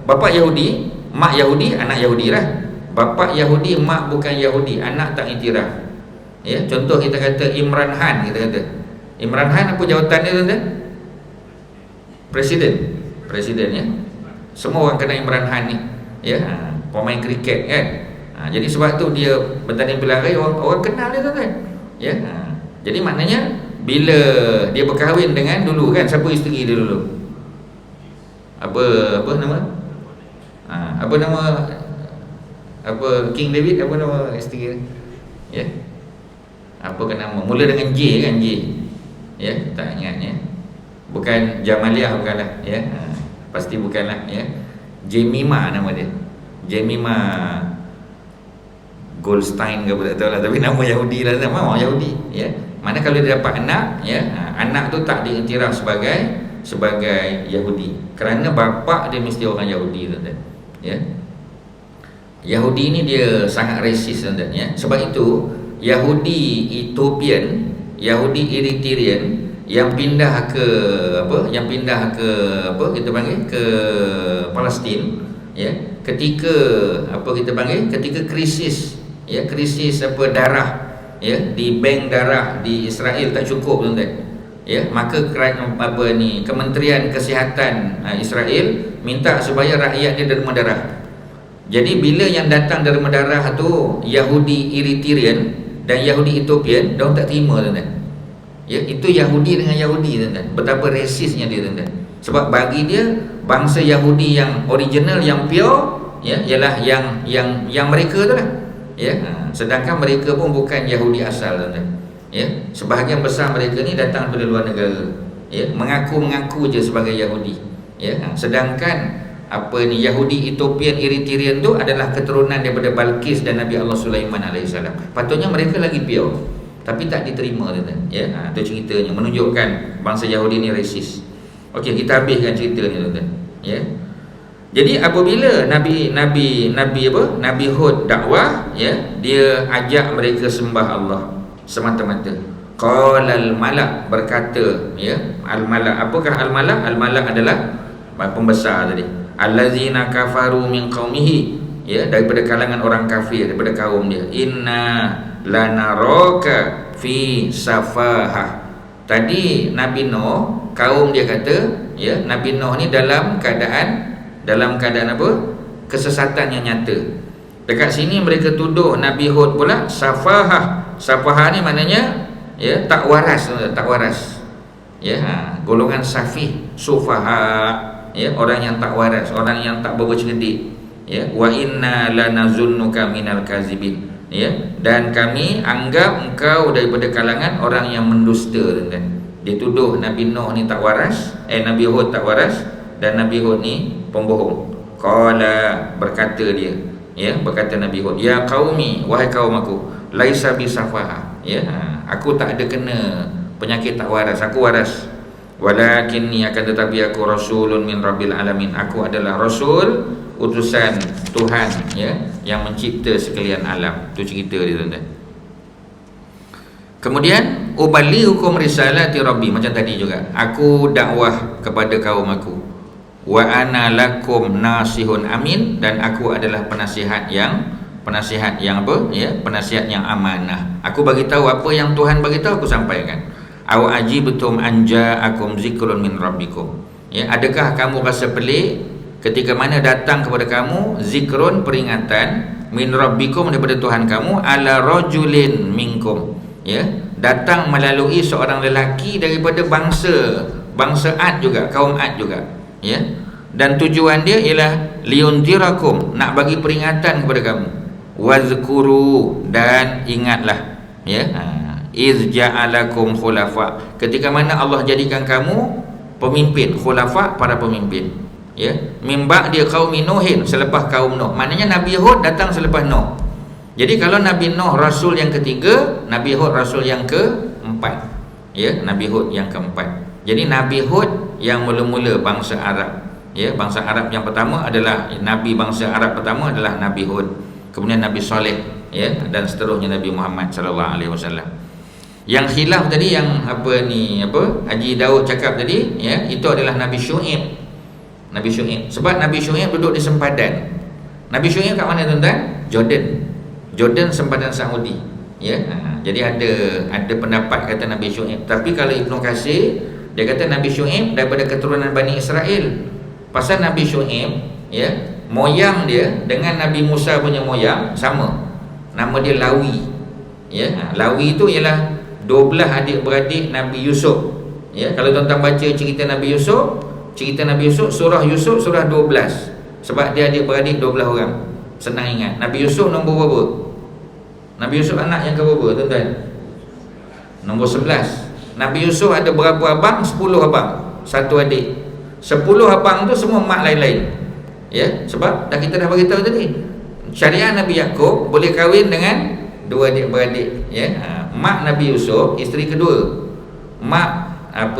bapa Yahudi, mak Yahudi, anak Yahudi lah. Bapa Yahudi, mak bukan Yahudi, anak tak iktiraf. Contoh kita kata Imran Khan, kita kata Imran Khan, apa jawatan dia, tuan-tuan? Presiden. Semua orang kenal Imran Khan ni, pemain kriket, kan? Jadi sebab tu dia bertanding pilihan raya, orang kenal dia, tuan-tuan. Jadi maknanya bila dia berkahwin dengan dulu, kan, siapa isteri dia dulu? Apa nama? Apa nama King David, apa nama isteri dia? Apa ke nama? Mula dengan J, kan? J. Tak ingat, bukan Jamaliah, bukanlah, pasti bukanlah, Jemima nama dia. Jemima Goldstein ke apa, tak tahu lah, tapi nama Yahudi lah, nama orang Yahudi. Mana kalau dia dapat anak, anak tu tak diiktiraf sebagai Yahudi, kerana bapa dia mesti orang Yahudi, tuan-tuan. Yahudi ni dia sangat rasis, tuan-tuan. Sebab itu Yahudi Ethiopian, Yahudi Eritrean yang pindah ke kita panggil ke Palestin, ketika ketika krisis darah, di bank darah di Israel tak cukup, tuan-tuan. Maka Kementerian Kesihatan Israel minta supaya rakyat dia derma darah. Jadi bila yang datang dari Madarah tu Yahudi Eritrean dan Yahudi Ethiopian, dia tak terima tuan-tuan. Ya, itu Yahudi dengan Yahudi tuan-tuan. Betapa rasisnya dia tuan-tuan. Sebab bagi dia bangsa Yahudi yang original, yang pure, ya, ialah yang mereka tu lah. Ya, sedangkan mereka pun bukan Yahudi asal tuan-tuan. Ya, sebahagian besar mereka ni datang dari luar negara. Ya, mengaku je sebagai Yahudi. Ya, sedangkan apa ni Yahudi Ethiopian Eritrean tu adalah keturunan daripada Balqis dan Nabi Allah Sulaiman alaihissalam. Patutnya mereka lagi pure, tapi tak diterima tuan-tuan. Ya, tu ceritanya menunjukkan bangsa Yahudi ni rasis. Okey, kita habiskan cerita ni tuan-tuan. Ya. Jadi apabila Nabi Hud dakwah, ya, dia ajak mereka sembah Allah semata-mata. Qalal malak, berkata, ya, al malak. Apakah al malak? Al malak adalah pembesar tadi. Allazina kafaru min qaumihi, ya, daripada kalangan orang kafir, daripada kaum dia. Inna lanaraka fi safahah. Tadi Nabi Nuh, kaum dia kata, ya, Nabi Nuh ni dalam keadaan apa? Kesesatan yang nyata. Dekat sini mereka tuduh Nabi Hud pula safahah. Safahah ni maknanya, ya, tak waras, tak waras. Ya, golongan safih, sufaha, ya, orang yang tak waras, orang yang tak bercerdik. Ya, wa inna lanazunnuka minal kazibin. Ya, dan kami anggap engkau daripada kalangan orang yang mendusta, tuan-tuan. Dia tuduh Nabi Nuh ni tak waras, Nabi Hud tak waras, dan Nabi Hud ni pembohong. Qala, berkata dia, ya, berkata Nabi Hud, ya qaumi, wahai kaum aku, laisa bisafaha. Ya, aku tak ada kena penyakit tak waras, aku waras. Walakinni, akan tetapi aku rasulun min rabbil alamin, aku adalah rasul, utusan Tuhan, ya, yang mencipta sekalian alam. Tu cerita dia tuan-tuan. Kemudian uballighukum risalati rabbi, macam tadi juga, aku dakwah kepada kaum aku. Wa ana lakum nasihun amin, dan aku adalah penasihat yang apa, ya, penasihat yang amanah. Aku bagi tahu apa yang Tuhan bagi tahu, aku sampaikan. Aw ajibtum anja'akum zikrun min rabbikum. Ya, adakah kamu rasa pelik ketika mana datang kepada kamu zikrun, peringatan, min rabbikum, daripada Tuhan kamu, ala rajulin minkum. Ya, datang melalui seorang lelaki daripada bangsa Ad juga, kaum Ad juga. Ya, dan tujuan dia ialah liunzirakum, nak bagi peringatan kepada kamu. Wazkuru, dan ingatlah, ya, iz ja'alakum khulafa, ketika mana Allah jadikan kamu pemimpin, khulafa, para pemimpin. Ya, mimba dia kaum Nuhin, selepas kaum Nuh. Maknanya Nabi Hud datang selepas Nuh. Jadi kalau Nabi Nuh rasul yang ketiga, Nabi Hud rasul yang keempat. Ya, Nabi Hud yang keempat. Jadi Nabi Hud yang mula-mula bangsa Arab. Ya, bangsa Arab yang pertama adalah Nabi, bangsa Arab pertama adalah Nabi Hud. Kemudian Nabi Saleh, ya, dan seterusnya Nabi Muhammad sallallahu alaihi wasallam. Yang khilaf tadi, yang Haji Daud cakap tadi, ya, itu adalah Nabi Syuaib. Nabi Syuaib. Sebab Nabi Syuaib duduk di sempadan. Nabi Syuaib kat mana tuan-tuan? Jordan sempadan Saudi. Ya, jadi ada pendapat kata Nabi Syuaib. Tapi kalau Ibnu Katsir, dia kata Nabi Syuaib daripada keturunan Bani Israel. Pasal Nabi Syuaib, ya, moyang dia dengan Nabi Musa punya moyang sama. Nama dia Lawi. Ya, Lawi itu ialah 12 adik-beradik Nabi Yusuf. Ya, kalau tuan-tuan baca cerita Nabi Yusuf, surah Yusuf surah 12. Sebab dia adik-beradik 12 orang. Senang ingat. Nabi Yusuf nombor berapa? Nabi Yusuf anak yang ke berapa tuan-tuan? Nombor 11. Nabi Yusuf ada berapa abang? 10 abang, 1 adik. 10 abang tu semua mak lain-lain. Ya, sebab kita dah beritahu tadi, syariat Nabi Yaqub boleh kahwin dengan 2 adik-beradik. Ya, mak Nabi Yusuf isteri kedua. Mak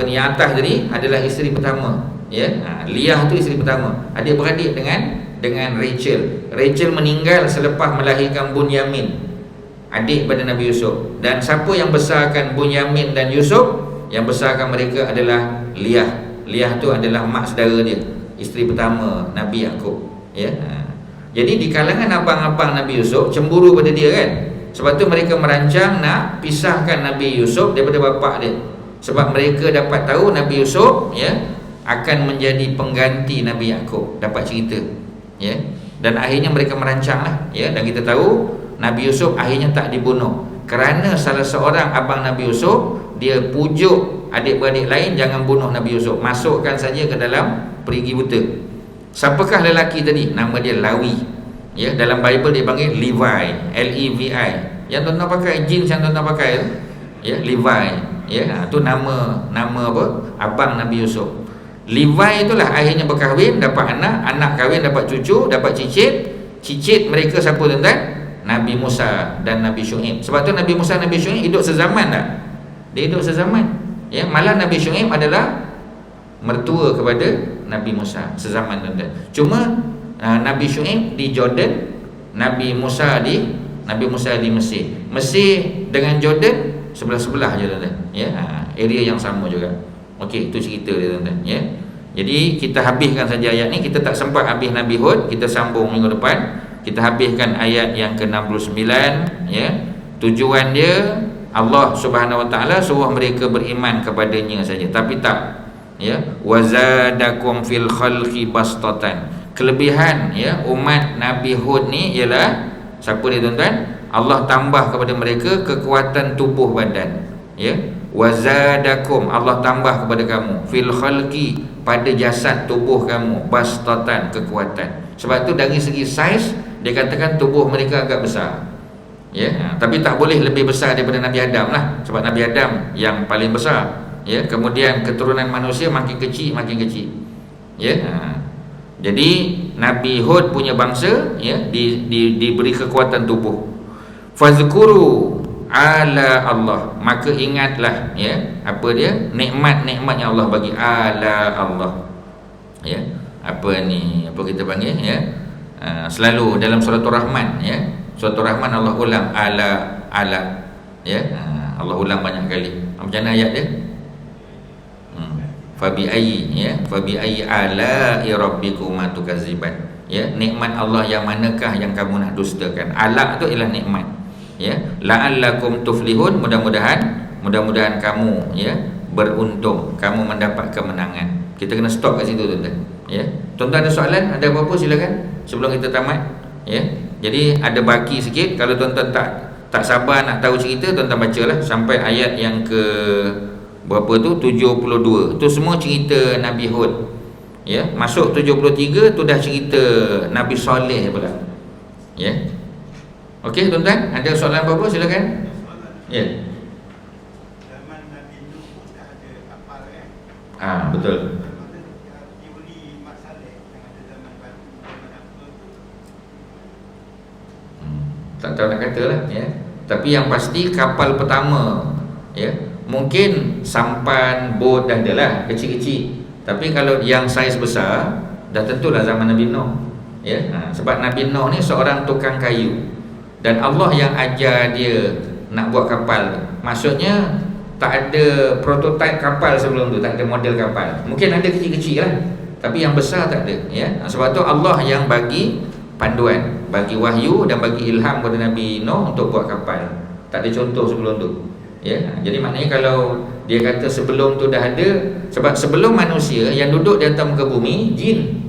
yang atas tadi adalah isteri pertama. Ya, Liah tu isteri pertama. Adik-beradik dengan Rachel. Rachel meninggal selepas melahirkan Bunyamin, adik pada Nabi Yusuf. Dan siapa yang besarkan Bunyamin dan Yusuf? Yang besarkan mereka adalah Liah. Liah tu adalah mak saudara dia, isteri pertama Nabi Yaqub. Ya, jadi di kalangan abang-abang Nabi Yusuf cemburu pada dia kan. Sebab tu mereka merancang nak pisahkan Nabi Yusuf daripada bapa dia. Sebab mereka dapat tahu Nabi Yusuf, ya, akan menjadi pengganti Nabi Yaqub. Dapat cerita, ya. dan akhirnya mereka merancanglah, ya. Dan kita tahu Nabi Yusuf akhirnya tak dibunuh kerana salah seorang abang Nabi Yusuf, dia pujuk adik-beradik lain jangan bunuh Nabi Yusuf, masukkan saja ke dalam perigi buta. Siapakah lelaki tadi? Nama dia Lawi, ya. Dalam Bible dia panggil Levi, L-E-V-I. Yang tuan-tuan pakai jeans yang tuan-tuan pakai tu, ya, Levi, ya. Tu nama apa? Abang Nabi Yusuf. Levi itulah akhirnya berkahwin, dapat anak, anak kahwin dapat cucu, dapat cicit. Cicit mereka siapa tuan-tuan? Nabi Musa dan Nabi Syuaib. Sebab tu Nabi Musa dan Nabi Syuaib hidup sezaman tak? Dia hidup sezaman, ya. Malah Nabi Syuaib adalah mertua kepada Nabi Musa sezaman tuan-tuan. Cuma Nabi Syuaib di Jordan, Nabi Musa di Mesir. Mesir dengan Jordan sebelah-sebelah je tuan-tuan, ya. Area yang sama juga. Okey, itu cerita dia tuan-tuan, ya. Jadi kita habiskan saja ayat ni. Kita tak sempat habis Nabi Hud, kita sambung minggu depan. Kita habiskan ayat yang ke-69, ya. Tujuan dia Allah Subhanahu Wa Taala suruh mereka beriman kepadanya saja, tapi tak, ya. Wazadakum fil khalqi bastatan. Kelebihan, ya, umat Nabi Hud ni ialah siapa dia tuan-tuan? Allah tambah kepada mereka kekuatan tubuh badan, ya. Wazadakum, Allah tambah kepada kamu fil khalqi, pada jasad tubuh kamu, bastatan, kekuatan. Sebab tu dari segi saiz dia katakan tubuh mereka agak besar, ya. Tapi tak boleh lebih besar daripada Nabi Adam lah, sebab Nabi Adam yang paling besar, ya. Kemudian keturunan manusia makin kecil, ya. Jadi Nabi Hud punya bangsa, ya, diberi kekuatan tubuh. Fazkuru ala Allah, maka ingatlah, ya, apa dia? Nikmat-nikmat yang Allah bagi. Ala Allah, ya. Apa ni? Apa kita panggil, ya? Selalu dalam surah Ar-Rahman, ya. Surah Ar-Rahman Allah ulang ala, ya. Allah ulang banyak kali. Macam mana ayat dia? Fabi ayyi ala'i rabbikuma tukadziban, ya. Nikmat Allah yang manakah yang kamu nak dustakan? Ala tu ialah nikmat, ya. La'allakum tuflihun, mudah-mudahan kamu, ya, beruntung, kamu mendapat kemenangan. Kita kena stop kat situ tuan-tuan, ya. Tuan-tuan ada soalan, ada apa-apa silakan sebelum kita tamat, ya. Jadi ada baki sikit. Kalau tuan-tuan tak sabar nak tahu cerita, tuan-tuan bacalah sampai ayat yang ke berapa tu? 72. Tu semua cerita Nabi Hud, ya. Masuk 73 tu dah cerita Nabi Saleh pula, ya. Okey tuan-tuan, ada soalan apa-apa silakan. Ya.
Zaman Nabi Nuh pun dah ada kapal,
Betul.
Teori Mak Saleh yang ada zaman baru, zaman Abdul tu.
Tak tahu nak kata lah, ya. Tapi yang pasti kapal pertama, ya, mungkin sampan, bot dah ada lah, kecil-kecil. Tapi kalau yang saiz besar, dah tentulah zaman Nabi Nuh, ya. Sebab Nabi Nuh ni seorang tukang kayu, dan Allah yang ajar dia nak buat kapal. Maksudnya tak ada prototipe kapal sebelum tu, tak ada model kapal. Mungkin ada kecil-kecil lah, tapi yang besar tak ada, ya. Sebab tu Allah yang bagi panduan, bagi wahyu dan bagi ilham kepada Nabi Nuh untuk buat kapal. Tak ada contoh sebelum tu, ya. Jadi maknanya kalau dia kata sebelum tu dah ada, sebab sebelum manusia yang duduk di atas muka bumi, jin,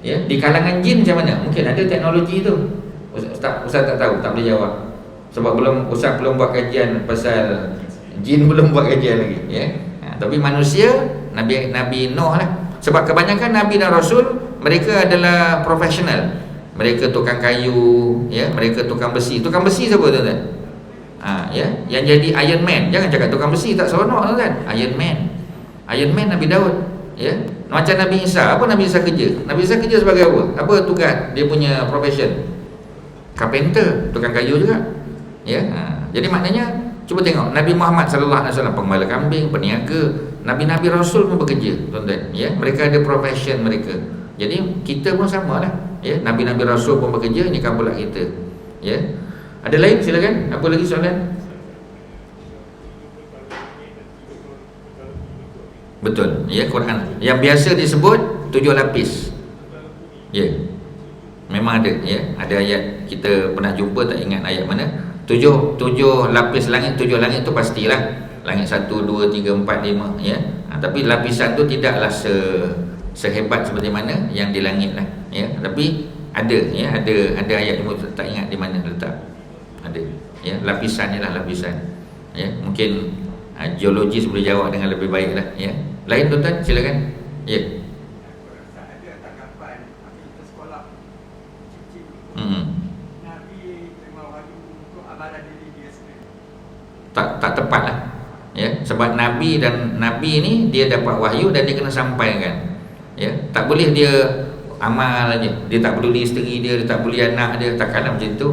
ya. Di kalangan jin macam mana? Mungkin ada teknologi tu. Ustaz tak tahu, tak boleh jawab. Sebab Ustaz belum buat kajian pasal jin, belum buat kajian lagi, ya. Tapi manusia, Nabi Nuh lah. Sebab kebanyakan Nabi dan Rasul, mereka adalah profesional. Mereka tukang kayu, ya. Mereka tukang besi. Tukang besi siapa tuan-tuan? Ya, yang jadi Iron Man. Jangan cakap tukang besi tak seronok tuan-tuan. Iron Man Nabi Daud, ya. Macam Nabi Isa, apa Nabi Isa kerja? Nabi Isa kerja sebagai apa? Apa tugas dia punya profession? Carpenter, tukang kayu juga, ya. Jadi maknanya cuba tengok Nabi Muhammad sallallahu alaihi wasallam, penggembala kambing, peniaga. Nabi-nabi Rasul pun bekerja tuan-tuan, ya. Mereka ada profession mereka. Jadi kita pun sama lah, ya. Nabi-nabi Rasul pun bekerja, ni kan pula kita, ya. Ada lain silakan. Apa lagi soalan? Betul, ya. Quran yang biasa disebut 7 lapis, ya. Memang ada, ya. Ada ayat kita pernah jumpa, tak ingat ayat mana. 7 lapis langit. 7 langit tu pastilah. Langit 1, 2, 3, 4, 5, ya. Tapi lapisan tu tidaklah sehebat seperti mana yang di langit lah, ya. Tapi Ada ya, ada ayat yang tak ingat di mana letak. Ada ya, lapisan ni lah lapisan. Ya, mungkin geologis boleh jawab dengan lebih baik lah ya. Lain tuan-tuan silakan. Ya.
Rasa ada tanggapan kita sekolah cip-cip Nabi terima wahyu untuk amalan diri dia sendiri.
Tak tepat lah ya, sebab Nabi ni dia dapat wahyu dan dia kena sampaikan ya. Tak boleh dia amal aja, dia tak peduli isteri dia tak peduli anak dia, takkanlah macam tu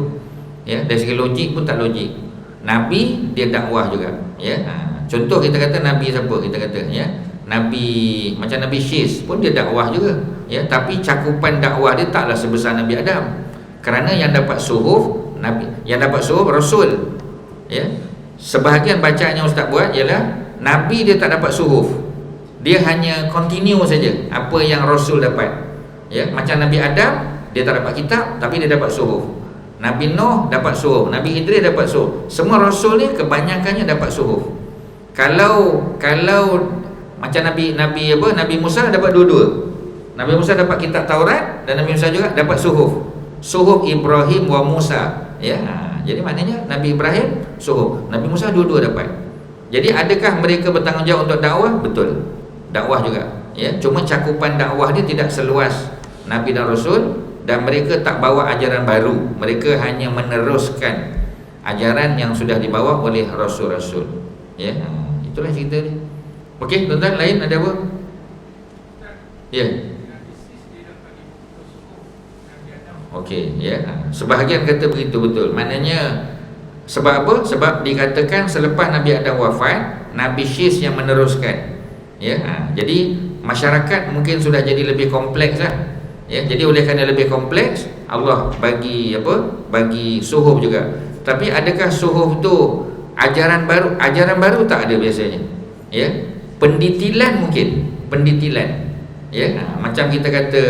ya. Dari segi logik pun tak logik. Nabi dia dakwah juga ya. Contoh kita kata Nabi siapa, kita kata ya, Nabi macam Nabi Syis pun dia dakwah juga ya, tapi cakupan dakwah dia taklah sebesar Nabi Adam. Kerana yang dapat suhuf Nabi, yang dapat suhuf Rasul ya. Sebahagian bacaan yang ustaz buat ialah Nabi dia tak dapat suhuf, dia hanya continue saja apa yang Rasul dapat ya. Macam Nabi Adam dia tak dapat kitab tapi dia dapat suhuf. Nabi Nuh dapat suhuf, Nabi Idris dapat suhuf. Semua Rasul ni kebanyakannya dapat suhuf. Kalau macam Nabi Musa dapat dua-dua. Nabi Musa dapat kitab Taurat dan Nabi Musa juga dapat suhuf. Suhuf Ibrahim wa Musa ya. Jadi maknanya Nabi Ibrahim suhuf, Nabi Musa dua-dua dapat. Jadi adakah mereka bertanggungjawab untuk dakwah? Betul, dakwah juga ya. Cuma cakupan dakwah dia tidak seluas Nabi dan Rasul, dan mereka tak bawa ajaran baru, mereka hanya meneruskan ajaran yang sudah dibawa oleh Rasul-Rasul ya. Itulah cerita ni. Okey tuan-tuan, lain ada apa? Ya. Okey ya. Sebahagian kata begitu, betul. Maknanya sebab apa? Sebab dikatakan selepas Nabi Adam wafat, Nabi Syis yang meneruskan ya. Jadi masyarakat mungkin sudah jadi lebih kompleks lah ya. Jadi oleh kerana lebih kompleks, Allah bagi apa? Bagi suhuf juga. Tapi adakah suhuf tu ajaran baru? Ajaran baru tak ada biasanya ya. Pendetilan mungkin, pendetilan ya. Macam kita kata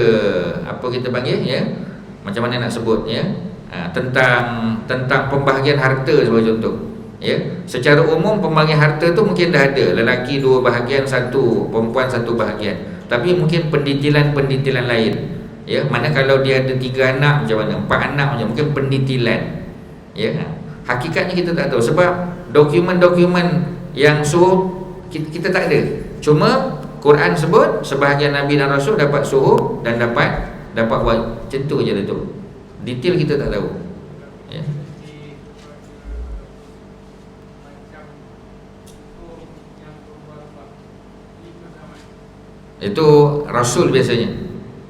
apa kita panggil ya, macam mana nak sebut ya, tentang pembahagian harta sebagai contoh ya. Secara umum pembahagian harta tu mungkin dah ada, lelaki 2 bahagian, 1 perempuan 1 bahagian. Tapi mungkin pendetilan lain ya. Mana kalau dia ada 3 anak macam mana, 4 anak macam, mungkin pendetilan ya. Hakikatnya kita tak tahu, sebab dokumen-dokumen yang suhuf kita tak ada. Cuma Quran sebut sebahagian Nabi dan Rasul dapat suhuf dan dapat wahyu. Macam tu je lah tu. Detail kita tak tahu ya. Itu Rasul biasanya.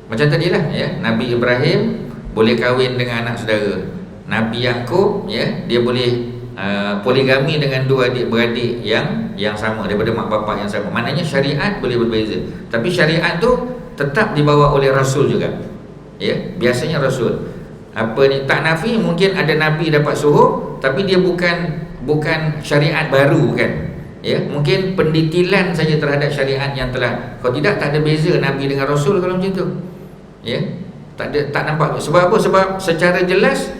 Macam tadilah ya, Nabi Ibrahim boleh kahwin dengan anak saudara. Nabi Yaqub ya, dia boleh poligami dengan 2 adik-beradik yang sama, daripada mak bapak yang sama. Maknanya syariat boleh berbeza, tapi syariat tu tetap dibawa oleh Rasul juga ya. Biasanya Rasul apa ni, tak nafi mungkin ada Nabi dapat suhuf, tapi dia bukan syariat baru bukan ya. Mungkin pendetilan saja terhadap syariat yang telah. Kalau tidak, tak ada beza Nabi dengan Rasul kalau macam tu ya. Tak nampak. Sebab apa? Sebab secara jelas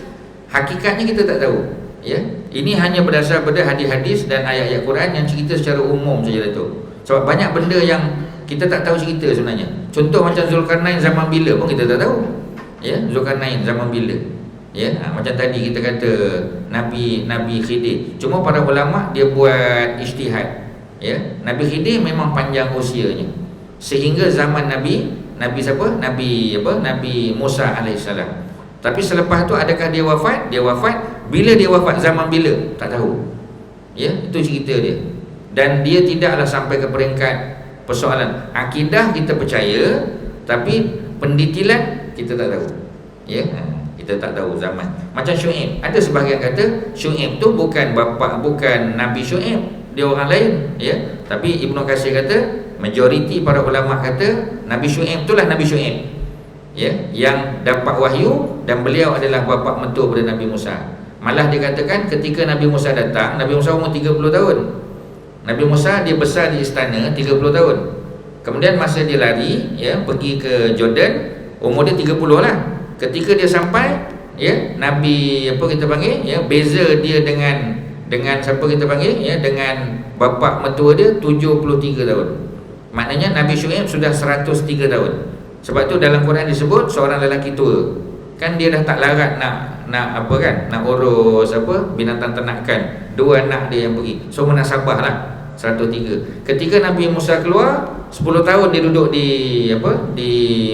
hakikatnya kita tak tahu ya. Ini hanya berdasar pada hadis-hadis dan ayat-ayat Quran yang cerita secara umum saja tu. Sebab banyak benda yang kita tak tahu cerita sebenarnya. Contoh macam Zulkarnain zaman bila pun kita tak tahu ya. Zulkarnain zaman bila ya. Macam tadi kita kata Nabi Khidir, cuma para ulama dia buat ijtihad ya. Nabi Khidir memang panjang usianya sehingga zaman Nabi siapa? Nabi Musa alaihissalam. Tapi selepas tu adakah dia wafat? Dia wafat. Bila dia wafat, zaman bila? Tak tahu ya. Itu cerita dia. Dan dia tidaklah sampai ke peringkat persoalan akidah kita percaya, tapi pendetilan kita tak tahu ya. Kita tak tahu zaman. Macam Syuaib, ada sebahagian kata Syuaib tu bukan Nabi Syuaib, dia orang lain ya. Tapi Ibnu Katsir kata, majoriti para ulama kata Nabi Syuaib itulah Nabi Syuaib ya, yang dapat wahyu, dan beliau adalah bapa mentua pada Nabi Musa. Malah dikatakan ketika Nabi Musa datang, Nabi Musa umur 30 tahun. Nabi Musa dia besar di istana 30 tahun. Kemudian masa dia lari ya, pergi ke Jordan, umur dia 30 lah. Ketika dia sampai ya, Nabi apa kita panggil ya, beza dia dengan siapa kita panggil ya, dengan bapa mentua dia 73 tahun. Maknanya Nabi Syuaib sudah 103 tahun. Sebab tu dalam Quran disebut seorang lelaki tua. kan dia dah tak larat nak apa kan, nak urus apa binatang ternakan. 2 anak dia yang pergi. So munasabah lah 103. Ketika Nabi Musa keluar, 10 tahun dia duduk di apa, di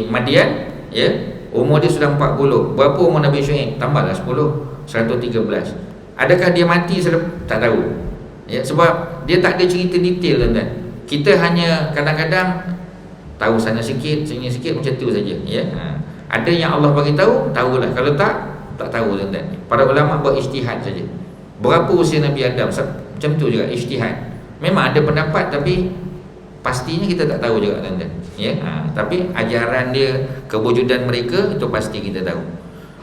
Madian, ya. Umur dia sudah 40. Berapa umur Nabi Syuaib? Tambahlah 10, 113. Adakah dia mati tak tahu. Ya, sebab dia tak ada cerita detail, tuan-tuan. Kita hanya kadang-kadang tahu sana sikit, sini sikit, macam tu saja, ya. Ada yang Allah bagi tahu, tahulah. Kalau tak tahu, tuan-tuan. Para ulama buat ijtihad saja. Berapa usia Nabi Adam? Macam tu juga ijtihad. Memang ada pendapat, tapi pastinya kita tak tahu juga, tuan-tuan, ya. Tapi ajaran dia, kewujudan mereka, itu pasti kita tahu.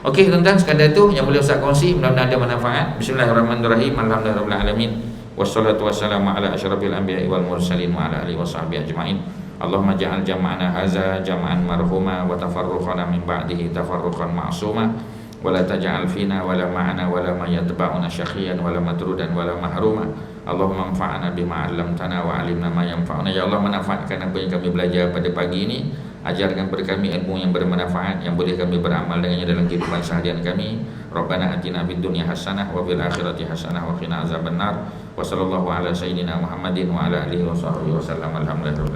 Okey, tuan-tuan, sekadar itu yang boleh Ustaz kongsi, mudah-mudahan ada manfaat. Bismillahirrahmanirrahim. Alhamdulillahirabbil alamin. Wassalatu wassalamu ala asyrafil anbiya'i wal mursalin wa ala alihi washabbihi ajmain. Allahumma ja'al jama'ana hadza jama'an marhuma wa tafarruqana min ba'dihi tafarruqan ma'suma wa la taj'al fina wa la ma'ana wa la ma yatba'una syakhiyan wa la matrudan wa la mahruma. Allahumma anfa'na bima 'allamtana wa 'allimna ma yanfa'una. Ya Allah, manfaatkan apa yang kami belajar pada pagi ini. Ajarkan kepada kami ilmu yang bermanfaat, yang boleh kami beramal dengannya dalam kehidupan seharian kami. Rabbana atina fid dunya hasanah wa fil akhirati hasanah wa qina azabannar. Wa sallallahu ala sayyidina Muhammadin wa ala alihi wa sahbihi wasallam. Alhamdulillah.